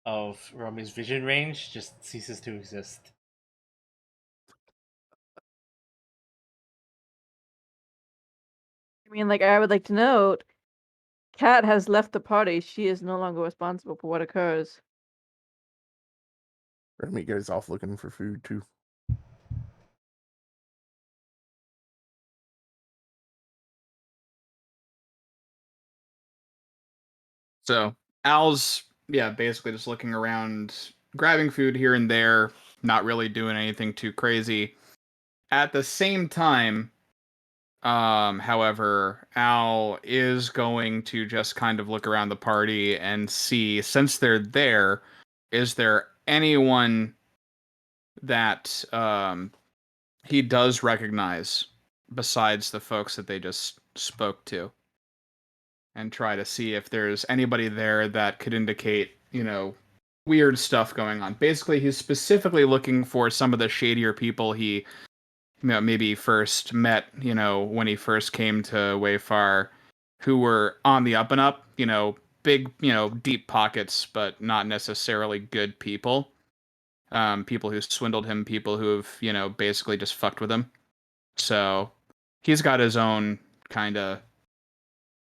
of Romy's vision range just ceases to exist. I mean, like, I would like to note, Kat has left the party. She is no longer responsible for what occurs. Romy goes off looking for food too. So Al's basically just looking around, grabbing food here and there, not really doing anything too crazy. At the same time, however, Al is going to just kind of look around the party and see, since they're there, is there anyone that he does recognize besides the folks that they just spoke to? And try to see if there's anybody there that could indicate, weird stuff going on. Basically, he's specifically looking for some of the shadier people he maybe first met, when he first came to Wayfar, who were on the up and up, big, deep pockets, but not necessarily good people. People who swindled him, people who have, basically just fucked with him. So he's got his own kind of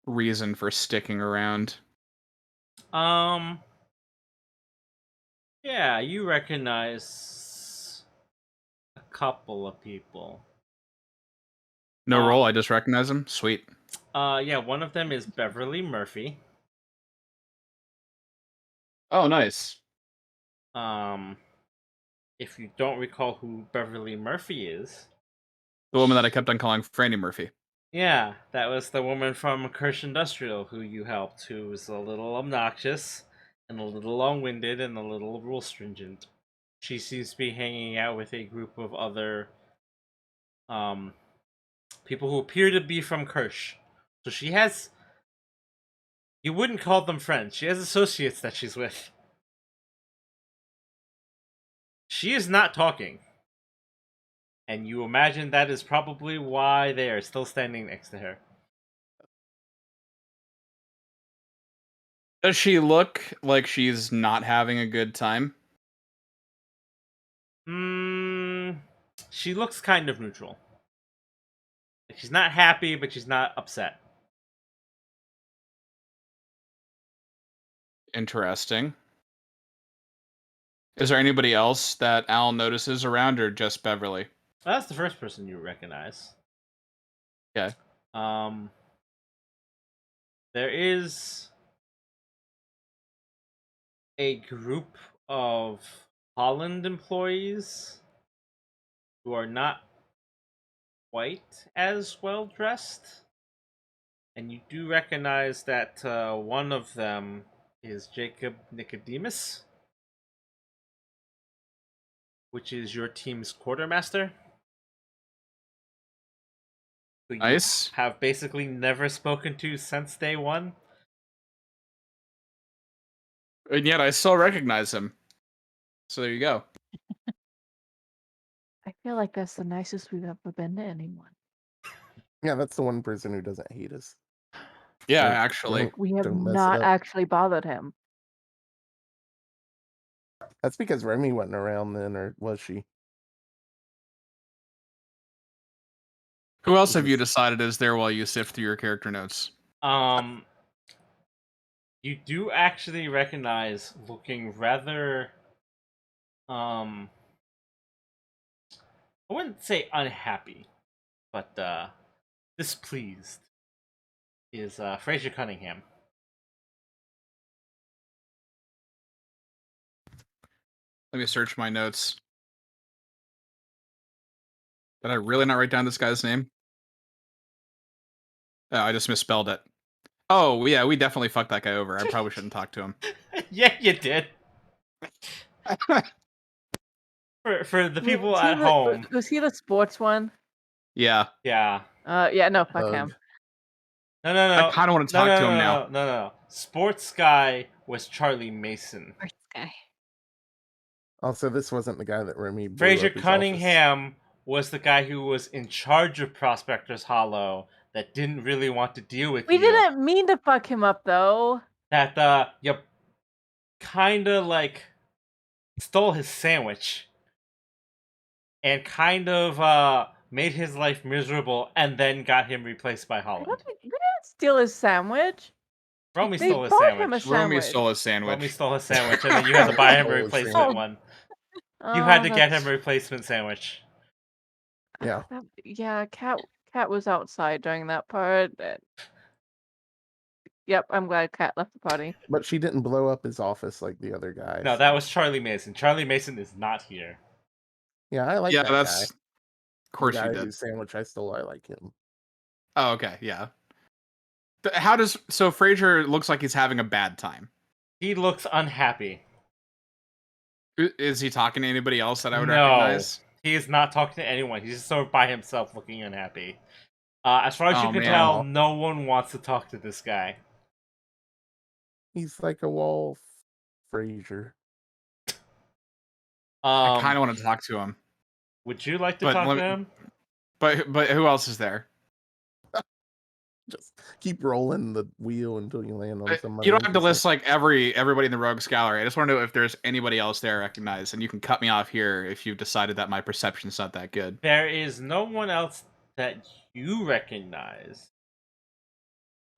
reason for sticking around. Yeah, you recognize a couple of people. No roll, I just recognize him. Sweet. Yeah, one of them is Beverly Murphy. Oh, nice. If you don't recall who Beverly Murphy is, The woman that I kept on calling Franny Murphy. yeah, that was the woman from Kirsch Industrial who you helped, who was a little obnoxious and a little long-winded and a little rule stringent. She seems to be hanging out with a group of other people who appear to be from Kirsch. So she has, you wouldn't call them friends. She has associates that she's with. She is not talking. And you imagine that is probably why they are still standing next to her. Does she look like she's not having a good time? She looks kind of neutral. Like, she's not happy, but she's not upset. Interesting. Is there anybody else that Al notices around, or just Beverly? That's the first person you recognize. Okay. There is a group of Holland employees who are not quite as well dressed. And you do recognize that one of them is Jacob Nicodemus, which is your team's quartermaster. Who you Nice. have basically never spoken to since day one. And yet I still recognize him. So there you go. I feel like that's the nicest we've ever been to anyone. Yeah, that's the one person who doesn't hate us. Yeah, Don't- actually. don't- We have don't mess it not up. actually bothered him. That's because Remy wasn't around then, or was she? Who else have you decided is there while you sift through your character notes? You do actually recognize, looking rather I wouldn't say unhappy, but displeased is Fraser Cunningham. Let me search my notes. Did I really not write down this guy's name? Oh, I just misspelled it. Oh, yeah, we definitely fucked that guy over. I probably shouldn't talk to him. Yeah, you did. For the people at home, Was he the sports one? Yeah. yeah. Yeah, no, fuck him. No. I kind of want to talk to him now. No. Sports guy was Charlie Mason. Sports guy. Also, this wasn't the guy that Remy blew Fraser up his Cunningham was the guy who was in charge of Prospector's Hollow that didn't really want to deal with We you. didn't mean to fuck him up though. That you kind of like stole his sandwich and kind of made his life miserable, and then got him replaced by I Holland. don't think we didn't steal his sandwich. Romy They stole his bought him a sandwich. Romy sandwich. stole his sandwich. Romy stole his sandwich, and then you had to buy him a Stole his replacement sandwich. one. Oh, You had to get that's- him a replacement sandwich. Yeah. Yeah, Cat was outside during that part. Yep, I'm glad Cat left the party. But she didn't blow up his office like the other guy. No, so- that was Charlie Mason. Charlie Mason is not here. Yeah, I like Yeah, that that's. guy. Of course the you guy did. whose sandwich I stole, I like him. Oh, okay, yeah. How does so Fraser looks like he's having a bad time? He looks unhappy. Is he talking to anybody else that I would No. recognize? He is not talking to anyone. He's just sort of by himself, looking unhappy. As far as you Oh, can man. tell, no one wants to talk to this guy. He's like a wall Fraser. I kind of want to talk to him, Would you like to but talk let to me- him? but who else is there? Just keep rolling the wheel until you land on somebody. You don't have to Just list like everybody in the Rogues Gallery. I just want to know if there's anybody else there I recognize, and you can cut me off here if you've decided that my perception's not that good. There is no one else that you recognize.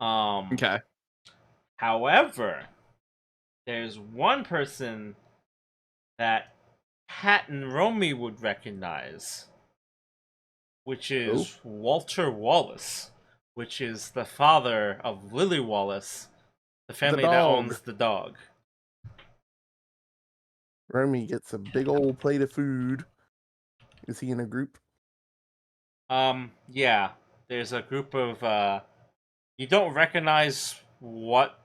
Okay. However, there's one person that Pat and Romy would recognize, which is Walter Wallace, which is the father of Lily Wallace, the family that dog. owns the dog. Romy gets a big old plate of food. Is he in a group? Yeah. There's a group of you don't recognize what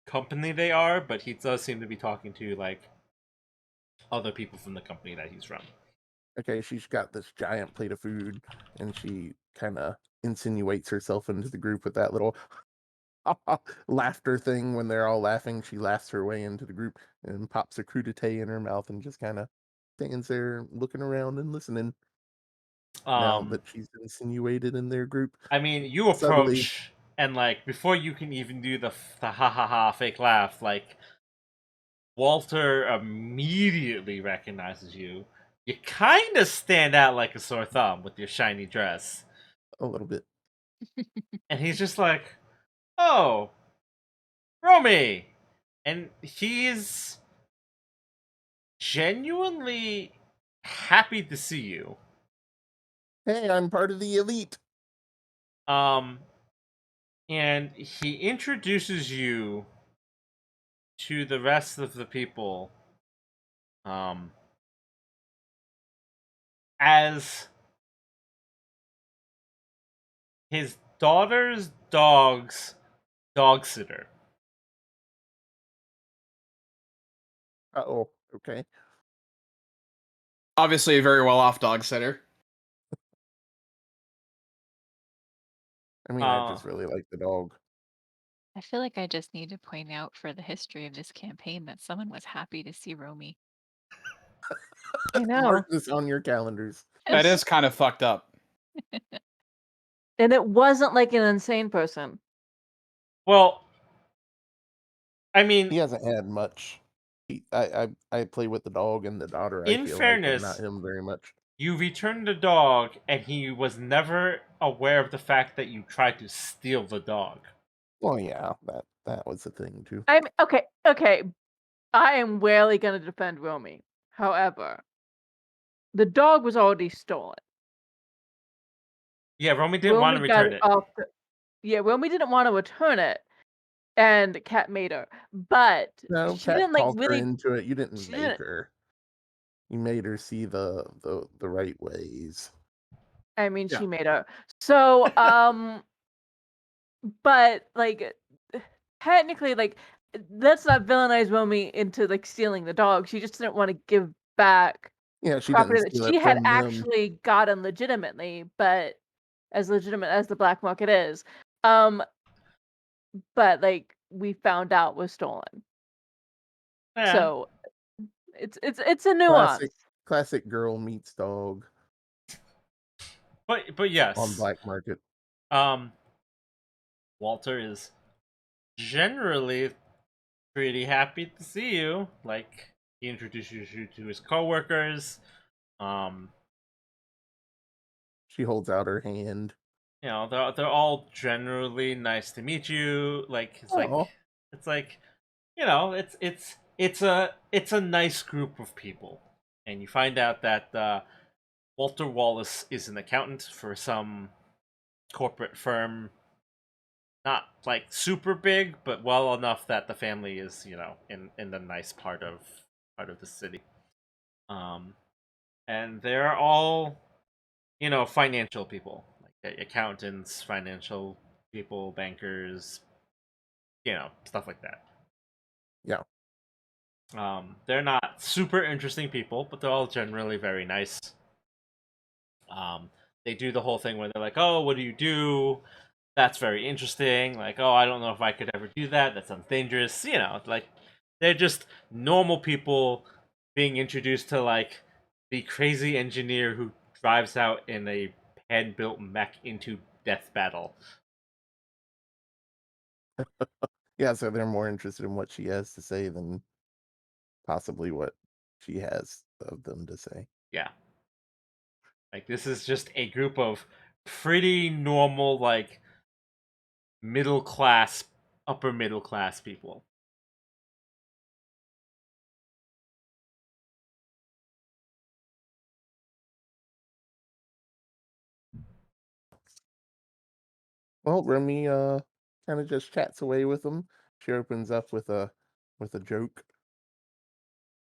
company they are, but he does seem to be talking to like other people from the company that he's from. Okay, she's got this giant plate of food, and she kind of insinuates herself into the group with that little laughter thing. When they're all laughing, she laughs her way into the group and pops a crudité in her mouth and just kind of stands there looking around and listening. Now that she's insinuated in their group, I mean, you approach Suddenly- and like before you can even do the ha ha ha fake laugh, like Walter immediately recognizes you. You kind of stand out like a sore thumb with your shiny dress, a little bit. and he's just like, "Oh, Romy," and he's genuinely happy to see you. Hey, I'm part of the elite. And he introduces you to the rest of the people, as his daughter's dog's dog sitter. Oh, okay. Obviously, a very well off dog sitter. I mean, I just really like the dog. I feel like I just need to point out for the history of this campaign that someone was happy to see Romy. I know. Mark this on your calendars. That is kind of fucked up. And it wasn't like an insane person. Well, I mean, He hasn't had much. I play with the dog and the daughter. In I feel fairness- like, and not him very much. you returned the dog, and he was never aware of the fact that you tried to steal the dog. Well, yeah, that was a thing too. I'm okay. I am rarely gonna defend Romy. However, the dog was already stolen. Yeah, Romy didn't want to got return it it. off. Romy didn't want to return it, and Cat made her, but No, she Cat didn't like talked her really. into it. You didn't She make didn't. her. You made her see the right ways. I mean, Yeah. she made her. So, but like, technically, like, let's not villainize Romy into like stealing the dog. She just didn't want to give back Yeah, she property didn't that steal she it had from them. actually gotten legitimately, but as legitimate as the black market is, um, but like we found out was stolen. Yeah, So it's a nuance. Classic girl meets dog but on yes, black market. um, Walter is generally pretty happy to see you. Like, he introduces you to his coworkers. Um, She holds out her hand. you know, they're all generally nice to meet you. Like, Oh, it's like, you know, it's a nice group of people. And you find out that Walter Wallace is an accountant for some corporate firm, not like super big, but well enough that the family is, you know, in the nice part of the city. Um, and they're all, you know, financial people, like accountants, financial people, bankers, you know, stuff like that. yeah. They're not super interesting people, but they're all generally very nice. Um, they do the whole thing where they're like, "Oh, what do you do? That's very interesting." Like, "Oh, I don't know if I could ever do that. That sounds dangerous." You know, like they're just normal people being introduced to like the crazy engineer who drives out in a hand-built mech into death battle. Yeah, so they're more interested in what she has to say than possibly what she has of them to say. Yeah, like this is just a group of pretty normal, like middle class, upper middle class people. Well, Remy kind of just chats away with them. She opens up with a joke,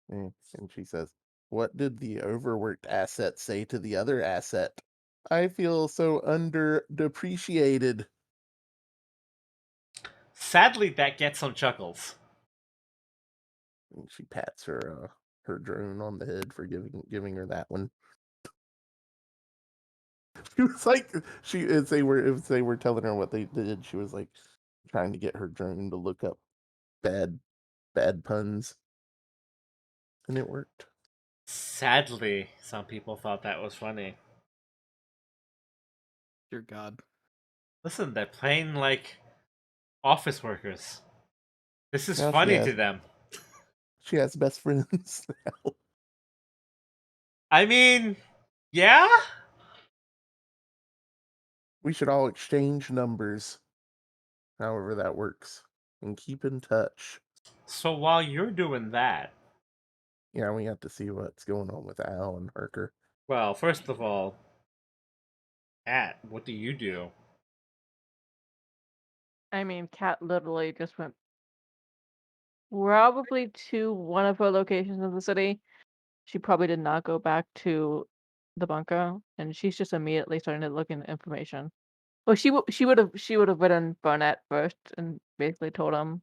and she says, "What did the overworked asset say to the other asset? I feel so under depreciated." Sadly, that gets some chuckles. And she pats her drone on the head for giving her that one. She was like, as they were telling her what they did, she was like trying to get her drone to look up bad puns, and it worked. Sadly, some people thought that was funny. Dear God. Listen, they're playing like office workers. This is Now funny to them. she has best friends now. I mean, yeah? We should all exchange numbers, however that works, and keep in touch. So while you're doing that, Yeah, we have to see what's going on with Al and Harker. well, first of all, Kat, what do you do? I mean, Cat literally just went probably to one of her locations in the city. She probably did not go back to the bunker, and she's just immediately starting to look into information. Well, she would have written Barnett first and basically told him,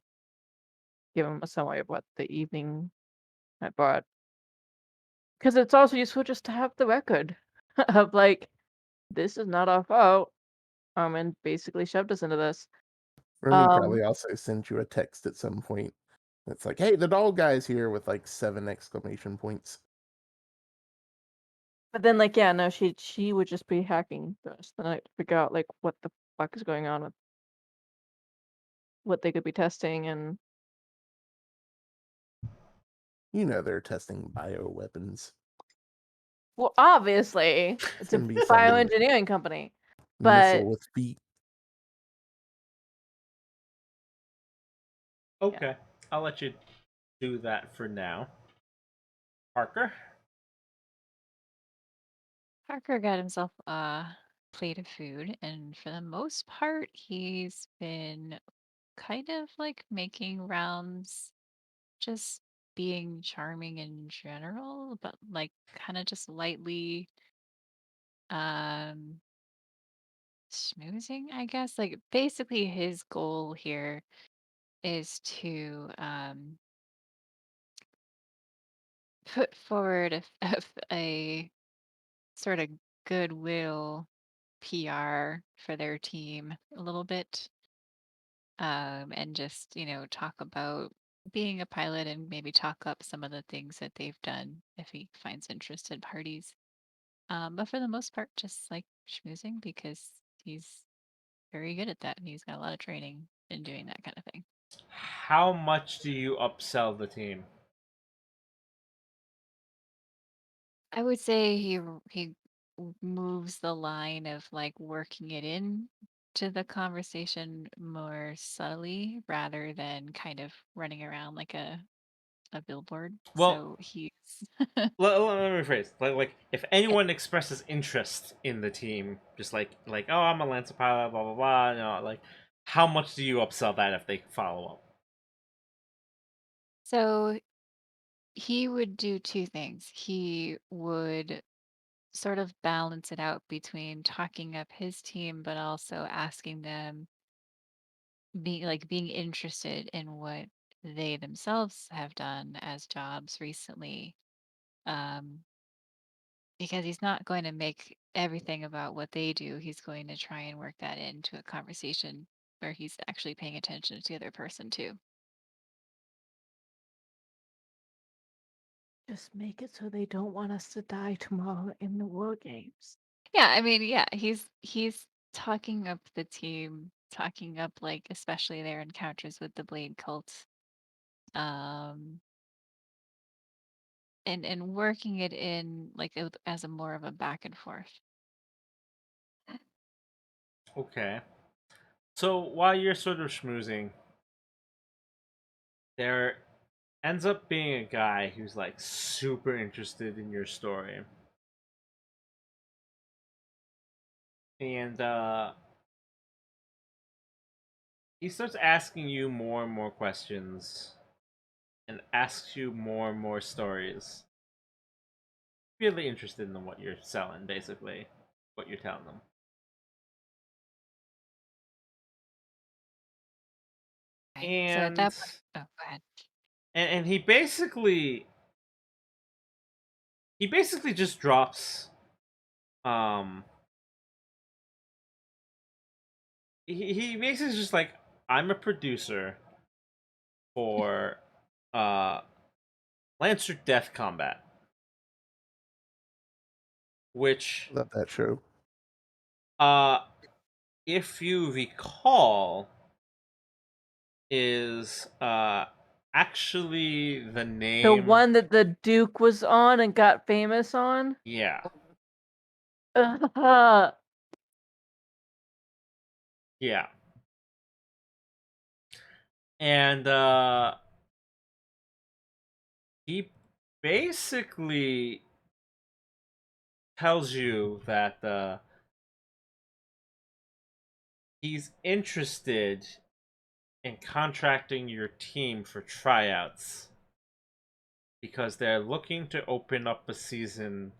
give him a summary of what the evening had brought. Because it's also useful just to have the record of like, this is not our fault. And basically shoved us into this. Remy Um, probably also sent you a text at some point. It's like, "Hey, the dog guy's here," with like 7 exclamation points. but then like yeah, no, she would just be hacking the rest of the night to figure out like what the fuck is going on with what they could be testing and You know they're testing bioweapons. well, obviously It's it's a gonna be some bioengineering company, missile but with feet. Okay, I'll let you do that for now. Parker? Parker got himself plate of food, and for the most part, he's been kind of like making rounds, just being charming in general, but like kind of just lightly um schmoozing, I guess. Like basically his goal here is to put forward a sort of goodwill PR for their team a little bit, and just, talk about being a pilot and maybe talk up some of the things that they've done if he finds interested parties. But for the most part, just like schmoozing because he's very good at that and he's got a lot of training in doing that kind of thing. How much do you upsell the team? I would say he moves the line of like working it in to the conversation more subtly rather than kind of running around like a billboard. Well, So he's let me rephrase. Like, if anyone expresses interest in the team, just like, oh, I'm a Lancer pilot, blah blah blah. Like, how much do you upsell that if they follow up? so he would do two things. He would sort of balance it out between talking up his team, but also asking them being interested in what they themselves have done as jobs recently. Um, because he's not going to make everything about what they do. He's going to try and work that into a conversation where he's actually paying attention to the other person too. Just make it so they don't want us to die tomorrow in the war games. Yeah, I mean, yeah, he's talking up the team, talking up like especially their encounters with the Blade cult. Um and working it in like as a more of a back and forth. Okay. So while you're sort of schmoozing, there ends up being a guy who's like super interested in your story. And he starts asking you more and more questions and asks you more and more stories. Really interested in what you're selling, basically, what you're telling them. Right. So at And that point, oh, go ahead. and he basically just drops um he basically just like, I'm a producer for uh Lancer Death Combat, which Love that show. uh if you recall is actually the The name. one that the Duke was on and got famous on? Yeah. Ugh. Yeah. And he basically tells you that he's interested in contracting your team for tryouts because they're looking to open up a season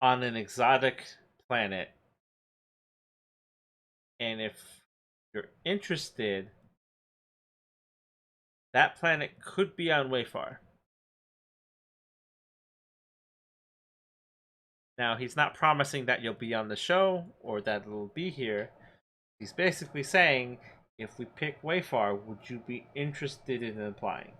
on an exotic planet. And if you're interested, that planet could be on Wayfar. Now, he's not promising that you'll be on the show or that it'll be here. He's basically saying, if we pick Wayfar, would you be interested in applying?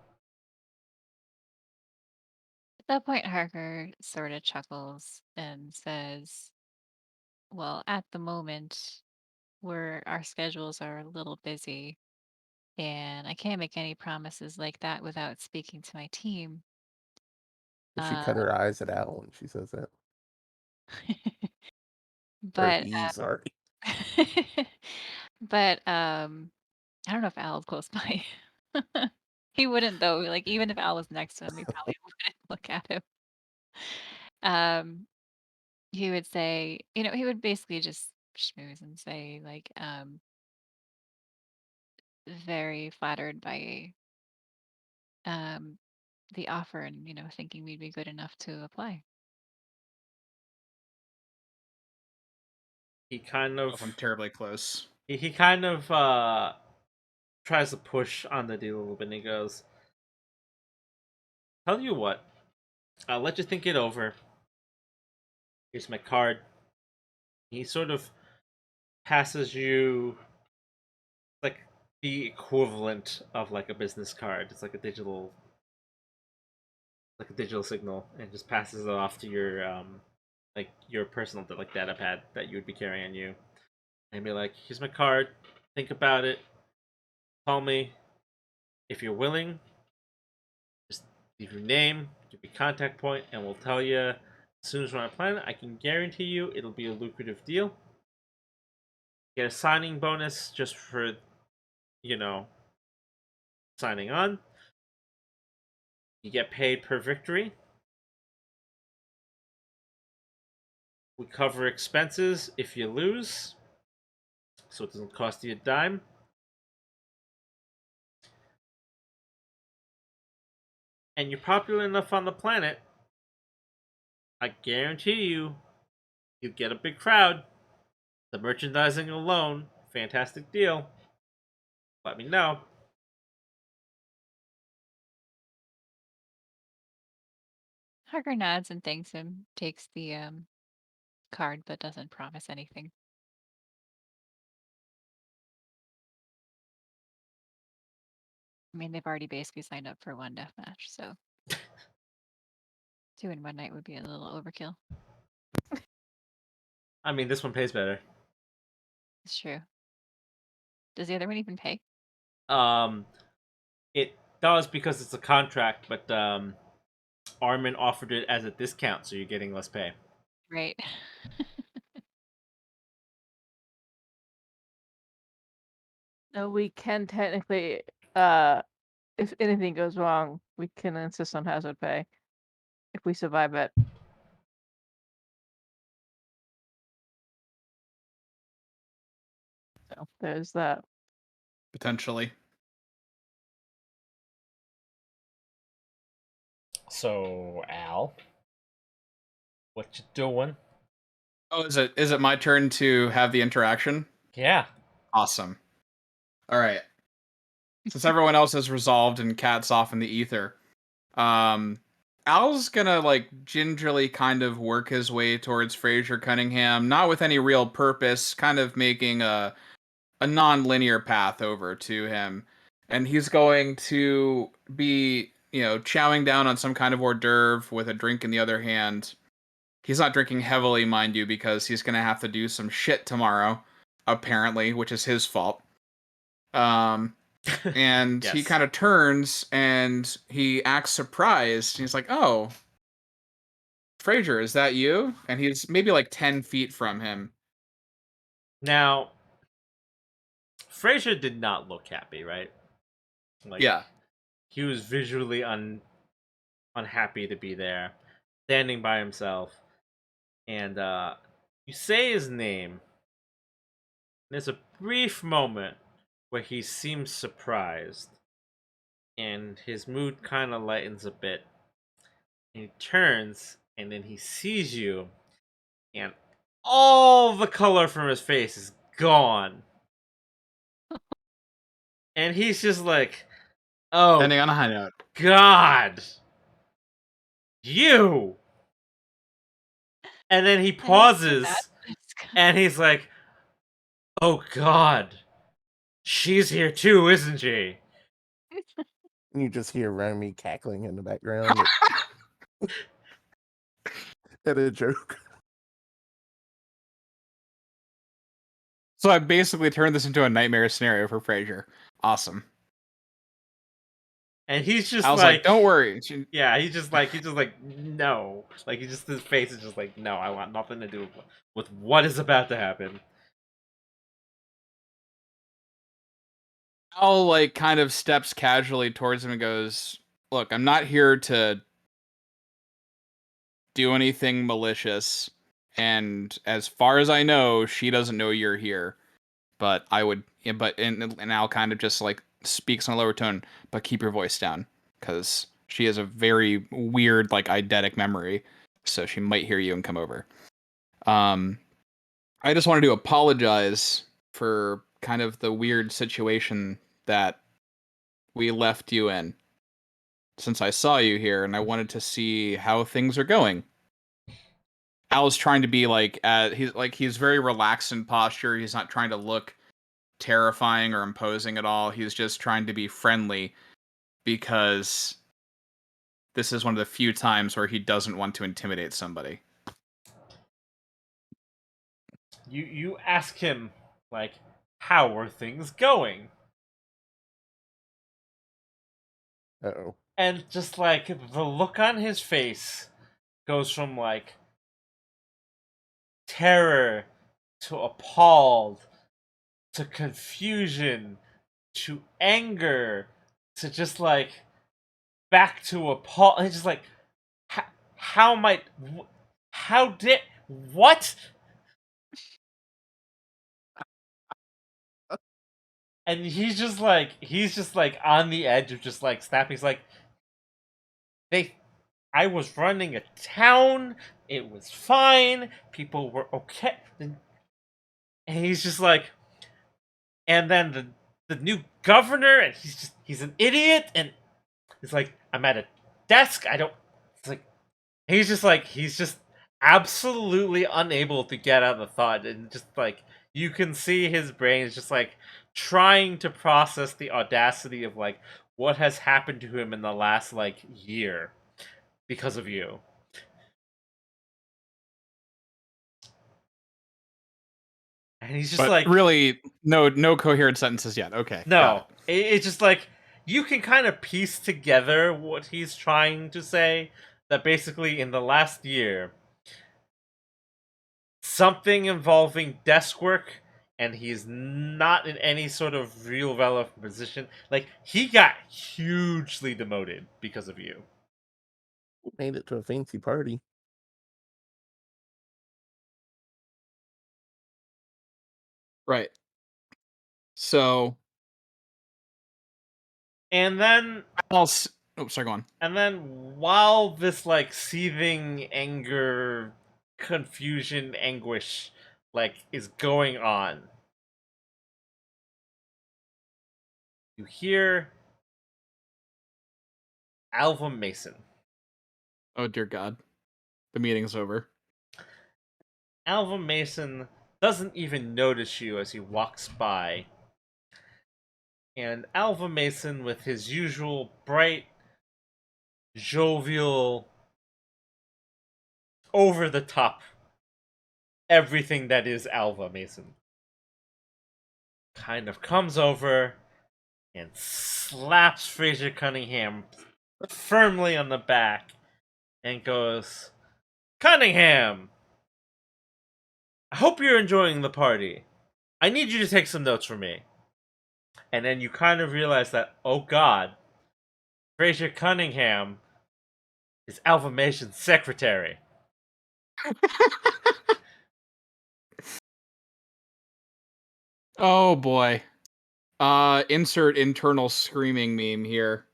At that point, Harker sort of chuckles and says, "Well, at the moment, our schedules are a little busy, and I can't make any promises like that without speaking to my team." She Uh, cut her eyes at Al when she says that. Or but he, sorry. but I don't know if Al is close by. He wouldn't though. Like even if Al was next to him, he probably wouldn't look at him. Um, he would say, he would basically just schmooze and say, like, very flattered by um, the offer and, thinking we'd be good enough to apply. He kind If I'm of terribly close. he kind of tries to push on the deal a little bit, and he goes, "Tell you what, I'll let you think it over. Here's my card." He sort of passes you like the equivalent of like a business card. It's like a digital signal, and just passes it off to your like your personal like data pad that you would be carrying on you, and be like, "Here's my card. Think about it. Call me if you're willing. Just leave your name, give your contact point, and we'll tell you as soon as we're on a plan. I can guarantee you it'll be a lucrative deal. Get a signing bonus just for, you know, signing on. You get paid per victory. We cover expenses if you lose, so it doesn't cost you a dime. And you're popular enough on the planet, I guarantee you get a big crowd. The merchandising alone, fantastic deal. Let me know." Harker nods and thanks him, takes the card, but doesn't promise anything. I mean, they've already basically signed up for one death match, so 2 in one night would be a little overkill. I mean, this one pays better. It's true. Does the other one even pay? Um, it does because it's a contract, but Armin offered it as a discount, so you're getting less pay. Right. No, we can technically, if anything goes wrong, we can insist on hazard pay if we survive it. So there's that. Potentially. So, Al, what you doing? Oh, is it my turn to have the interaction? Yeah. Awesome. All right. Since everyone else has resolved and Cat's off in the ether, Al's gonna like gingerly kind of work his way towards Fraser Cunningham, not with any real purpose, kind of making a non-linear path over to him, and he's going to be, chowing down on some kind of hors d'oeuvre with a drink in the other hand. He's not drinking heavily, mind you, because he's gonna have to do some shit tomorrow, apparently, which is his fault. And he Yes. kind of turns and he acts surprised. He's like, "Oh, Fraser, is that you?" And he's maybe like 10 feet from him. Now, Fraser did not look happy, right? Like, Yeah. he was visually unhappy to be there, standing by himself, and you say his name. There's a brief moment where he seems surprised, and his mood kind of lightens a bit. And he turns, and then he sees you, and all the color from his face is gone. And he's just like, "Oh, Ending on a high note. God, you!" And then he I didn't say pauses, that, but it's kind and he's like, "Oh, God, she's here too, isn't she?" You just hear Remy cackling in the background at a joke. So I basically turned this into a nightmare scenario for Fraser. Awesome. And he's just I was like, "Don't worry." yeah, he's just like, no. Like, his face is just like, no, I want nothing to do with what is about to happen. Al like kind of steps casually towards him and goes, "Look, I'm not here to do anything malicious. and as far as I know, she doesn't know you're here. But I would, yeah, but and Al kind of just like speaks in a lower tone, but keep your voice down because she has a very weird like eidetic memory, so she might hear you and come over. Um, I just wanted to apologize for kind of the weird situation that we left you in since I saw you here, and I wanted to see how things are going. Al's trying to be like, he's very relaxed in posture. He's not trying to look terrifying or imposing at all. He's just trying to be friendly because this is one of the few times where he doesn't want to intimidate somebody. You ask him, like, how are things going? Uh-oh. And just like the look on his face goes from like terror to appalled to confusion to anger to just like back to appalled. And just like, how might, how did, what? And he's just like on the edge of just like snapping. He's like, I was running a town. It was fine. People were okay. And he's just like, and then the new governor, and he's an idiot. And it's like, I'm at a desk. I don't. It's like he's just absolutely unable to get out the thought, and just like you can see his brain is just like trying to process the audacity of like what has happened to him in the last like year because of you. And he's just But like, really, no coherent sentences yet. Okay, got no. it. It's just like you can kind of piece together what he's trying to say. That basically in the last year, something involving desk work, and he's not in any sort of real relevant position. Like he got hugely demoted because of you. Made it to a fancy party. Right. So And then oh, sorry, go on. And then while this like seething anger, confusion, anguish like is going on, you hear Alva Mason. Oh dear God, the meeting's over. Alva Mason doesn't even notice you as he walks by. And Alva Mason, with his usual bright, jovial, over the top, everything that is Alva Mason, kind of comes over and slaps Fraser Cunningham firmly on the back and goes, Cunningham, I hope you're enjoying the party. I need you to take some notes for me. And then you kind of realize that, oh God, Fraser Cunningham is Alpha Mason's secretary. Oh boy. Insert internal screaming meme here.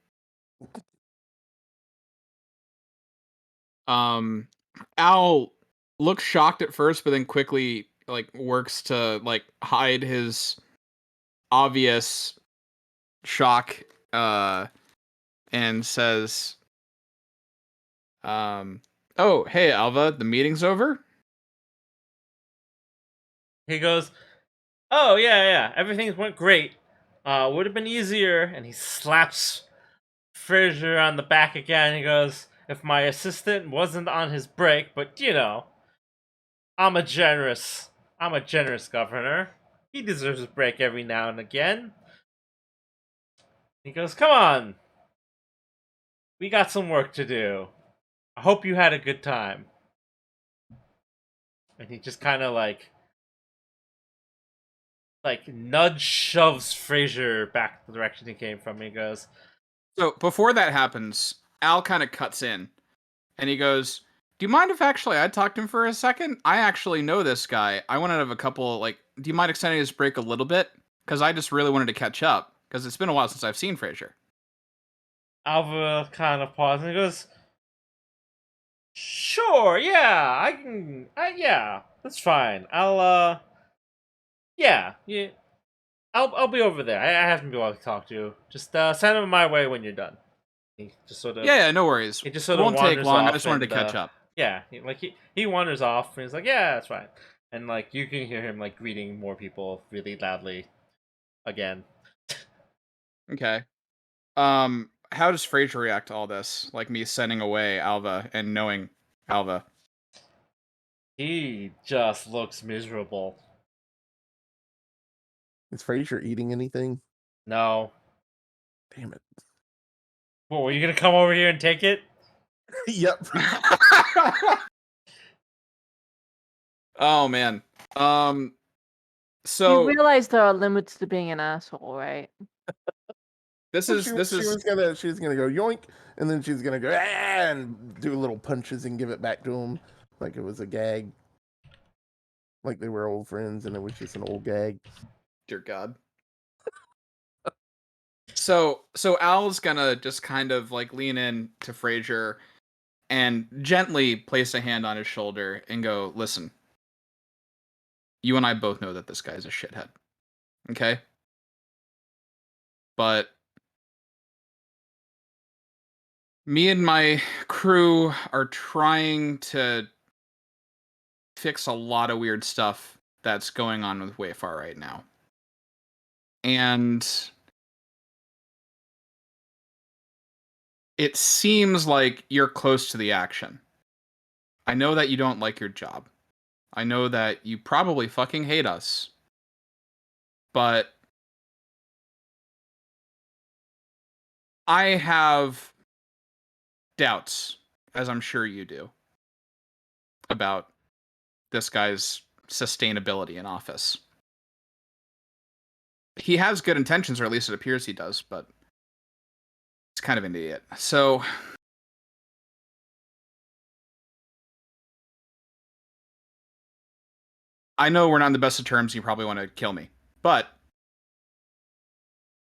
Al looks shocked at first, but then quickly like works to like hide his obvious shock and says oh hey Alva, the meeting's over. He goes, oh yeah, everything went great. Would have been easier. And he slaps Fraser on the back again. He goes, if my assistant wasn't on his break, but you know, I'm a generous governor. He deserves a break every now and again. He goes, come on. We got some work to do. I hope you had a good time. And he just kind of like nudge shoves Fraser back the direction he came from. He goes, So before that happens, Al kind of cuts in and he goes, Do you mind if actually I talk to him for a second? I actually know this guy. I want to have a couple, like, do you mind extending this break a little bit? Because I just really wanted to catch up. Because it's been a while since I've seen Frasier. Alva kind of pauses and goes, "Sure, yeah, I can. Yeah, that's fine. Yeah, I'll be over there. I have some people to talk to. Just send them my way when you're done." He just sort of Yeah, no worries. he just It sort of won't take wanders long. I off just wanted and to catch up. yeah, he wanders off and he's like, "Yeah, that's fine." And like you can hear him like greeting more people really loudly again. Okay. How does Frasier react to all this? Like me sending away Alva and knowing Alva. He just looks miserable. Is Frasier eating anything? No. Damn it. What, were you gonna come over here and take it? Yep. Oh man. You So realize there are limits to being an asshole, right? this Well, is she this is was gonna go yoink, and then she's gonna go and do little punches and give it back to him like it was a gag, like they were old friends and it was just an old gag. dear God. So Al's gonna just kind of like lean in to Frasier and gently place a hand on his shoulder and go, "Listen, you and I both know that this guy's a shithead. Okay? But me and my crew are trying to fix a lot of weird stuff that's going on with Wayfar right now. And it seems like you're close to the action. I know that you don't like your job. I know that you probably fucking hate us. But I have doubts, as I'm sure you do, about this guy's sustainability in office. He has good intentions, or at least it appears he does, but he's kind of an idiot. So I know we're not on the best of terms, and you probably want to kill me. But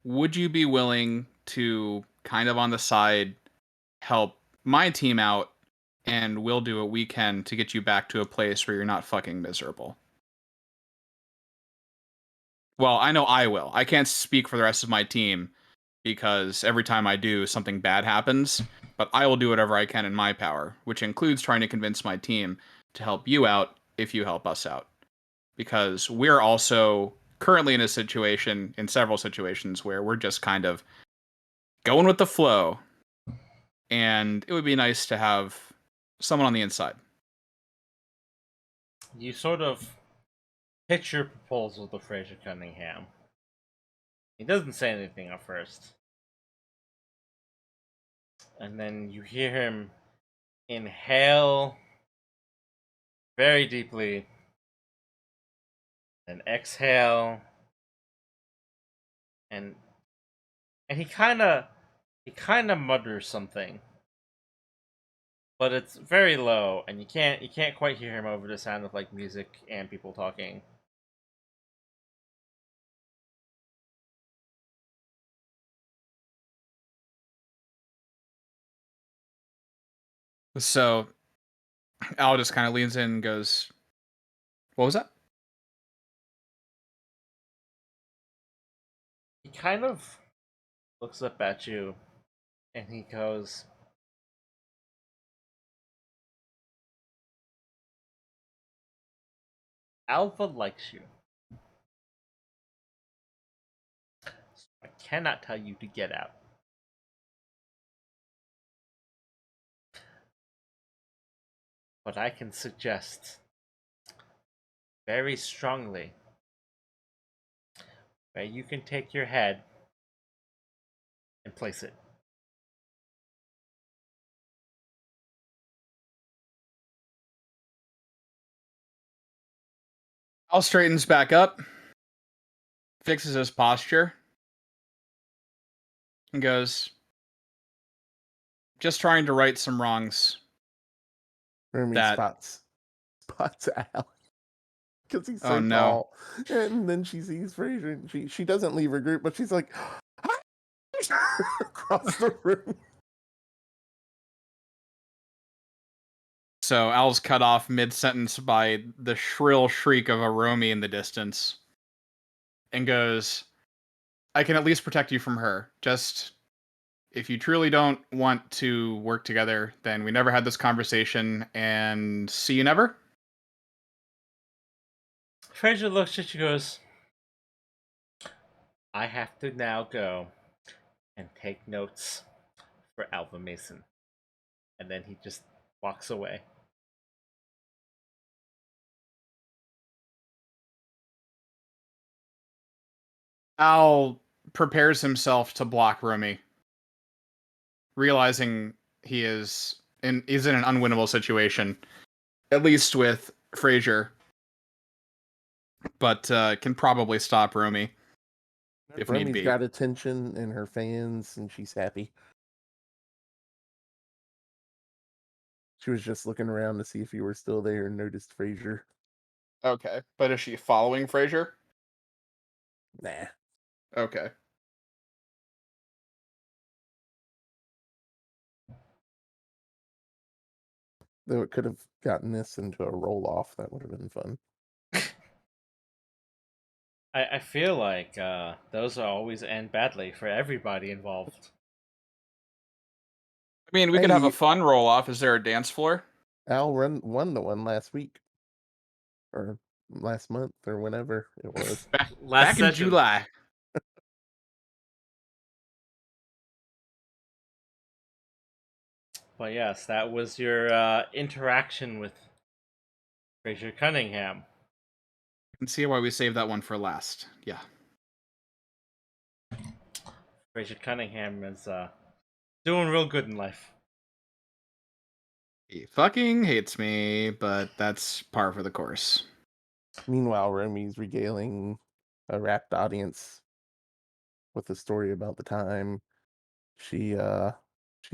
would you be willing to kind of on the side help my team out, and we'll do what we can to get you back to a place where you're not fucking miserable? Well, I know I will. I can't speak for the rest of my team because every time I do, something bad happens. But I will do whatever I can in my power, which includes trying to convince my team to help you out if you help us out. Because we're also currently in a situation, in several situations, where we're just kind of going with the flow. And it would be nice to have someone on the inside. You sort of pitch your proposal to Fraser Cunningham. He doesn't say anything at first. And then you hear him inhale very deeply, then exhale, and he kind of mutters something, but it's very low, and you can't quite hear him over the sound of like music and people talking. So Al just kind of leans in and goes, "What was that?" He kind of looks up at you, and he goes, "Alpha likes you. I cannot tell you to get out. But I can suggest very strongly where you can take your head and place it." Al straightens back up, fixes his posture, and goes, "Just trying to right some wrongs. Remy That- spots Al because he's Oh, so no. tall, and then she sees Fraser, and she doesn't leave her group, but she's like across the room. So Al's cut off mid-sentence by the shrill shriek of a Romy in the distance, and goes, "I can at least protect you from her. Just if you truly don't want to work together, then we never had this conversation, and see you never." Fraser looks at you, goes, I have to now go and take notes for Alva Mason. And then he just walks away. Al prepares himself to block Romy, realizing is in an unwinnable situation, at least with Fraser, but can probably stop Romy if need Romy's be. got attention and her fans, and she's happy. She was just looking around to see if you were still there and noticed Fraser. Okay, but is she following Fraser? Nah. Okay. Though it could have gotten this into a roll off, that would have been fun. I feel like those always end badly for everybody involved. I mean, we could have a Hey, fun roll off. Is there a dance floor? Al won the one last week. Or last month, or whenever it was. Back in session. July. But yes, that was your interaction with Fraser Cunningham. I can see why we saved that one for last. Yeah. Fraser Cunningham is doing real good in life. He fucking hates me, but that's par for the course. Meanwhile, Romy's regaling a rapt audience with a story about the time she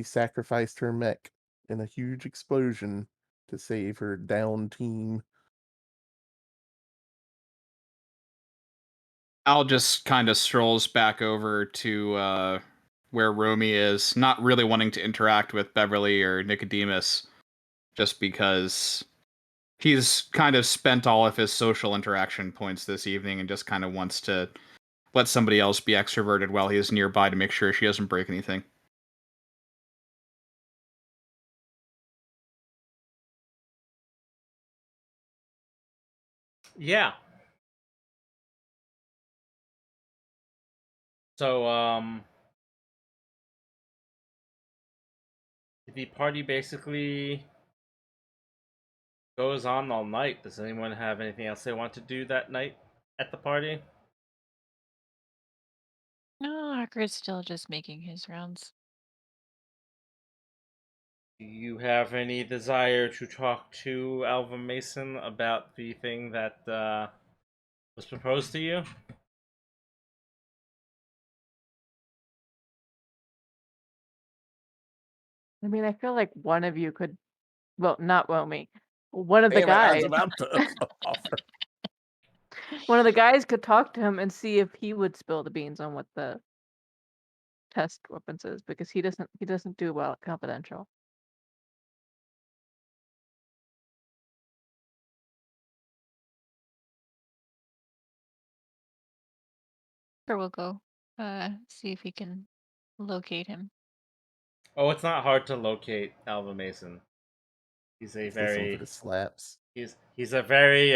sacrificed her mech in a huge explosion to save her down team. Al just kind of strolls back over to where Romy is, not really wanting to interact with Beverly or Nicodemus, just because he's kind of spent all of his social interaction points this evening and just kind of wants to let somebody else be extroverted while he's nearby to make sure she doesn't break anything. Yeah. So the party basically goes on all night. Does anyone have anything else they want to do that night at the party? No, Hacker's still just making his rounds. Do you have any desire to talk to Alva Mason about the thing that was proposed to you? I mean, I feel like one of you could, well, not Romy, one of the Damn it, I was guys, about to offer. one of the guys could talk to him and see if he would spill the beans on what the test weapons is, because he doesn't do well at confidential. Or we'll go see if we can locate him. Oh, it's not hard to locate Alva Mason. He's a Just listen for very the slaps. he's a very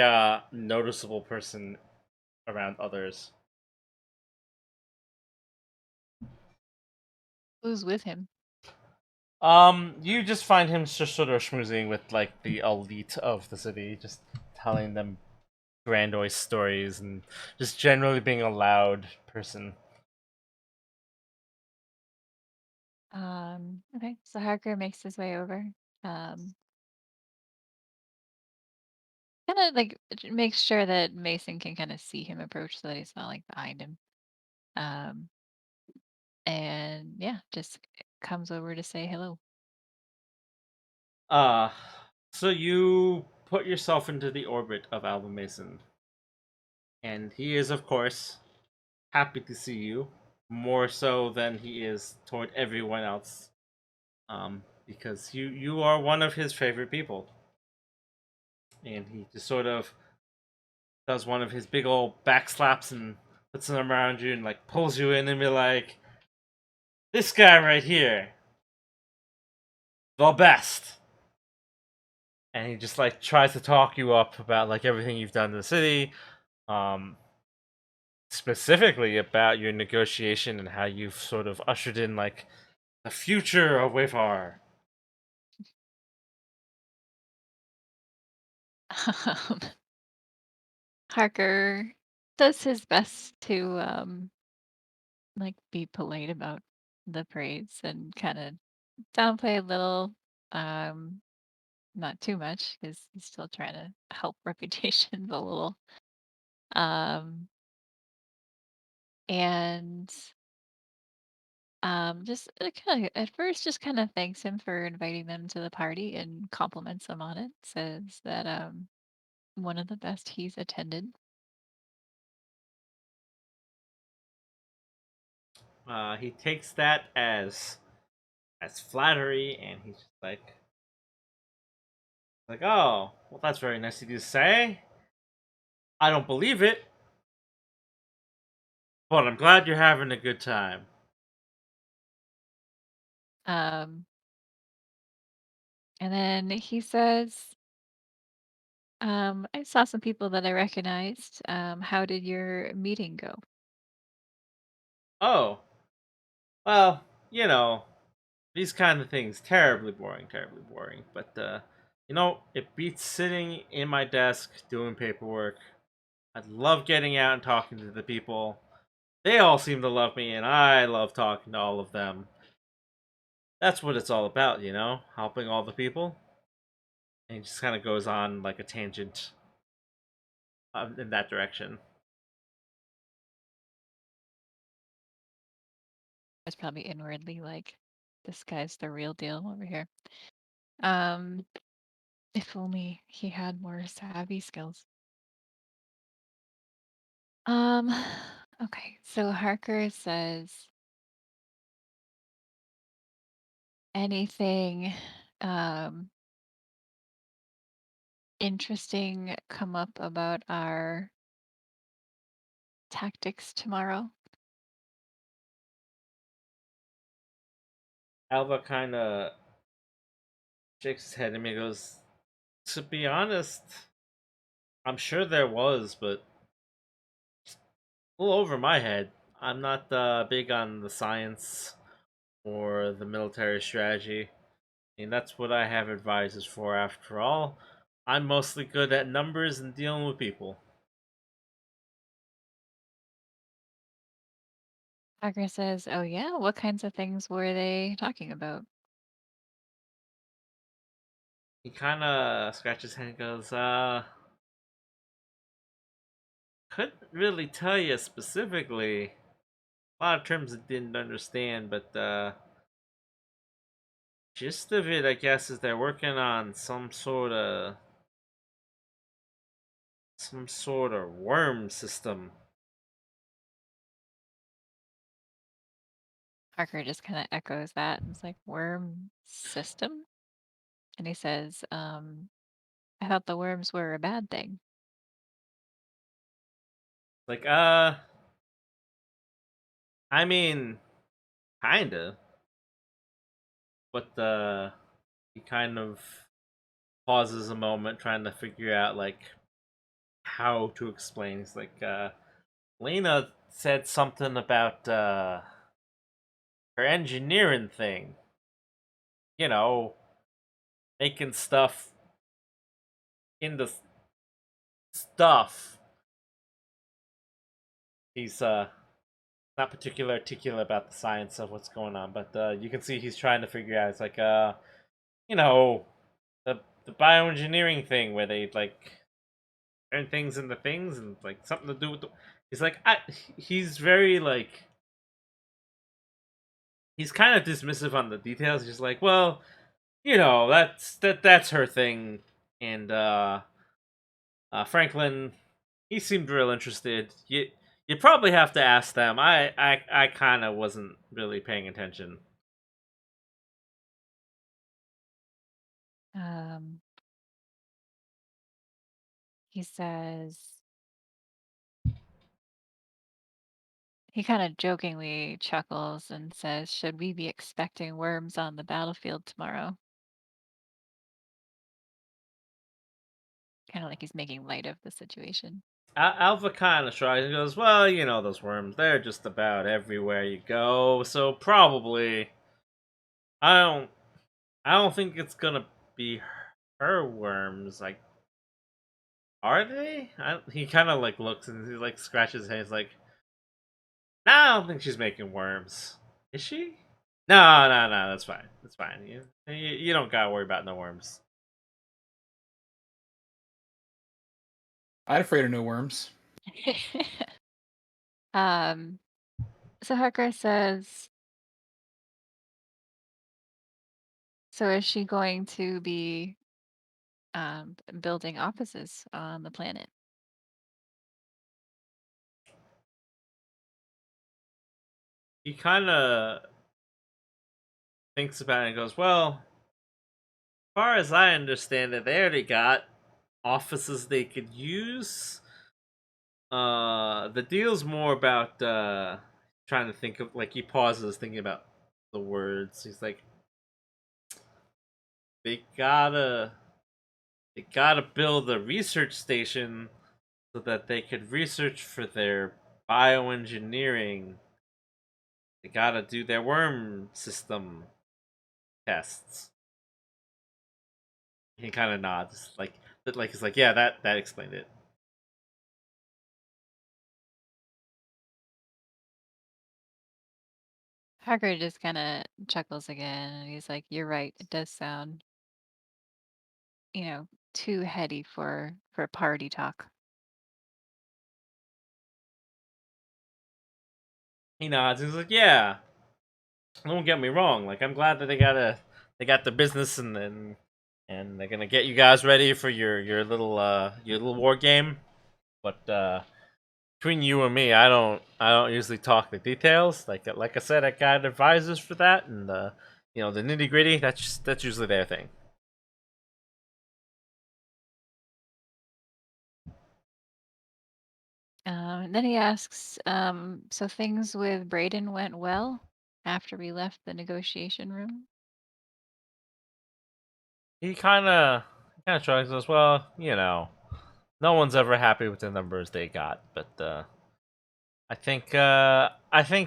noticeable person around others. Who's with him? You just find him just sort of schmoozing with like the elite of the city, just telling them grandiose stories and just generally being a loud person. Okay, so Hacker makes his way over. Kind of like makes sure that Mason can kind of see him approach so that he's not like behind him. Um, and yeah, just comes over to say hello. Uh So you put yourself into the orbit of Alva Mason, and he is, of course, happy to see you, more so than he is toward everyone else, because you are one of his favorite people, and he just sort of does one of his big old back slaps and puts them around you and like pulls you in and be like, "This guy right here, the best." And he just like tries to talk you up about like everything you've done in the city, um, specifically about your negotiation and how you've sort of ushered in like the future of Wayfar. Um, Harker does his best to like be polite about the praise and kind of downplay a little, um, not too much because he's still trying to help reputations a little. Um, and just kind of at first just kind of thanks him for inviting them to the party and compliments him on it. Says that one of the best he's attended. He takes that as flattery, and he's just like, "Oh, well, that's very nice of you to say. I don't believe it, but I'm glad you're having a good time." Um, and then he says, I saw some people that I recognized. How did your meeting go? Oh, well, you know, these kind of things, terribly boring, terribly boring. But it beats sitting in my desk doing paperwork. I love getting out and talking to the people. They all seem to love me, and I love talking to all of them. That's what it's all about, helping all the people. And he just kind of goes on like a tangent in that direction. I was probably inwardly like, this guy's the real deal over here. Um, if only he had more savvy skills. Um, okay, so Harker says anything um interesting come up about our tactics tomorrow? Alva kind of shakes his head at me and goes, "To be honest, I'm sure there was, but a little over my head. I'm not big on the science or the military strategy. And that's what I have advisors for, after all. I'm mostly good at numbers and dealing with people." Harker says, oh yeah, what kinds of things were they talking about? He kind of scratches his head and goes, couldn't really tell you specifically. A lot of terms I didn't understand, but gist of it, I guess, is they're working on some sort of worm system. Harker just kind of echoes that and is like, worm system? And he says, I thought the worms were a bad thing. Like, I mean, kinda, but he kind of pauses a moment, trying to figure out like how to explain. It's like, Lena said something about her engineering thing. You know, making stuff into stuff. He's not particularly articulate about the science of what's going on, but you can see he's trying to figure out. It's like you know, the bioengineering thing where they like turn things into things and like something to do with the. He's like, he's very like, he's kind of dismissive on the details. He's like, well, that's her thing. And Franklin, he seemed real interested. You probably have to ask them. I kind of wasn't really paying attention. Um, he says he kind of jokingly chuckles and says, "Should we be expecting worms on the battlefield tomorrow?" Kind of like he's making light of the situation. Alpha kind of shrugs and goes, "Well, those worms—they're just about everywhere you go. So probably, I don't, I don't think it's gonna be her worms. Like, are they?" He kind of like looks and he like scratches his head. He's like, "Nah, I don't think she's making worms. Is she? No, no, no. That's fine. That's fine. You don't gotta worry about no worms." I'm afraid of no worms. um, so Harker says, "So is she going to be building offices on the planet?" He kind of thinks about it and goes, "Well, as far as I understand it, they already got offices they could use. The deal's more about trying to think of, like, he pauses thinking about the words. He's like, they gotta they gotta build a research station so that they could research for their bioengineering. They gotta do their worm system tests." He kind of nods, like he's like, "Yeah, that explained it." Harker just kind of chuckles again, and he's like, "You're right. It does sound, too heady for party talk." He nods. He's like, "Yeah, don't get me wrong. Like, I'm glad that they got the business, and they're gonna get you guys ready for your little war game. But between you and me, I don't usually talk the details. Like I said, I got advisors for that, and the nitty gritty. That's usually their thing." And then he asks, "So things with Brayden went well after we left the negotiation room?" He kind of shrugs as well. No one's ever happy with the numbers they got, but I think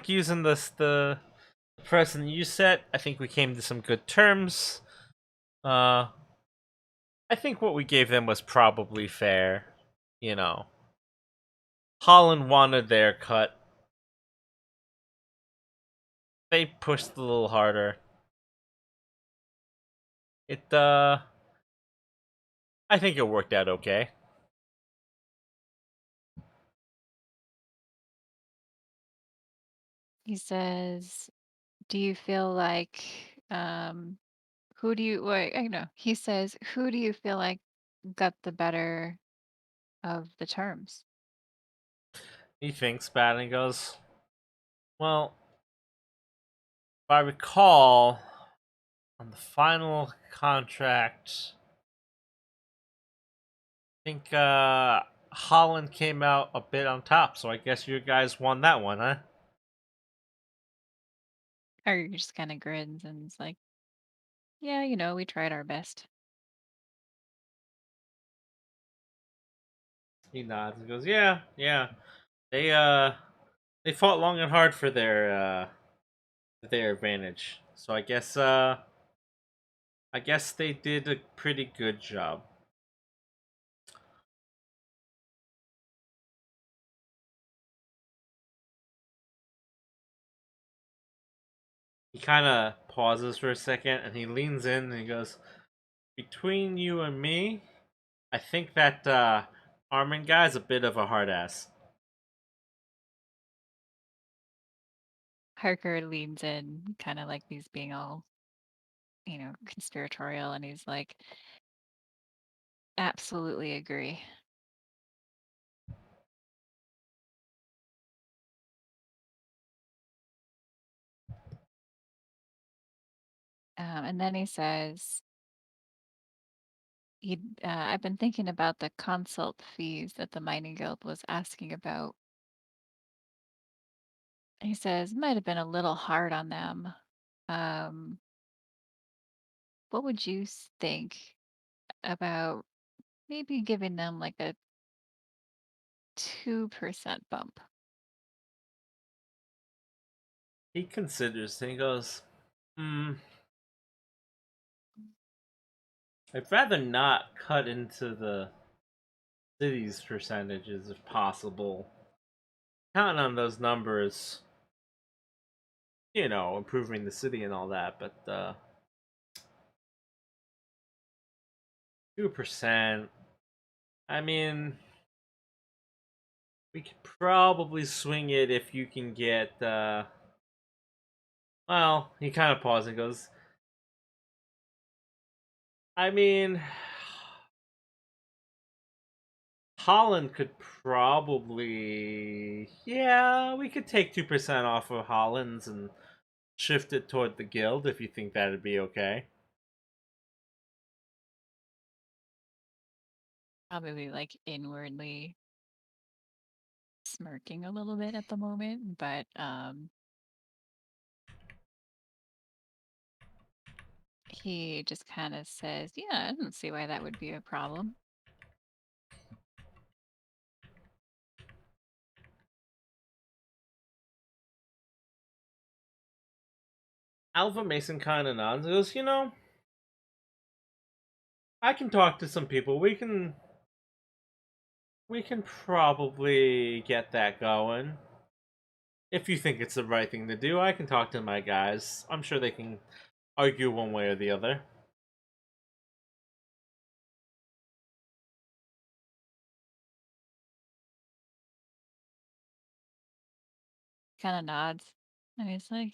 using the precedent you set, I think we came to some good terms. Uh, I think what we gave them was probably fair. You know, Holland wanted their cut. They pushed a little harder. It I think it worked out okay. He says, "Do you feel like, who do you, wait, I know." He says, "Who do you feel like got the better of the terms?" He thinks bad and he goes, "Well, if I recall, on the final contract, I think Holland came out a bit on top, so I guess you guys won that one, huh?" Or just kind of grins and is like, "Yeah, we tried our best." He nods and goes, "Yeah, yeah. They they fought long and hard for their advantage. So I guess they did a pretty good job." He kind of pauses for a second and he leans in and he goes, "Between you and me, I think that Armin guy's a bit of a hard ass." Harker leans in, kind of like he's being all, conspiratorial, and he's like, absolutely agree. And then he says, I've been thinking about the consult fees that the mining guild was asking about. He says, might have been a little hard on them. Um, what would you think about maybe giving them like a 2% bump? He considers and he goes, hmm, I'd rather not cut into the city's percentages if possible. Counting on those numbers, improving the city and all that, but 2%, I mean, we could probably swing it if you can get, well, he kind of pauses and goes, I mean, Holland could probably, yeah, we could take 2% off of Holland's and shift it toward the guild if you think that'd be okay. Probably like inwardly smirking a little bit at the moment, but he just kind of says, yeah, I don't see why that would be a problem. Alpha Mason kind of nods and goes, I can talk to some people. We can probably get that going. If you think it's the right thing to do, I can talk to my guys. I'm sure they can argue one way or the other. Kind of nods. And he's like,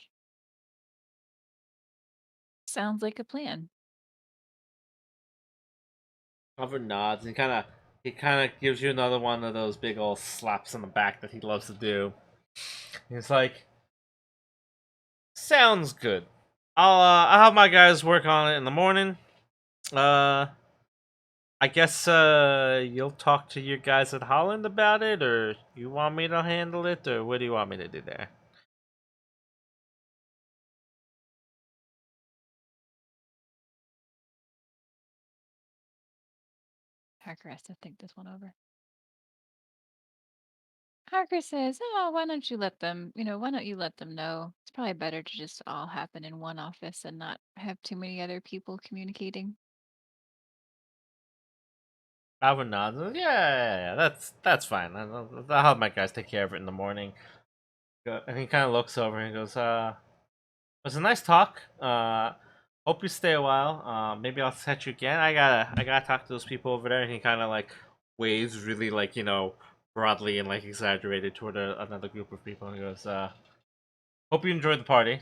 sounds like a plan. Cover nods and he kind of gives you another one of those big old slaps on the back that he loves to do. He's like, sounds good. I'll have my guys work on it in the morning. I guess you'll talk to your guys at Holland about it, or you want me to handle it, or what do you want me to do there? Harker has to think this one over. Harker says, oh, why don't you let them, why don't you let them know? It's probably better to just all happen in one office and not have too many other people communicating. Alvin nods. Yeah, that's fine. I'll have my guys take care of it in the morning. And he kind of looks over and goes, it was a nice talk. Hope you stay a while. Maybe I'll catch you again. I gotta talk to those people over there." And he kind of like waves really like broadly and like exaggerated toward another group of people. And he goes, "Hope you enjoyed the party.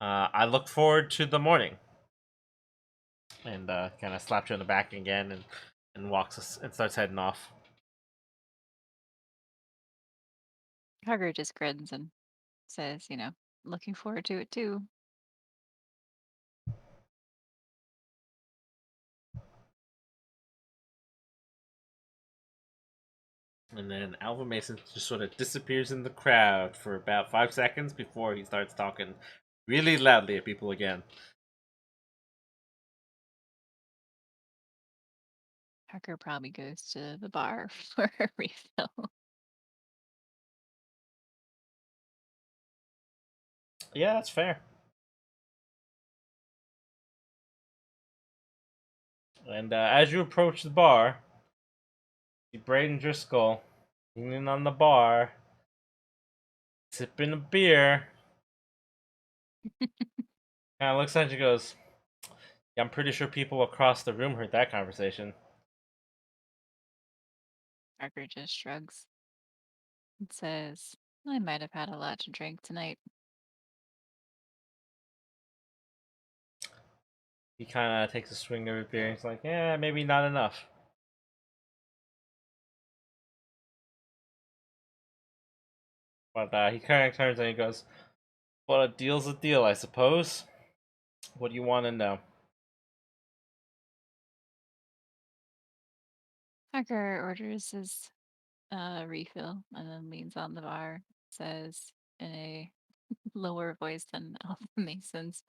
I look forward to the morning." And kind of slaps you on the back again and walks us and starts heading off. Harker just grins and says, looking forward to it too. And then Alpha Mason just sort of disappears in the crowd for about 5 seconds before he starts talking really loudly at people again. Harker probably goes to the bar for a refill. Yeah, that's fair. And as you approach the bar, see Braden Driscoll leaning on the bar, sipping a beer. Kind of looks at you and goes, yeah, I'm pretty sure people across the room heard that conversation. Harker just shrugs and says, I might have had a lot to drink tonight. He kind of takes a swing of a beer and he's like, yeah, maybe not enough. But he kind of turns and he goes, well, a deal's a deal, I suppose. What do you want to know? Hacker orders his refill and then leans on the bar, says in a lower voice than Alpha Mason's.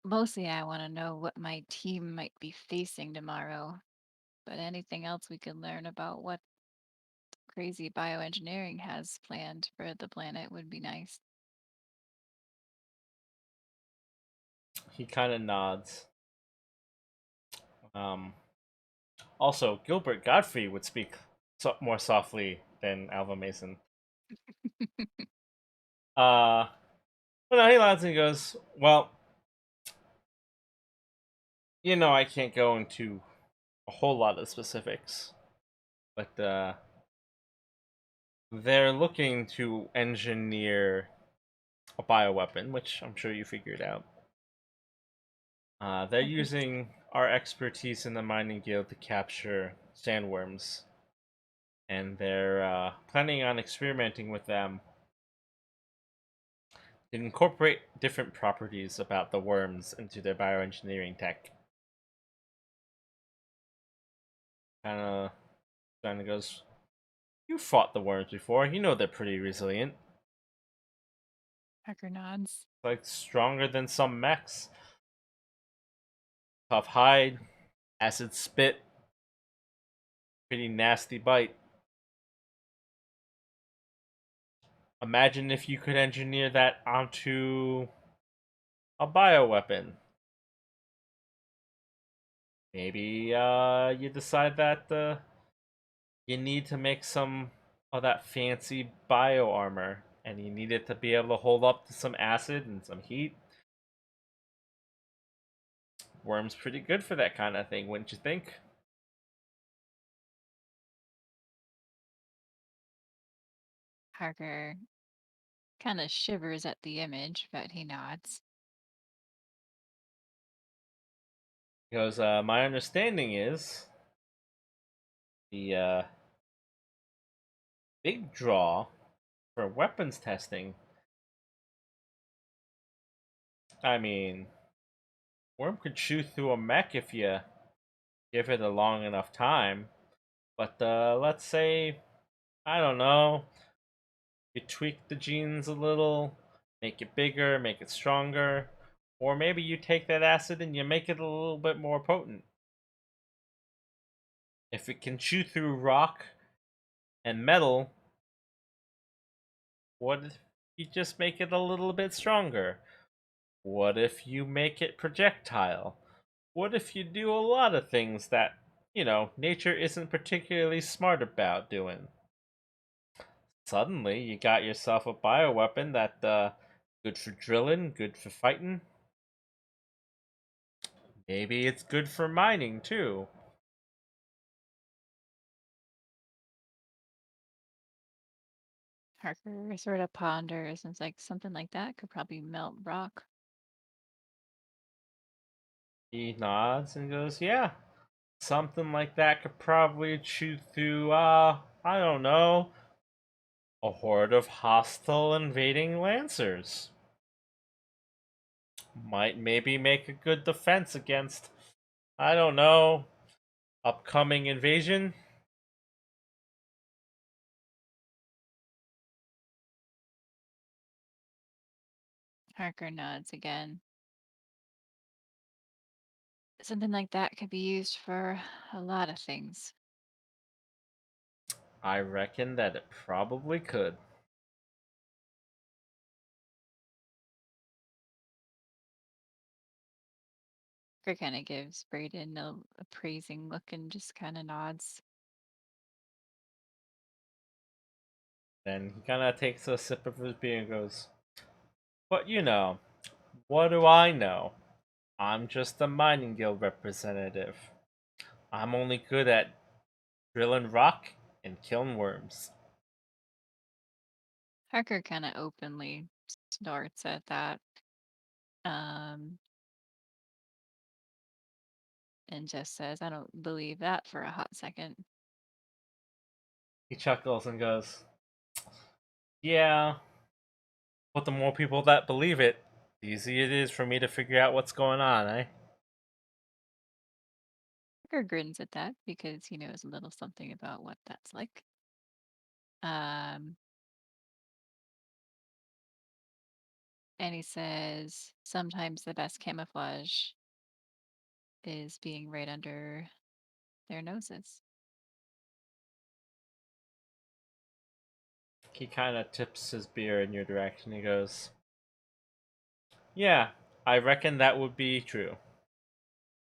Mostly I want to know what my team might be facing tomorrow, but anything else we can learn about what crazy bioengineering has planned for the planet would be nice. He kind of nods. Also, Gilbert Godfrey would speak more softly than Alva Mason. But no, he nods and he goes, well, I can't go into a whole lot of specifics, but they're looking to engineer a bioweapon, which I'm sure you figured out. They're using our expertise in the mining guild to capture sandworms, and they're planning on experimenting with them to incorporate different properties about the worms into their bioengineering tech. Kind of goes, you fought the worms before. You know they're pretty resilient. Hacker nods. Like stronger than some mechs. Tough hide, acid spit, pretty nasty bite. Imagine if you could engineer that onto a bioweapon. Maybe you decide that you need to make some of that fancy bio armor, and you need it to be able to hold up to some acid and some heat. Worm's pretty good for that kind of thing, wouldn't you think? Harker kind of shivers at the image, but he nods. He goes, my understanding is the big draw for weapons testing. I mean, Worm could chew through a mech if you give it a long enough time. But let's say, I don't know, you tweak the genes a little, make it bigger, make it stronger, or maybe you take that acid and you make it a little bit more potent. If it can chew through rock and metal, what if you just make it a little bit stronger? What if you make it projectile? What if you do a lot of things that, nature isn't particularly smart about doing? Suddenly, you got yourself a bioweapon that good for drilling, good for fighting. Maybe it's good for mining too. Harker sort of ponders and it's like something like that could probably melt rock. He nods and goes, "Yeah, something like that could probably chew through, I don't know, a horde of hostile invading lancers. Might maybe make a good defense against, I don't know, upcoming invasion." Harker nods again. Something like that could be used for a lot of things. I reckon that it probably could. Harker kind of gives Brayden a appraising look and just kind of nods. Then he kind of takes a sip of his beer and goes, "But what do I know? I'm just a mining guild representative. I'm only good at drilling rock and killing worms." Harker kind of openly snorts at that. and just says, "I don't believe that for a hot second." He chuckles and goes, "Yeah, but the more people that believe it, the easier it is for me to figure out what's going on, eh?" Tucker grins at that because he knows a little something about what that's like. Um, and he says, "Sometimes the best camouflage is being right under their noses." He kind of tips his beer in your direction. He goes, "Yeah, I reckon that would be true.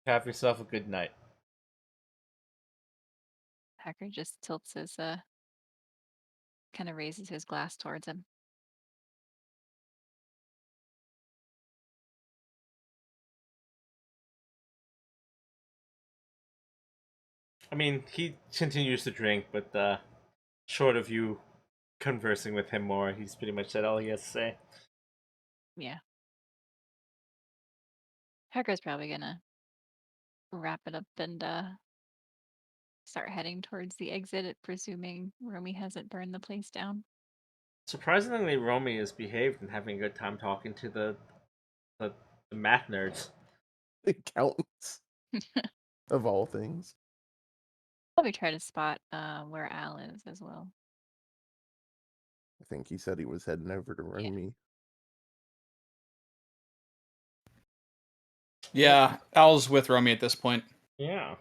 Have yourself a good night." Hacker just tilts his kind of raises his glass towards him. I mean, he continues to drink, but short of you conversing with him more, he's pretty much said all he has to say. Yeah. Hacker's probably gonna wrap it up and start heading towards the exit, presuming Romy hasn't burned the place down. Surprisingly, Romy is behaved and having a good time talking to the, the math nerds. Accountants, of all things. Probably try to spot where Al is as well. I think he said he was heading over to Yeah. Romy. Yeah, Al's with Romy at this point. Yeah.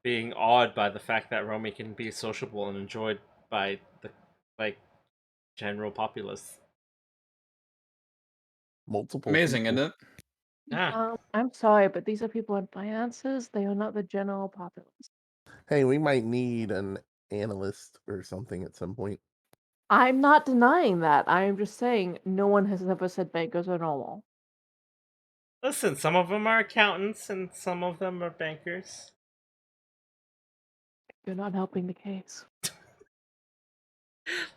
Being awed by the fact that Romy can be sociable and enjoyed by the like general populace. Multiple Amazing, people. isn't it? Yeah. I'm sorry, but these are people in finances. They are not the general populace. Hey, we might need an analyst or something at some point. I'm not denying that. I am just saying no one has ever said bankers are normal. Listen, some of them are accountants and some of them are bankers. You're not helping the case.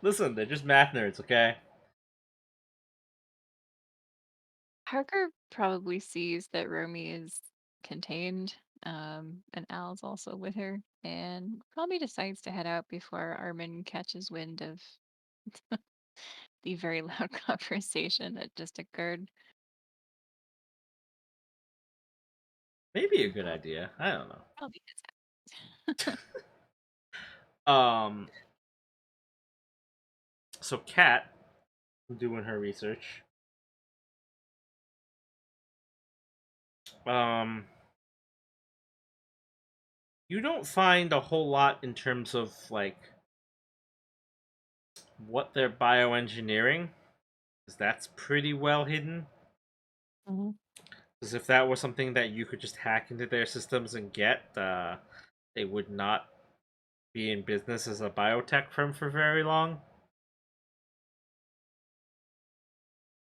Listen, they're just math nerds, okay? Harker probably sees that Romy is contained, and Al's also with her, and probably decides to head out before Armin catches wind of the very loud conversation that just occurred. Maybe a good idea. I don't know. Probably his Um, so Kat, doing her research. Um, you don't find a whole lot in terms of like what they're bioengineering, because that's pretty well hidden. Mhm. Because if that was something that you could just hack into their systems and get, they would not be in business as a biotech firm for very long.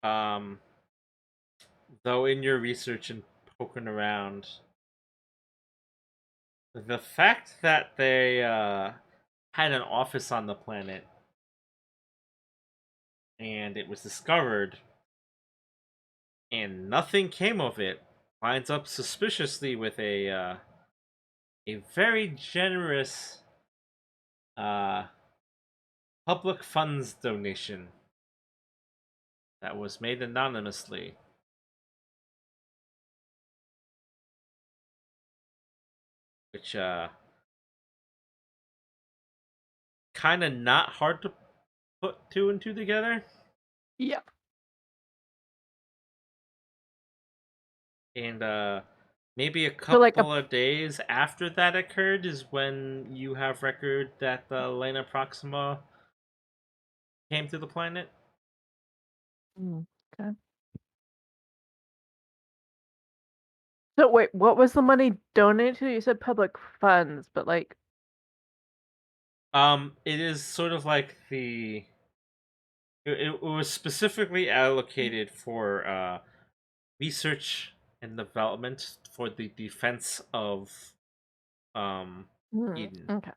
Um, though in your research and poking around, the fact that they had an office on the planet and it was discovered and nothing came of it lines up suspiciously with a very generous uh, public funds donation that was made anonymously. Which kind of not hard to put two and two together. Yep. And maybe a So like couple of days after that occurred is when you have record that the Lena Proxima came to the planet. Okay. So wait, what was the money donated to? You said public funds, but like It is sort of like it was specifically allocated for research and development for the defense of Eden. okay.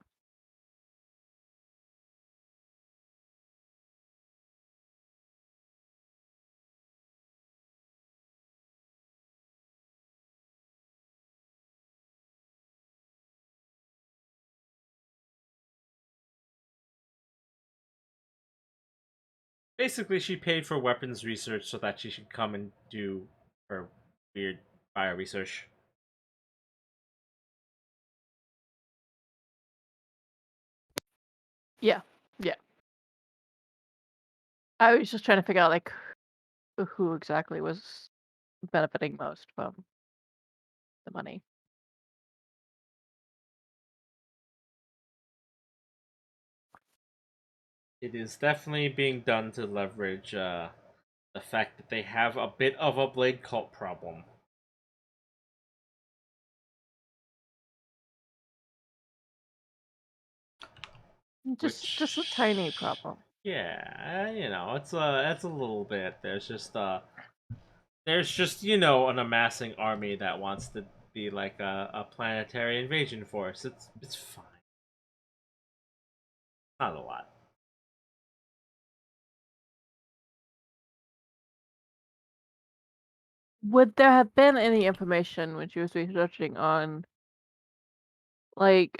Basically, she paid for weapons research so that she should come and do her weird bio research. Yeah. I was just trying to figure out like who exactly was benefiting most from the money. It is definitely being done to leverage the fact that they have a bit of a blade cult problem. Just a tiny problem. Yeah, it's a little bit. There's just an amassing army that wants to be like a planetary invasion force. It's fine. Not a lot. Would there have been any information when she was researching on like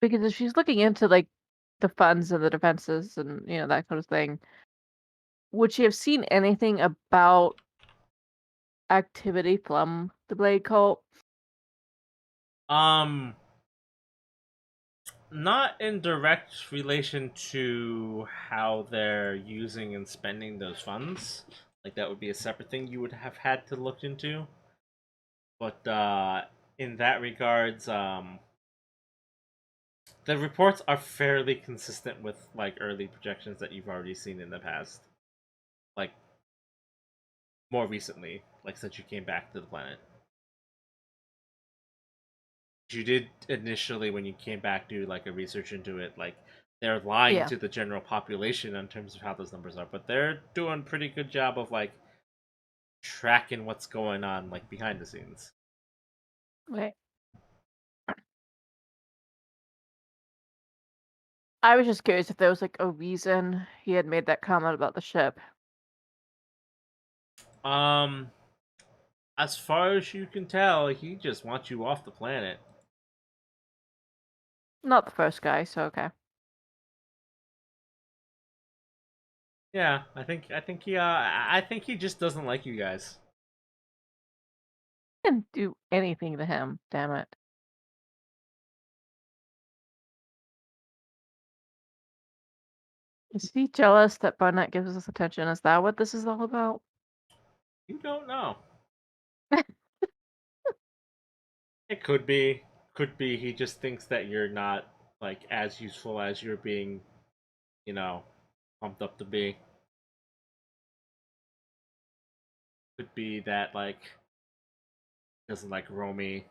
because if she's looking into like the funds and the defenses and that kind of thing, would she have seen anything about activity from the Blade Cult? Not in direct relation to how they're using and spending those funds. Like that would be a separate thing you would have had to look into. But in that regards, the reports are fairly consistent with like early projections that you've already seen in the past. Like more recently, like since you came back to the planet. You did initially when you came back do like a research into it, like they're lying Yeah. to the general population in terms of how those numbers are, but they're doing a pretty good job of like tracking what's going on like behind the scenes. Right. I was just curious if there was like a reason he had made that comment about the ship. Um, as far as you can tell, he just wants you off the planet. Not the first guy, so okay. Yeah, I think he just doesn't like you guys. Didn't do anything to him, damn it. Is he jealous that Barnett gives us attention? Is that what this is all about? You don't know. It could be he just thinks that you're not like as useful as you're being, you know, pumped up to be. Could be that like doesn't like Romy.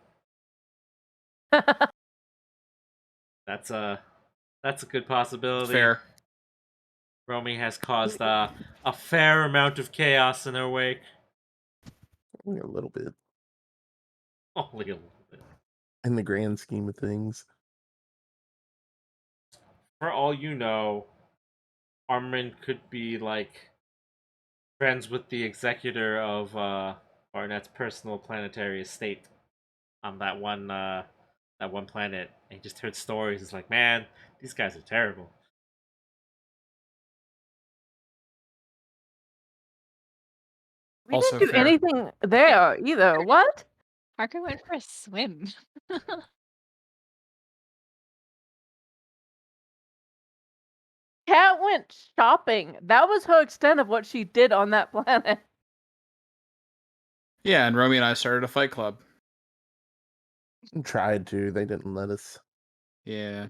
That's a good possibility. Fair. Romy has caused a fair amount of chaos in her wake. Only a little bit Only a little bit. in the grand scheme of things. For all you know, Armin could be like friends with the executor of Barnett's personal planetary estate on that one planet. And he just heard stories. It's like, man, these guys are terrible. We Also didn't do fair. anything there either. What? Parker went for a swim. Kat went shopping. That was her extent of what she did on that planet. Yeah, and Romy and I started a fight club. Tried to, they didn't let us. Yeah.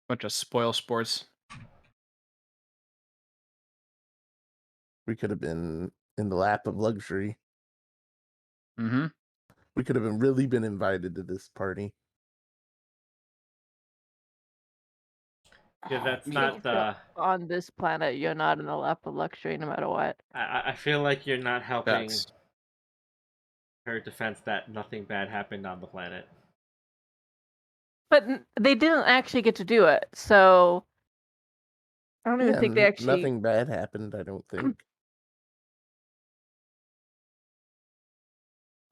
Bunch of spoil sports. We could have been in the lap of luxury. Mm-hmm. We could have really been invited to this party. Yeah, that's If not. you're on this planet, you're not in the lap of luxury no matter what. I feel like you're not helping Facts. her defense that nothing bad happened on the planet. But they didn't actually get to do it, so I don't even think they actually. Nothing bad happened, I don't think.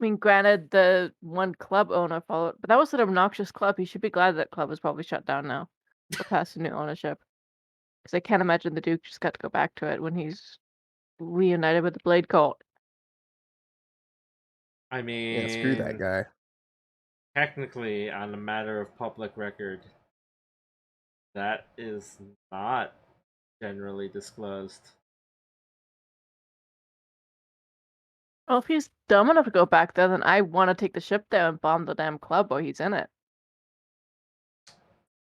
I mean, granted, the one club owner followed, but that was an obnoxious club. He should be glad that club is probably shut down now. or pass to new ownership. Because I can't imagine the Duke just got to go back to it when he's reunited with the Blade Cult. I mean, Yeah, screw that guy. technically, on a matter of public record, that is not generally disclosed. Well, if he's dumb enough to go back there, then I want to take the ship there and bomb the damn club while he's in it.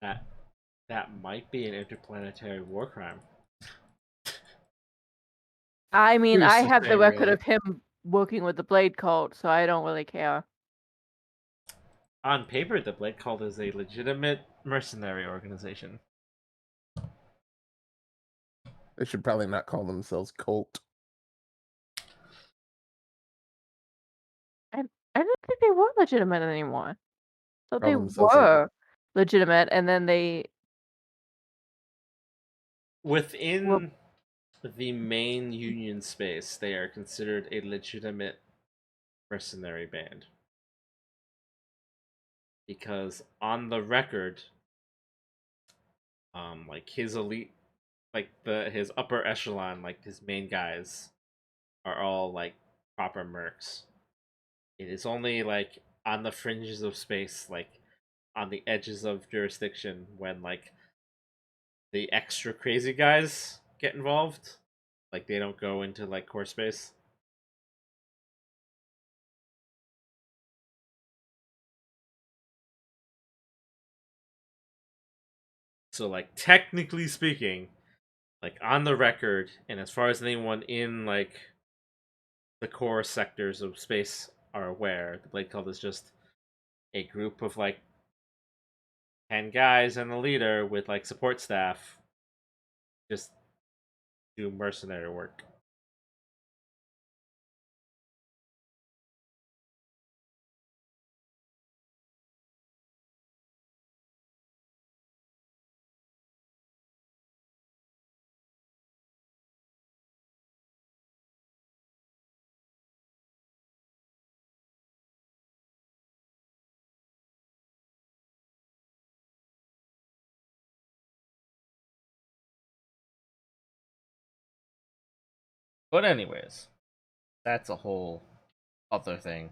That might be an interplanetary war crime. I mean, Who's I to have say, the record really? of him working with the Blade Cult, so I don't really care. On paper, the Blade Cult is a legitimate mercenary organization. They should probably not call themselves cult. I didn't think they were legitimate anymore. So Call they themselves like were legitimate, and then they Within the main Union space, they are considered a legitimate mercenary band. Because on the record, like his elite, like his upper echelon, like his main guys, are all like proper mercs. It is only like on the fringes of space, like on the edges of jurisdiction, when like the extra crazy guys get involved. Like they don't go into like core space. So like technically speaking, like on the record, and as far as anyone in like the core sectors of space are aware, the Blade Cult is just a group of like 10 guys and a leader with like support staff just do mercenary work. But anyways, that's a whole other thing.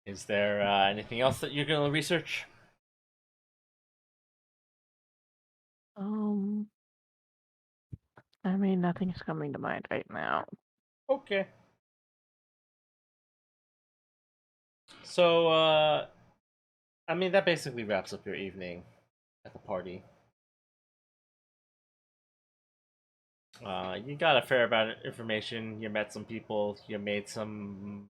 Is there anything else that you're going to research? I mean, nothing's coming to mind right now. Okay. So, I mean, that basically wraps up your evening at the party. You got a fair amount of information. You met some people. You made some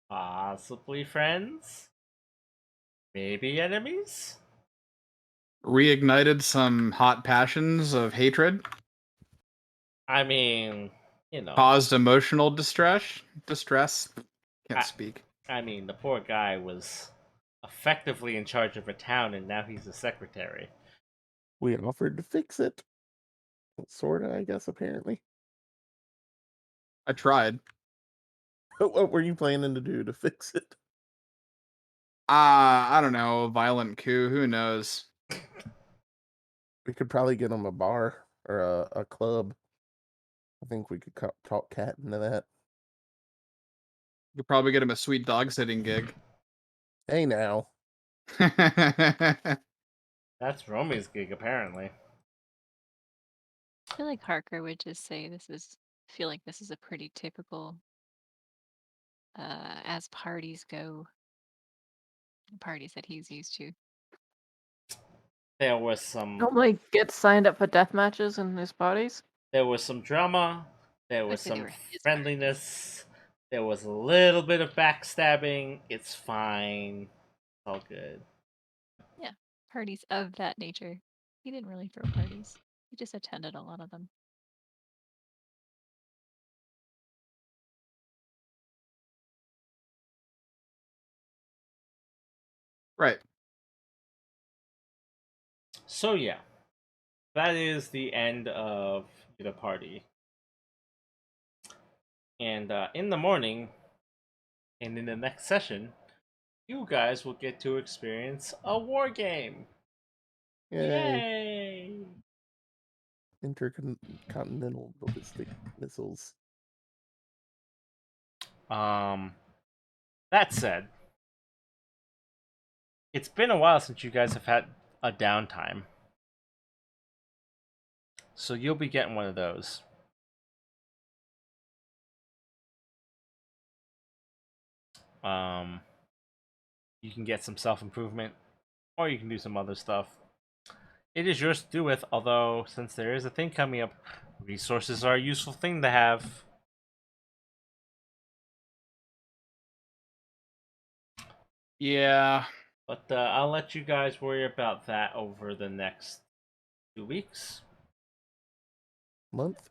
possibly friends, maybe enemies. Reignited some hot passions of hatred, I mean, you know, caused emotional distress. Can't I, speak. I mean, the poor guy was effectively in charge of a town, and now he's a secretary. we offered to fix it. Sorta, I guess, apparently. I tried. What were you planning to do to fix it? I don't know, a violent coup, who knows? We could probably get him a bar or a club. I think we could talk Cat into that. You could probably get him a sweet dog sitting gig. Hey now. That's Romy's gig, apparently. I feel like Harker would just say feel like this is a pretty typical as parties go, parties that he's used to. There was some Normally gets signed up for death matches in his parties. drama. There I was would say they some were his parties. friendliness. There was a little bit of backstabbing. It's fine. It's all good. Yeah, parties of that nature. He didn't really throw parties. He just attended a lot of them. Right. So yeah, that is the end of the party. And in the morning, and in the next session, you guys will get to experience a war game. Yay! Yay! Intercontinental ballistic missiles. That said, it's been a while since you guys have had a downtime. So you'll be getting one of those. You can get some self-improvement, or you can do some other stuff. It is yours to do with, although, since there is a thing coming up, resources are a useful thing to have. Yeah. But I'll let you guys worry about that over the next 2 weeks. Month?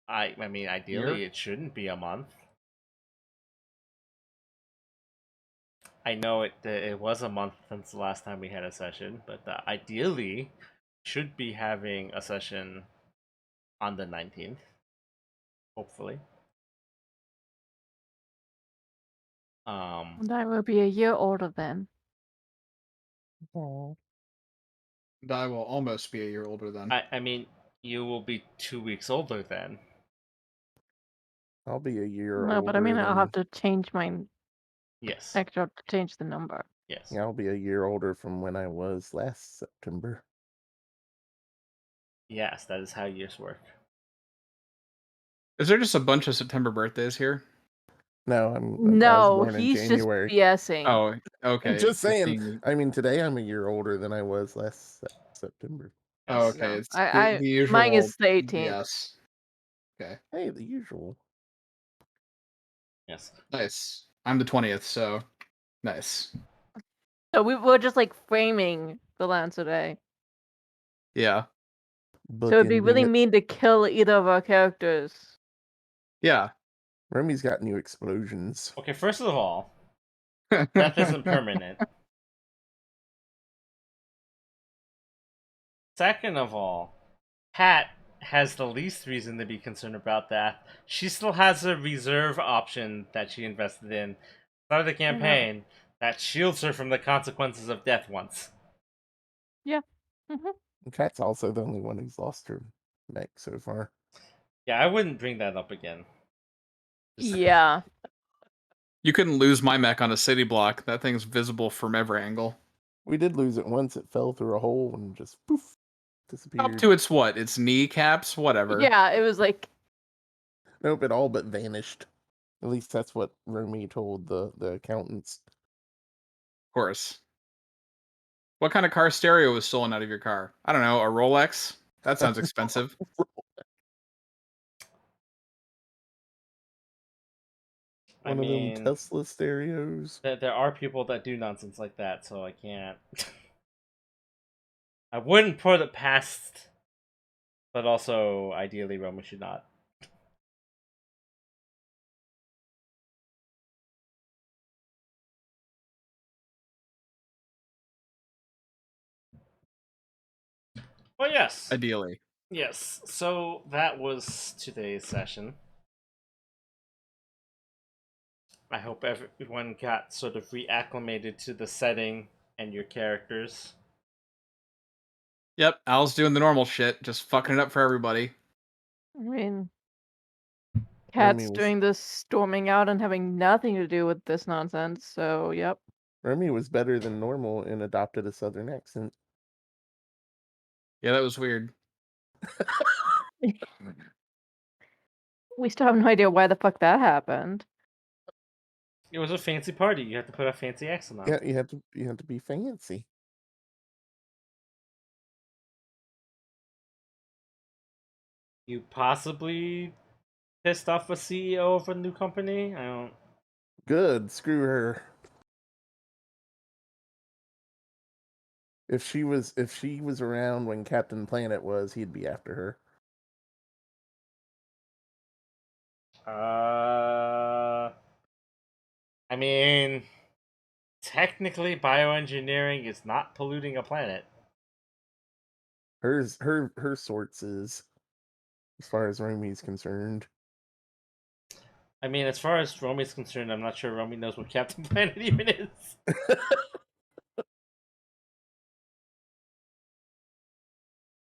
I mean, ideally, it shouldn't be a month. I know it was a month since the last time we had a session, but ideally, should be having a session on the 19th. Hopefully. And I will be a year older then. Oh. I will almost be a year older then. I mean, you will be 2 weeks older then. I'll be a year No, older. but I mean, I'll than... have to change my. Yes. Actually, I'll have to change the number. Yes. Yeah, I'll be a year older from when I was last September. Yes, that is how years work. Is there just a bunch of September birthdays here? No, I was No, born in he's January. just BSing. Oh, okay. I'm just saying. 15. I mean, today I'm a year older than I was last September. Oh, Yes. okay. No, It's I the usual. mine is the 18th. Yes. Okay. Hey, the usual. Yes. Nice. I'm the 20th, so nice. So we're just like framing the land today. Yeah. So it'd be really Bookending it. mean to kill either of our characters. Yeah. Remy's got new explosions. Okay, first of all, death isn't permanent. Second of all, Pat has the least reason to be concerned about that. She still has a reserve option that she invested in start of the campaign that shields her from the consequences of death once. Yeah. Mm-hmm. Kat's also the only one who's lost her mech so far. Yeah, I wouldn't bring that up again. Yeah. You couldn't lose my mech on a city block. That thing's visible from every angle. We did lose it once. It fell through a hole and just poof, disappeared. Up to its what? Its kneecaps? Whatever. Yeah, it was like. Nope, it all but vanished. At least that's what Romy told the accountants. Of course. What kind of car stereo was stolen out of your car? I don't know, a Rolex? That sounds expensive. One of them Tesla stereos. There are people that do nonsense like that, so I can't. I wouldn't put it past, but also ideally Roma should not. Well, yes. Ideally. Yes, so that was today's session. I hope everyone got sort of reacclimated to the setting and your characters. Yep, Al's doing the normal shit, just fucking it up for everybody. I mean, Remy Cat's was- doing this storming out and having nothing to do with this nonsense, so yep. Remy was better than normal and adopted a southern accent. Yeah, that was weird. We still have no idea why the fuck that happened. It was a fancy party. You have to put a fancy accent on. Yeah, you have to be fancy. You possibly pissed off a CEO of a new company? I don't. Good, screw her. If she was around when Captain Planet was, he'd be after her. I mean, technically, bioengineering is not polluting a planet. Her sorts is, as far as Romy's concerned. I mean, as far as Romy's concerned, I'm not sure Romy knows what Captain Planet even is.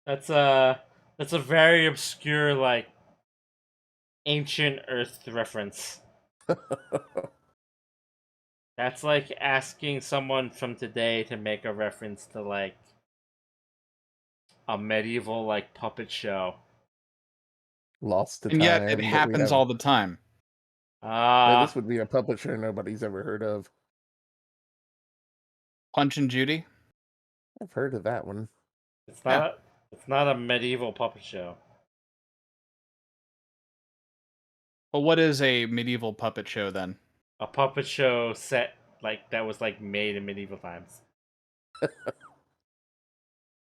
That's a very obscure, like, ancient Earth reference. That's like asking someone from today to make a reference to, like, a medieval, like, puppet show. Lost to And yet it time that we happens have. all the time. This would be a puppet show nobody's ever heard of. Punch and Judy. I've heard of that one. It's not a medieval puppet show. Well, what is a medieval puppet show then? A puppet show set like that was like made in medieval times.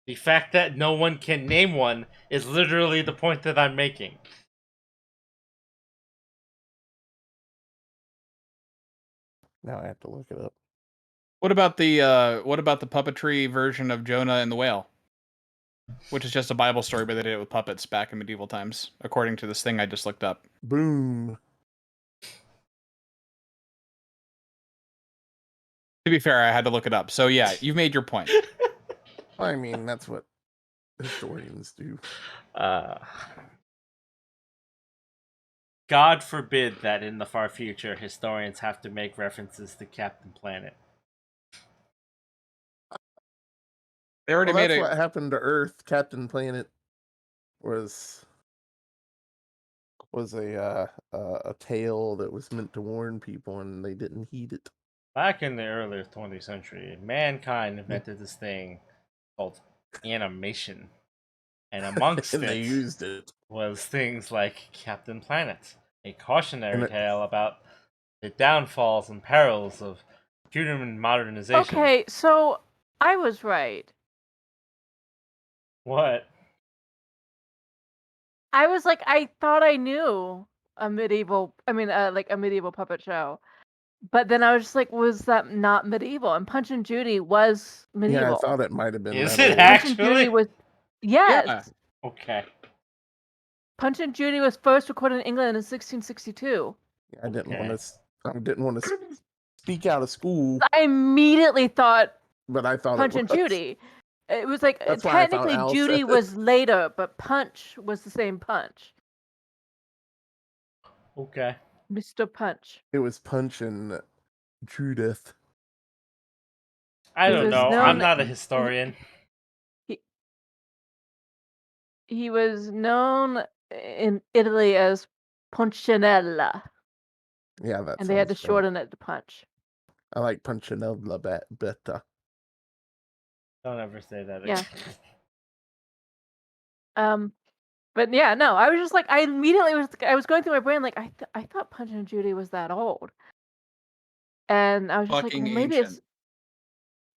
The fact that no one can name one is literally the point that I'm making. Now I have to look it up. What about the puppetry version of Jonah and the Whale? Which is just a Bible story, but they did it with puppets back in medieval times, according to this thing I just looked up. Boom. To be fair, I had to look it up. So yeah, you've made your point. I mean, that's what historians do. God forbid that in the far future historians have to make references to Captain Planet. They already Well, made that's it. what happened to Earth. Captain Planet was a tale that was meant to warn people, and they didn't heed it. Back in the early 20th century, mankind invented this thing called animation. And amongst And they it used it. was things like Captain Planet, a cautionary And it- tale about the downfalls and perils of human modernization. Okay, so I was right. What? I was like, I thought I knew a medieval puppet show. But then I was just like, was that not medieval? And Punch and Judy was medieval. Yeah, I thought it might have been. Is that it old. Punch and actually? Judy was yes. Yeah. Okay. Punch and Judy was first recorded in England in 1662. I didn't Okay. want to speak out of school, I immediately thought but I thought Punch it and was. Judy. It was like That's why I thought technically Al Judy said it. was later, but Punch was the same Punch. Okay. Mr. Punch. It was Punch and Judith. I He don't was know. known- I'm not a historian. He was known in Italy as Punchinella, Yeah, that's. and they had to shorten it to Punch. I like Punchinella better. Don't ever say that Yeah. again. But yeah, no, I was just like, I was going through my brain like, I thought Punch and Judy was that old, and I was just Fucking like, well, maybe ancient. it's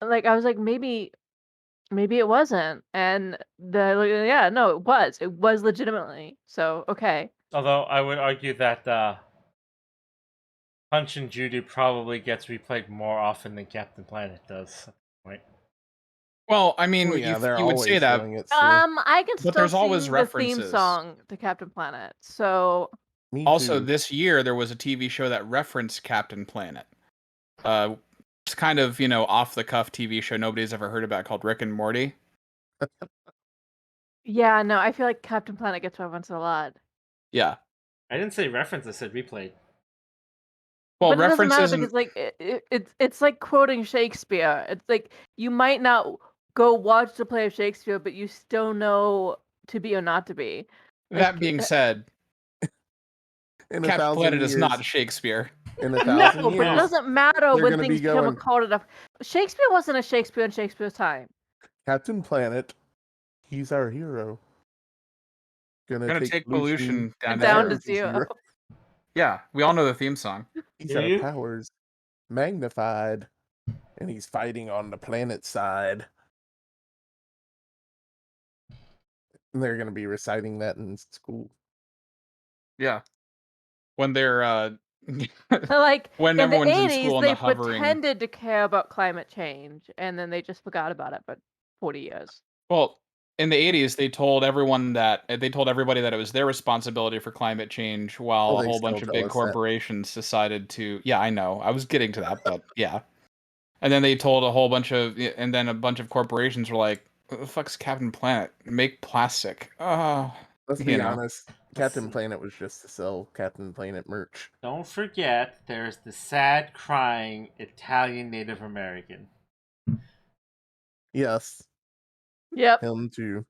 like I was like maybe it wasn't, and no, it was legitimately. So okay, Although I would argue that Punch and Judy probably gets replayed more often than Captain Planet does. Right. Well, I mean, They're you would always say that, doing it. So I can still but there's always sing the theme references. song to Captain Planet. So me Also, too. this year there was a TV show that referenced Captain Planet. It's kind of, off the cuff TV show nobody's ever heard about called Rick and Morty. yeah, no, I feel like Captain Planet gets referenced a lot. Yeah. I didn't say reference. I said replayed. Well, But it doesn't matter references because it's like quoting Shakespeare. It's like you might not go watch the play of Shakespeare, but you still know to be or not to be. that being said, In a Captain 1,000 Planet years, is not Shakespeare. In a No, 1,000 but it years, doesn't matter they're when gonna be things become going- called enough. Shakespeare wasn't a Shakespeare in Shakespeare's time. Captain Planet, he's our hero. Gonna take pollution down Down to to zero. Yeah, we all know the theme song. He's Do our you? powers magnified, and he's fighting on the planet side. And they're going to be reciting that in school. Yeah. When they're Like when in the everyone's in 80s, school and they the hovering. pretended to care about climate change, and then they just forgot about it. But 40 years. Well, in the 80s, they told everybody that it was their responsibility for climate change, while Well, a they whole still bunch of tell big us that. corporations decided to. Yeah, I know. I was getting to that, but yeah. And then they told and then a bunch of corporations were like, "What the fuck's Captain Planet? Make plastic." Oh, Let's you be know. honest. Captain Planet was just to sell Captain Planet merch. Don't forget, there's the sad, crying Italian Native American. Yes, Yep. him too.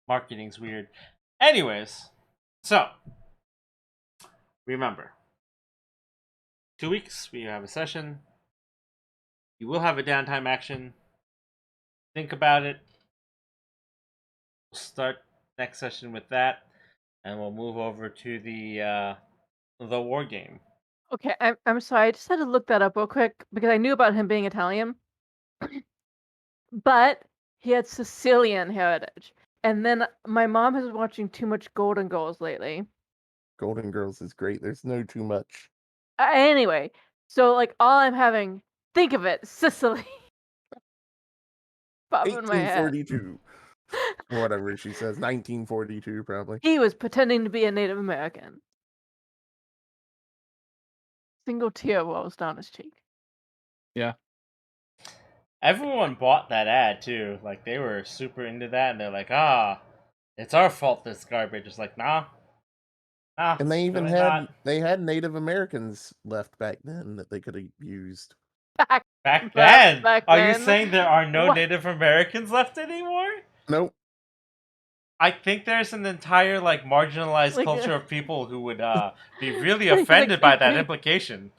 Marketing's weird. Anyways, so remember, 2 weeks we have a session. You will have a downtime action. Think about it. We'll start next session with that, and we'll move over to the war game. Okay, I'm sorry. I just had to look that up real quick because I knew about him being Italian, but he had Sicilian heritage. And then my mom has been watching too much Golden Girls lately. Golden Girls is great. There's no too much. Anyway, so like all I'm having, think of it, Sicily. Pop in my head. 1842. Or whatever she says. 1942, probably. He was pretending to be a Native American. Single tear rolls down his cheek. Yeah. Everyone bought that ad too. Like they were super into that, and they're like, it's our fault this garbage. It's like, nah. And they it's even really had not. they had Native Americans left back then that they could have used. Back then. Are you then. saying there are no What? Native Americans left anymore? Nope. I think there's an entire like marginalized Like, culture of people who would be really Like, offended by that they- implication.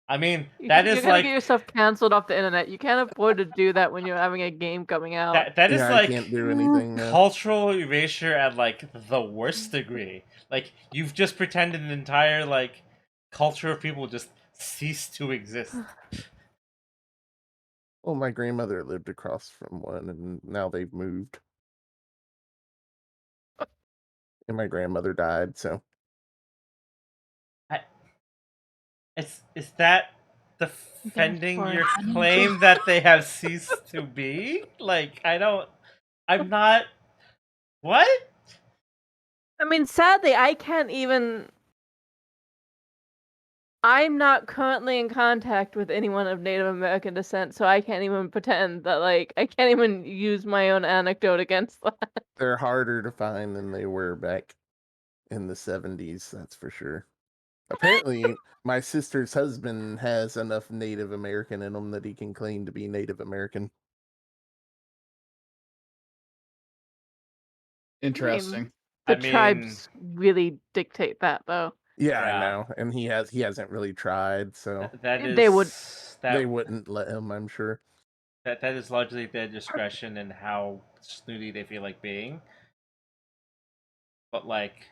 I mean, that You're is gonna like get yourself canceled off the internet. You can't afford to do that when you're having a game coming out. that is Yeah, I like can't do anything now. cultural erasure at like the worst degree. Like you've just pretended an entire like culture of people just cease to exist. Well, my grandmother lived across from one, and now they've moved. And my grandmother died, so Is that defending Therefore, your uninformed. claim that they have ceased to be? Like I'm not. What? I mean, sadly, I can't even. I'm not currently in contact with anyone of Native American descent, so I can't even pretend that, like, I can't even use my own anecdote against that. they're harder to find than they were back in the 70s, that's for sure. Apparently, my sister's husband has enough Native American in him that he can claim to be Native American. Interesting. The I mean- tribes really dictate that, though. Yeah, Yeah. I know. And he hasn't really tried, so That is They would- they wouldn't let him, I'm sure. that is largely their discretion and how snooty they feel like being. But like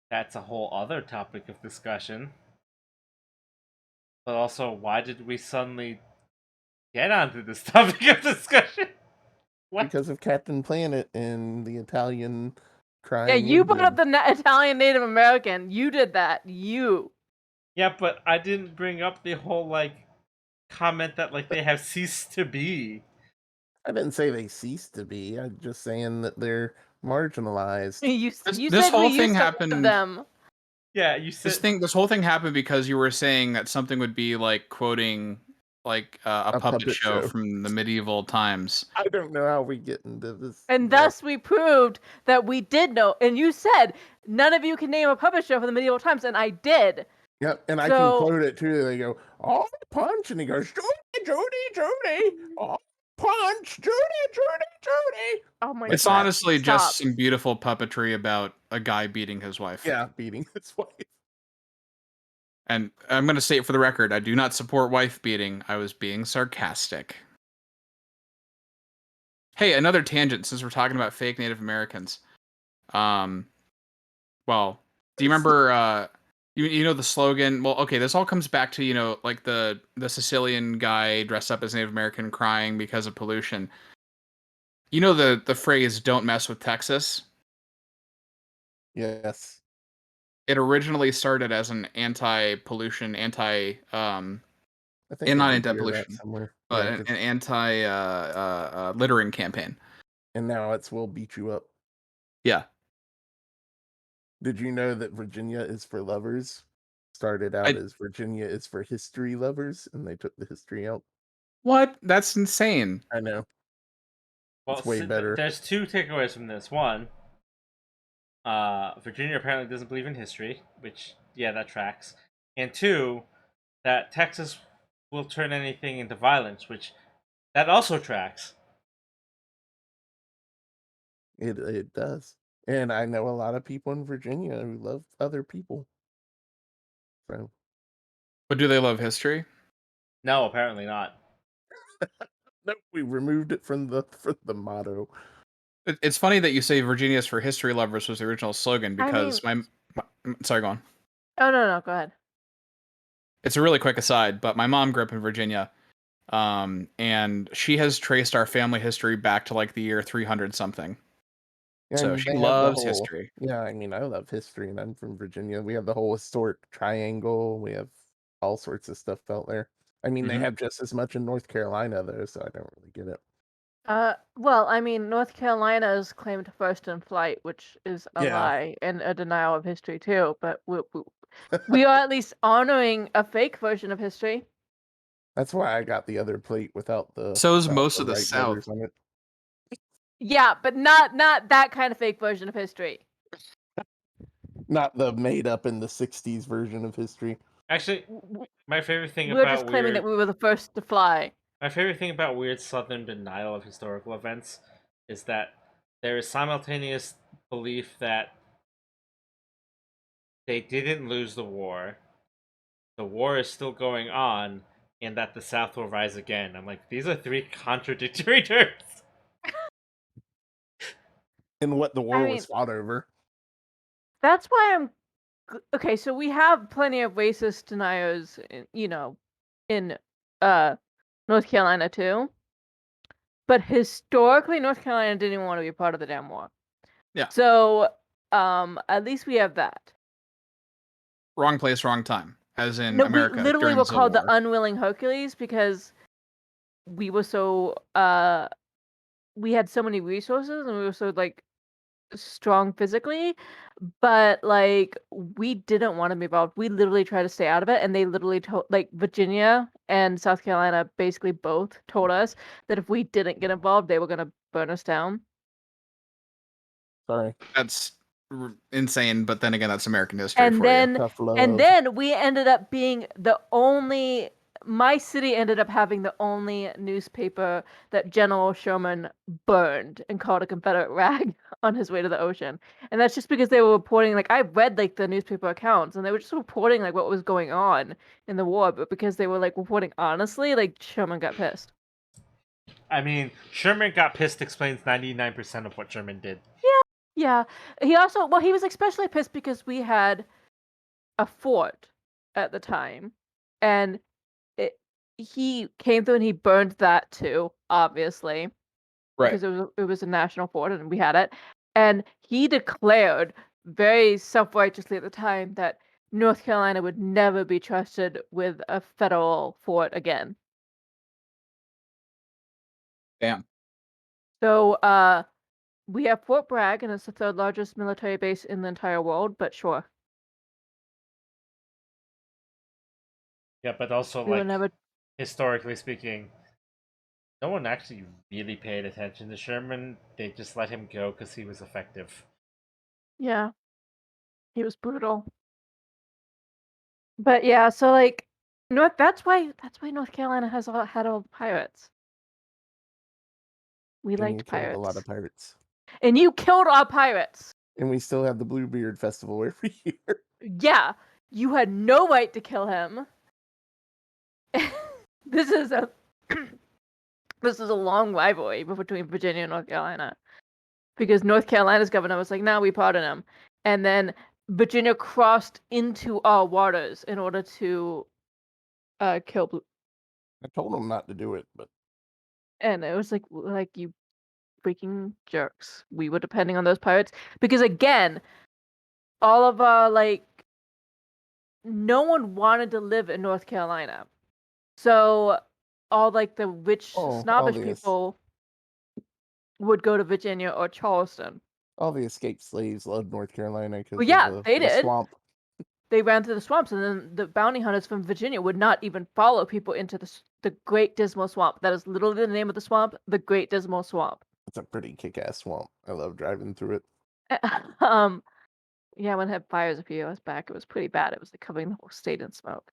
that's a whole other topic of discussion. But also, why did we suddenly get onto this topic of discussion? What? Because of Captain Planet and the Italian crying. Yeah, you brought up Indian. the Italian Native American. You did that. You. Yeah, but I didn't bring up the whole like comment that like they have ceased to be. I didn't say they ceased to be. I'm just saying that they're marginalized. You This said whole we thing used to love happened- them. Yeah, you said This whole thing happened because you were saying that something would be like quoting like a puppet show from the medieval times. I don't know how we get into this. And thus we proved that we did know. And you said none of you can name a puppet show from the medieval times, and I did. Yep, and I can So- quote it too. They go, "Oh, punch," and he goes, "Judy, oh, punch, Judy." Oh my It's God, honestly stop. just some beautiful puppetry about a guy beating his wife. Yeah, beating his wife. And I'm going to say it for the record, I do not support wife beating. I was being sarcastic. Hey, another tangent since we're talking about fake Native Americans. Well, do you remember you know the slogan? Well, okay, this all comes back to, you know, like the Sicilian guy dressed up as Native American crying because of pollution. You know the phrase "Don't mess with Texas." Yes. It originally started as an anti-pollution, I think and I not did hear that anti-pollution, somewhere. but Yeah, an 'cause anti littering campaign. and now it's "We'll beat you up." Yeah, Did you know that Virginia is for lovers? Started out I as Virginia is for history lovers, and they took the history out. what? That's insane. I know. Well, It's way better. there's two takeaways from this. One, Virginia apparently doesn't believe in history, which yeah, that tracks. And two, that Texas will turn anything into violence, which that also tracks. It does. And I know a lot of people in Virginia who love other people. So But do they love history? No, apparently not. no, we removed it from the motto. It's funny that you say Virginia's for history lovers was the original slogan I mean, because sorry, go on. oh no, go ahead. It's a really quick aside, but my mom grew up in Virginia, and she has traced our family history back to like the year 300 something. Yeah, I So mean, she they have the loves whole. history. Yeah, I mean, I love history, and I'm from Virginia. We have the whole historic triangle. We have all sorts of stuff out there. I mean, they Mhm. have just as much in North Carolina, though, so I don't really get it. Well, I mean, North Carolina's claimed first in flight, which is a Yeah, lie and a denial of history too. But we are at least honoring a fake version of history. that's why I got the other plate So is without most the of the Wright South. brothers on it. Yeah, but not that kind of fake version of history. Not the made up in the '60s version of history. Actually, my favorite thing We're just about claiming that we were the first to fly. my favorite thing about weird Southern denial of historical events is that there is simultaneous belief that they didn't lose the war is still going on, and that the South will rise again. I'm like, these are three contradictory terms. And what the I war mean, was fought over. that's why okay. So we have plenty of racist deniers, in North Carolina too. But historically, North Carolina didn't even want to be a part of the damn war. Yeah. So, at least we have that. Wrong place, wrong time. As in No, we America literally during were the Civil called the War. unwilling Hercules because we were so we had so many resources and we were so like strong physically, but like we didn't want to be involved. We literally tried to stay out of it, and they literally told, like, Virginia and South Carolina basically both told us that if we didn't get involved, they were gonna burn us down. Sorry. That's insane, but then again, that's American history And for you. then Tough and love. then we ended up being the only my city ended up having the only newspaper that General Sherman burned and called a Confederate rag on his way to the ocean. And that's just because they were reporting, like, I read like the newspaper accounts and they were just reporting like what was going on in the war, but because they were like reporting honestly, like Sherman got pissed. I mean, Sherman got pissed explains 99% of what Sherman did. Yeah. He was especially pissed because we had a fort at the time, and he came through and he burned that too, obviously, Right. because it was a national fort and we had it. And he declared very self-righteously at the time that North Carolina would never be trusted with a federal fort again. Damn. So we have Fort Bragg, and it's the third largest military base in the entire world, but sure. Yeah, but also, We will like, never historically speaking, no one actually really paid attention to Sherman. They just let him go because he was effective. Yeah. He was brutal. But yeah, so like that's why North Carolina had all the pirates. We And you liked killed a lot of pirates. pirates. And you killed our pirates. And we still have the Bluebeard Festival every year. Yeah. You had no right to kill him. This is a this is a long rivalry between Virginia and North Carolina. Because North Carolina's governor was like, "No, we pardon him." And then Virginia crossed into our waters in order to kill I told him not to do it, but and it was like you freaking jerks. We were depending on those pirates because, again, all of our no one wanted to live in North Carolina, so all the rich Oh, snobbish obvious. people would go to Virginia or Charleston. All the escaped slaves loved North Carolina because Well, yeah, of they the did. swamp. They ran through the swamps, and then the bounty hunters from Virginia would not even follow people into the Great Dismal Swamp. That is literally the name of the swamp, the Great Dismal Swamp. It's a pretty kick-ass swamp. I love driving through it. Yeah, when it had fires a few years back, it was pretty bad. It was covering the whole state in smoke.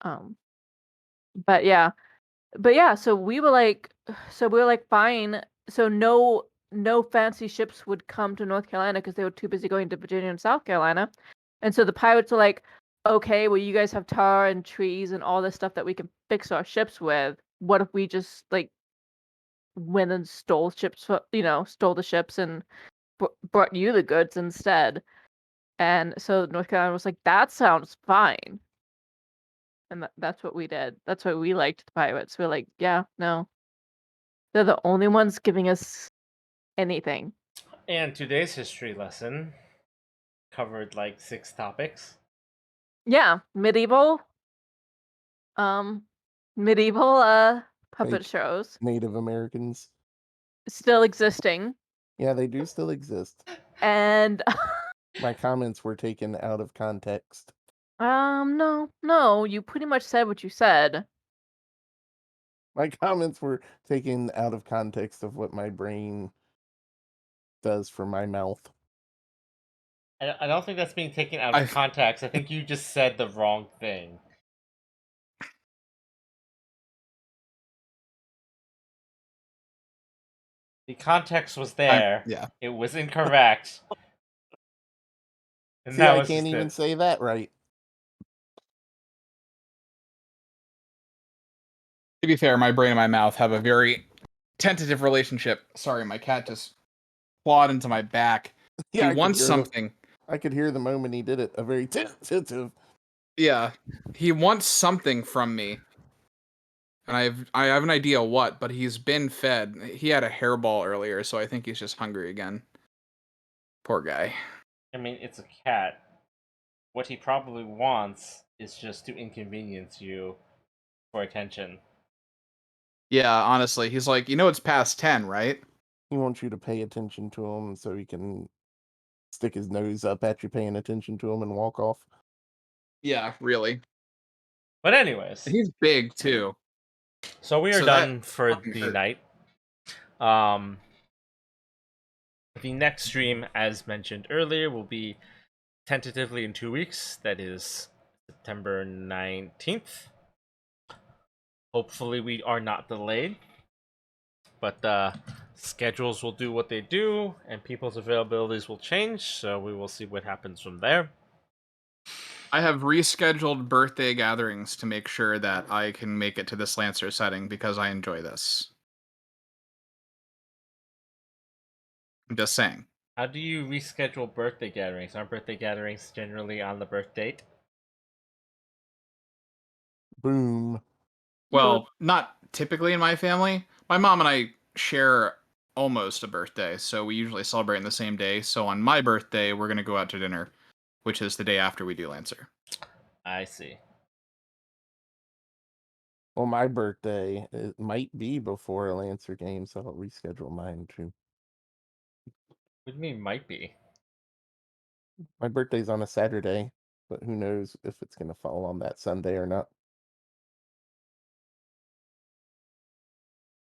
But yeah, so we were fine. So no fancy ships would come to North Carolina because they were too busy going to Virginia and South Carolina. And so the pirates were like, okay, well, you guys have tar and trees and all this stuff that we can fix our ships with. What if we just went and stole the ships and brought you the goods instead? And so North Carolina was like, that sounds fine. And that's what we did. That's why we liked the pirates. We're like, yeah, no. They're the only ones giving us anything. And today's history lesson covered 6 topics. Yeah, medieval puppet Fake shows Native Americans. still existing. Yeah, they do still exist. And My comments were taken out of context. no, you pretty much said what you said. My comments were taken out of context of what my brain does for my mouth. I don't think that's being taken out of context. I think you just said the wrong thing. The context was there. Yeah. It was incorrect. And See, that I was can't just even it. say that right. To be fair, my brain and my mouth have a very tentative relationship. Sorry, my cat just clawed into my back. Yeah, He wants something. I could hear the moment he did it. A very tentative. Yeah, he wants something from me, and I have an idea what, but he's been fed. He had a hairball earlier, so I think he's just hungry again. Poor guy. I mean, it's a cat. What he probably wants is just to inconvenience you for attention. Yeah, honestly, he's like, it's past 10, right? He wants you to pay attention to him so he can stick his nose up at you paying attention to him and walk off. Yeah, really. But anyways, And he's big too. so we are So done for fucking the hurt. night. The next stream, as mentioned earlier, will be tentatively in 2 weeks. That is September 19th. Hopefully we are not delayed. But schedules will do what they do, and people's availabilities will change, so we will see what happens from there. I have rescheduled birthday gatherings to make sure that I can make it to this Lancer setting because I enjoy this. I'm just saying. How do you reschedule birthday gatherings? Aren't birthday gatherings generally on the birth date? Boom. Well, not typically in my family. My mom and I share almost a birthday, so we usually celebrate on the same day. So on my birthday, we're going to go out to dinner, which is the day after we do Lancer. I see. Well, my birthday, it might be before a Lancer game, so I'll reschedule mine too. What do you mean might be? My birthday's on a Saturday, but who knows if it's going to fall on that Sunday or not.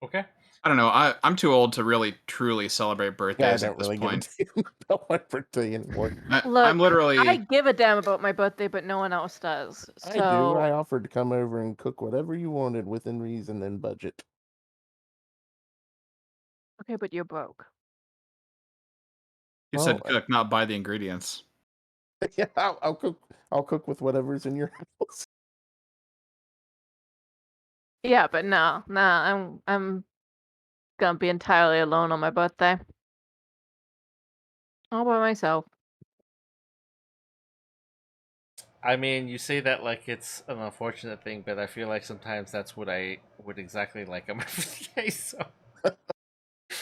Okay. I don't know. I'm too old to really truly celebrate birthdays Yeah, I at don't this really point. give a damn about my birthday anymore. Look, I'm literally. I give a damn about my birthday, but no one else does. So I do. I offered to come over and cook whatever you wanted within reason and budget. okay, but you're broke. You said cook, not buy the ingredients. Yeah, I'll cook. I'll cook with whatever's in your house. Yeah, but no, I'm gonna be entirely alone on my birthday. All by myself. I mean, you say that like it's an unfortunate thing, but I feel like sometimes that's what I would exactly like on my birthday, so...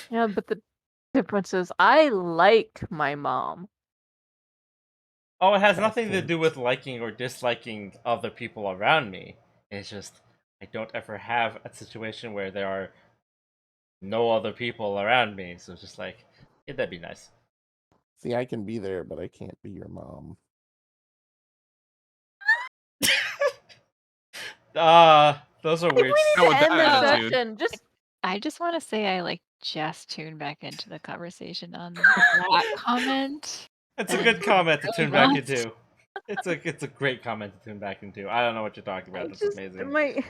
Yeah, but the difference is I like my mom. Oh, it has I nothing to think do with liking or disliking other people around me. It's just I don't ever have a situation where there are no other people around me. So it's just like, yeah, that'd be nice. See, I can be there, but I can't be your mom. Those are I think weird. we Not need with to end that the attitude. session. Just I just want to say I just tuned back into the conversation on that comment. It's a That good is comment to tune really back not. into. It's a great comment to tune back into. I don't know what you're talking I about. That's just amazing. my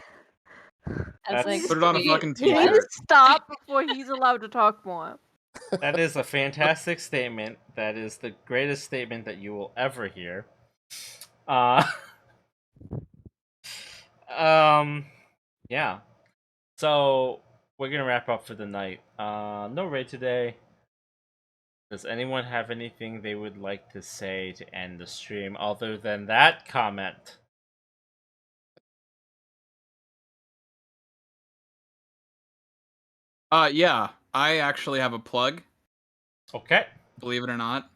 That's like, Put it on a wait, fucking he needs what? to t-shirt. stop before he's allowed to talk more. That is a fantastic statement. That is the greatest statement that you will ever hear. Uh, yeah. So we're gonna wrap up for the night. No raid today. Does anyone have anything they would like to say to end the stream other than that comment? Yeah, I actually have a plug, Okay. believe it or not.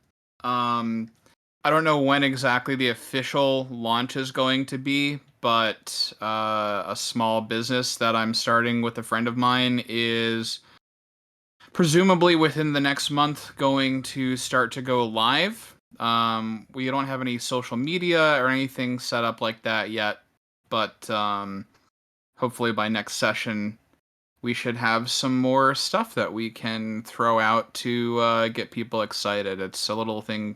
I don't know when exactly the official launch is going to be, but a small business that I'm starting with a friend of mine is presumably within the next month going to start to go live. We don't have any social media or anything set up like that yet, but hopefully by next session we should have some more stuff that we can throw out to get people excited. It's a little thing.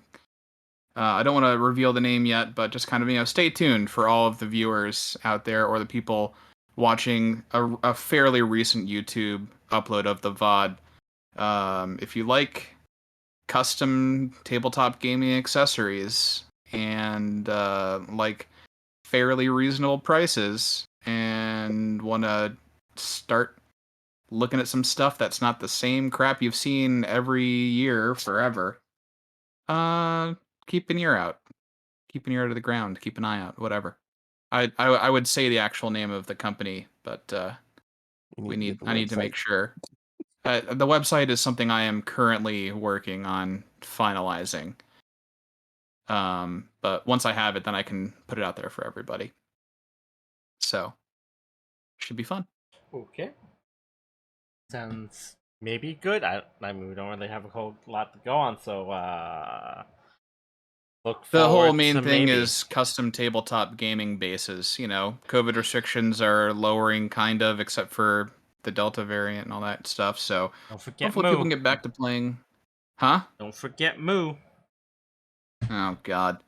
I don't want to reveal the name yet, but just kind of stay tuned for all of the viewers out there or the people watching a fairly recent YouTube upload of the VOD. If you like custom tabletop gaming accessories and like fairly reasonable prices and want to start looking at some stuff that's not the same crap you've seen every year forever, uh, keep an ear out. Keep an ear to the ground. Keep an eye out. Whatever. I would say the actual name of the company, but You need to get the I need to website. make sure. The website is something I am currently working on finalizing. But once I have it, then I can put it out there for everybody. So should be fun. Okay. Sounds maybe good. I mean, we don't really have a whole lot to go on, so look The whole forward main to thing maybe. is custom tabletop gaming bases. COVID restrictions are lowering kind of, except for the Delta variant and all that stuff. So Don't forget hopefully people Moo. can get back to playing. Huh? Don't forget Moo. Oh God.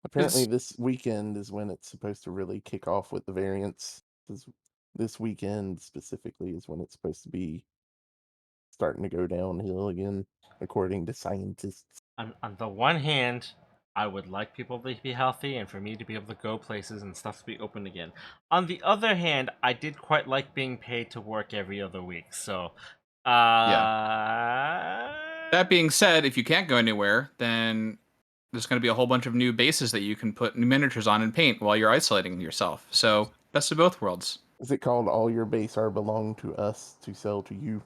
Apparently, It's this weekend is when it's supposed to really kick off with the variants. This weekend specifically is when it's supposed to be starting to go downhill again, according to scientists. On the one hand, I would like people to be healthy and for me to be able to go places and stuff to be open again. On the other hand, I did quite like being paid to work every other week. So, That being said, if you can't go anywhere, then there's going to be a whole bunch of new bases that you can put new miniatures on and paint while you're isolating yourself. So best of both worlds. Is it called All Your Base Are Belong to Us to Sell to You?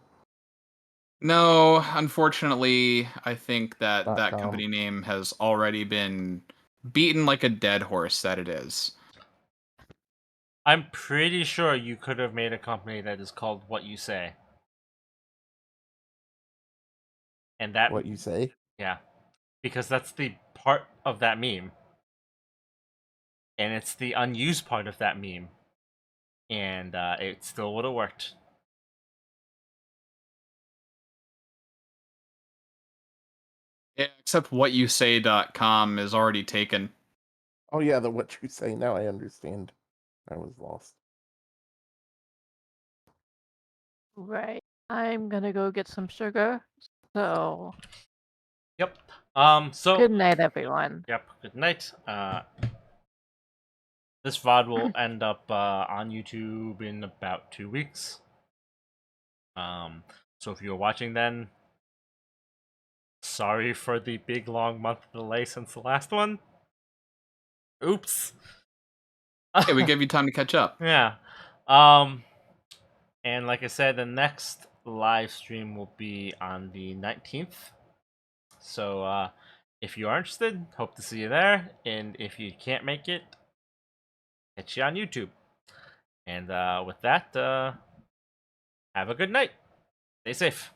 No, unfortunately, I think that that .com. company name has already been beaten like a dead horse that it is. I'm pretty sure you could have made a company that is called What You Say. And that, What you say? yeah, because that's the part of that meme. And it's the unused part of that meme. And it still would have worked. Yeah, except whatyousay.com is already taken. Oh yeah, the What You Say. Now I understand. I was lost. Right. I'm gonna go get some sugar. So Yep. So good night, everyone. yep. Good night. This VOD will end up on YouTube in about 2 weeks. So if you're watching then, sorry for the big long month delay since the last one. Oops. Hey, we gave you time to catch up. Yeah. And like I said, the next live stream will be on the 19th. So if you are interested, hope to see you there. And if you can't make it, catch you on YouTube. And with that, have a good night. Stay safe.